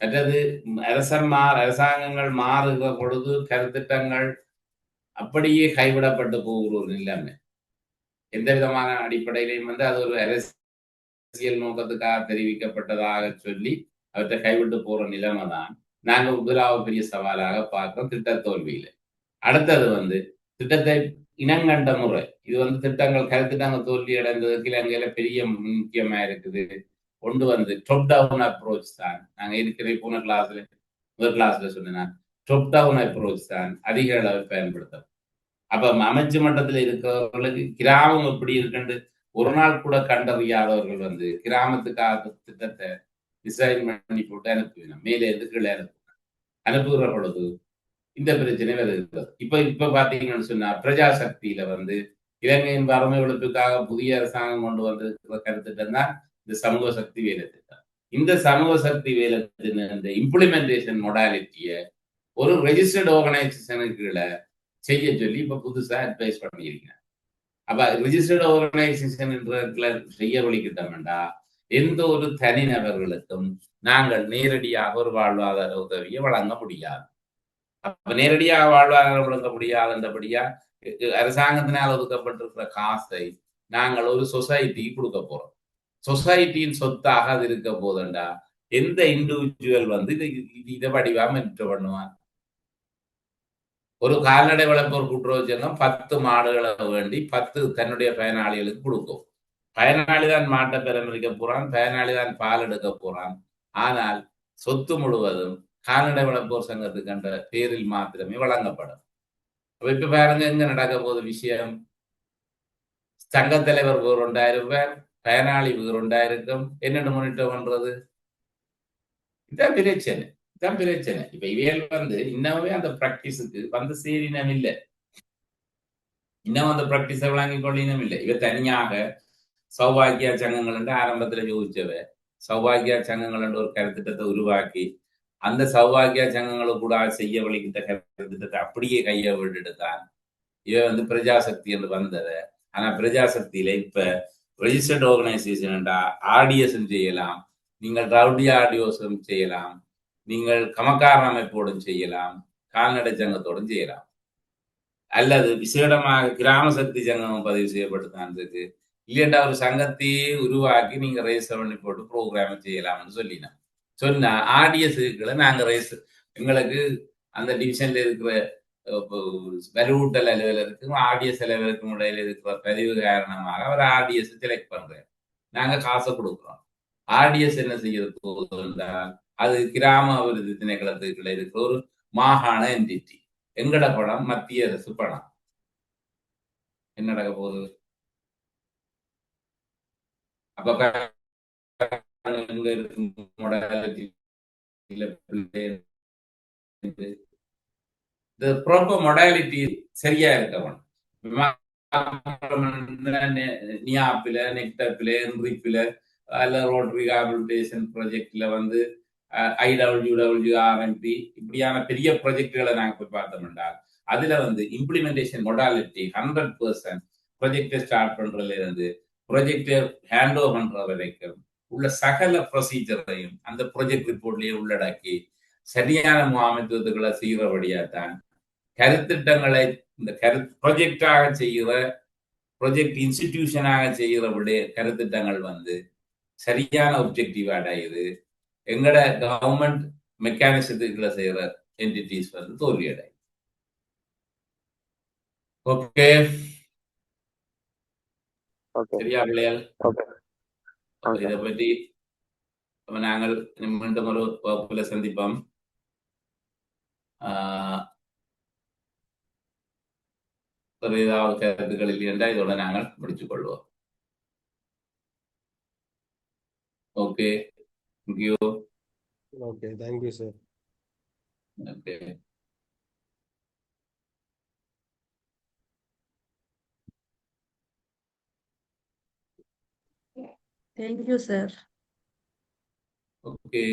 மற்றது அரசாங்கங்கள் மாறுகிற பொழுது கருத்திட்டங்கள் அப்படியே கைவிடப்பட்டு போகிற ஒரு நிலைமை. எந்த விதமான அடிப்படையிலையும் வந்து அது ஒரு அரசியல் நோக்கத்துக்காக தெரிவிக்கப்பட்டதாக சொல்லி அவற்றை கைவிட்டு போற நிலைமை தான் நாங்கள் முதலாவது பெரிய சவாலாக பார்க்கிறோம் திட்ட தோல்வியில. அடுத்தது வந்து திட்டத்தை இனங்கண்ட முறை. இது வந்து கருத்திட்டங்கள் தோல்வி அடைந்ததுக்கு இலங்கையில பெரிய முக்கியமா இருக்குது. கொண்டு வந்து டாப் டவுன் அப்ரோச் தான். நாங்க இருக்கிற முதல் கிளாஸ்ல சொன்னேன், டாப் டவுன் அப்ரோச் தான் அதிக அளவில் பயன்படுத்தும். அப்ப அமைச்சு மட்டத்தில் இருக்கிறவர்களுக்கு கிராமம் எப்படி இருக்குன்னு ஒரு நாள் கூட கண்டறியாதவர்கள் வந்து கிராமத்துக்காக திட்டத்தை டிசைன் பண்ணி போட்டு அனுப்புவினோம். மேலே இருந்து கீழே அனுப்புகிற பொழுது இந்த பிரச்சனை வருகிறது. இப்ப பாத்தீங்கன்னு சொன்னா பிரஜாசக்தியில வந்து இலங்கையின் வறுமை ஒழிப்புக்காக புதிய அரசாங்கம் கொண்டு வந்திருக்கிற கருத்திட்டம் தான் இந்த சமூக சக்தி வேலை திட்டம். இந்த சமூக சக்தி வேலை இந்த இம்ப்ளிமெண்டேஷன் மொடாலிட்டிய ஒரு ரெஜிஸ்டர்ட் ஆர்கனைசேஷனுக்கு கீழே செய்ய சொல்லி இப்ப புதுசா அட்வைஸ் பண்ணியிருக்கேன். அப்ப ரிஜிஸ்டர்ட் ஆர்கனைசேஷன் என்ற செய்ய வழிகிட்டோம்டா எந்த ஒரு தனிநபர்களுக்கும் நாங்கள் நேரடியாக ஒரு வாழ்வாதார உதவியை வழங்க முடியாது. அப்ப நேரடியாக வாழ்வாதாரம் வழங்க முடியாதபடியா அரசாங்கத்தினால் ஒதுக்கப்பட்டிருக்கிற காசை நாங்கள் ஒரு சொசைட்டிக்கு கொடுக்க போறோம். சொசைட்டியின் சொத்தாக அது இருக்க போதண்டா எந்த இண்டிவிஜுவல் வந்து இதை வடிவா மென்ட் பண்ணுவான். ஒரு கால்நடை வளர்ப்போர் கூட்டுறவு சங்கம் 10 மாடுகளை வேண்டி 10 தன்னுடைய பயனாளிகளுக்கு கொடுக்கும். பயனாளிதான் மாட்டை பராமரிக்க போறான், பயனாளிதான் பால் எடுக்க போறான். ஆனால் சொத்து முழுவதும் கால்நடை வளர்ப்போர் சங்கத்துக்கு என்ற பேரில் மாத்திரமே வழங்கப்படும். இப்ப பாருங்க எங்க நடக்க போது விஷயம். சங்க தலைவர் வேறு 2000 பேர், பயனாளி வேறு 2000 என்னென்ன முன்னிட்டு பண்றது? இதான் பிரச்சனை. இப்ப இவைகள் வந்து இன்னமே அந்த பிராக்டிஸுக்கு வந்து சேரினம் இல்லை. இன்னும் அந்த பிராக்டிஸை வழங்கி கொள்ளினம் இல்லை. இவ தனியாக சௌபாகியா சங்கங்கள் என்று ஆரம்பத்துல யோசிச்சவ சௌபாகியா சங்கங்கள் என்று ஒரு கருத்திட்டத்தை உருவாக்கி அந்த சௌபாகியா சங்கங்களுக்கு கூட செய்ய வழிகிட்ட கருத்திட்டத்தை அப்படியே கையை விட்டுட்டுதான் இவ வந்து பிரஜாசக்தி என்று வந்தத. ஆனா பிரஜாசக்தியில இப்ப ரெஜிஸ்டர்ட் ஆர்கனைசேஷன் என்றா ஆர்டிஎஸ் செய்யலாம், நீங்கள் ரவுடி ஆர்டிஓஸும் செய்யலாம், நீங்கள் கமக்கார அமைப்போடும் செய்யலாம், கால்நடை சங்கத்தோடும் செய்யலாம், அல்லது விசேடமாக கிராம சக்தி சங்கம் பதிவு செய்யப்பட்டுதான் இருக்கு. இல்லையண்டா ஒரு சங்கத்தையே உருவாக்கி நீங்க ரெஜிஸ்டர் பண்ணி போட்டு ப்ரோக்ராம் செய்யலாம்னு சொன்னா ஆர்டிஎஸ்களை நாங்க எங்களுக்கு அந்த டிவிஷன்ல இருக்கிற வலுவூட்டல் அலுவலருக்கும் ஆர்டிஎஸ் அலுவலருக்கும் இடையில இருக்கிற பதிவு காரணமாக அவர் ஆர்டிஎஸ் செலக்ட் பண்றாரு. நாங்க காசை கொடுக்குறோம். ஆர்டிஎஸ் என்ன செய்யறது போகுதுன்றால் அது கிராம அபிவிருத்தி திணைக்களத்துக்குள்ள இருக்கிற ஒரு மாகாண என்டிட்டி. எங்கட படம் மத்திய அரசு படம். என்ன நடக்க போகுது? அப்ப எங்க இந்த ப்ராப்பர் மொடாலிட்டி சரியா இருக்கவன் நியாப்பில நெக்டப்பில என்ரிப்பில அல்ல ரோட்டரி ரீஹாபிலிட்டேஷன் ப்ராஜெக்ட்ல வந்து IWWRMP இப்படியான பெரிய ப்ராஜெக்டுகளை நாங்க போய் பார்த்தோம் என்றால் அதுல வந்து இம்ப்ளிமெண்டேஷன் மொடாலிட்டி 100% ப்ராஜெக்டை ஸ்டார்ட் பண்றதுல இருந்து ப்ராஜெக்டை ஹேண்ட் ஓவர் பண்ற வரைக்கும் உள்ள சகல ப்ரொசீஜரையும் அந்த ப்ராஜெக்ட் ரிப்போர்ட்லயே உள்ளடக்கி சரியான முகாமைத்துவத்துக்களை செய்கிறபடியா தான் கருத்திட்டங்களை இந்த ப்ராஜெக்டாக செய்கிற ப்ராஜெக்ட் இன்ஸ்டிடியூஷனாக செய்கிற கருத்திட்டங்கள் வந்து சரியான ஒப்ஜெக்டிவ் அடையுது. எங்கட கவர்மெண்ட் மெக்கானிசத்துக்குள்ள செய்யற என்டிட்டிஸ் வந்து தோல்வி அடையும். ஓகே சரியா பிள்ளைகள்? இதை பற்றி நாங்கள் மீண்டும் ஒரு வகுப்புல சந்திப்போம். ஏதாவது கருத்துக்கள் இல்லையென்றா இதோட நாங்கள் முடித்துக் கொள்வோம். Okay, thank you. Okay, thank you sir. Okay. Thank you, sir. Okay.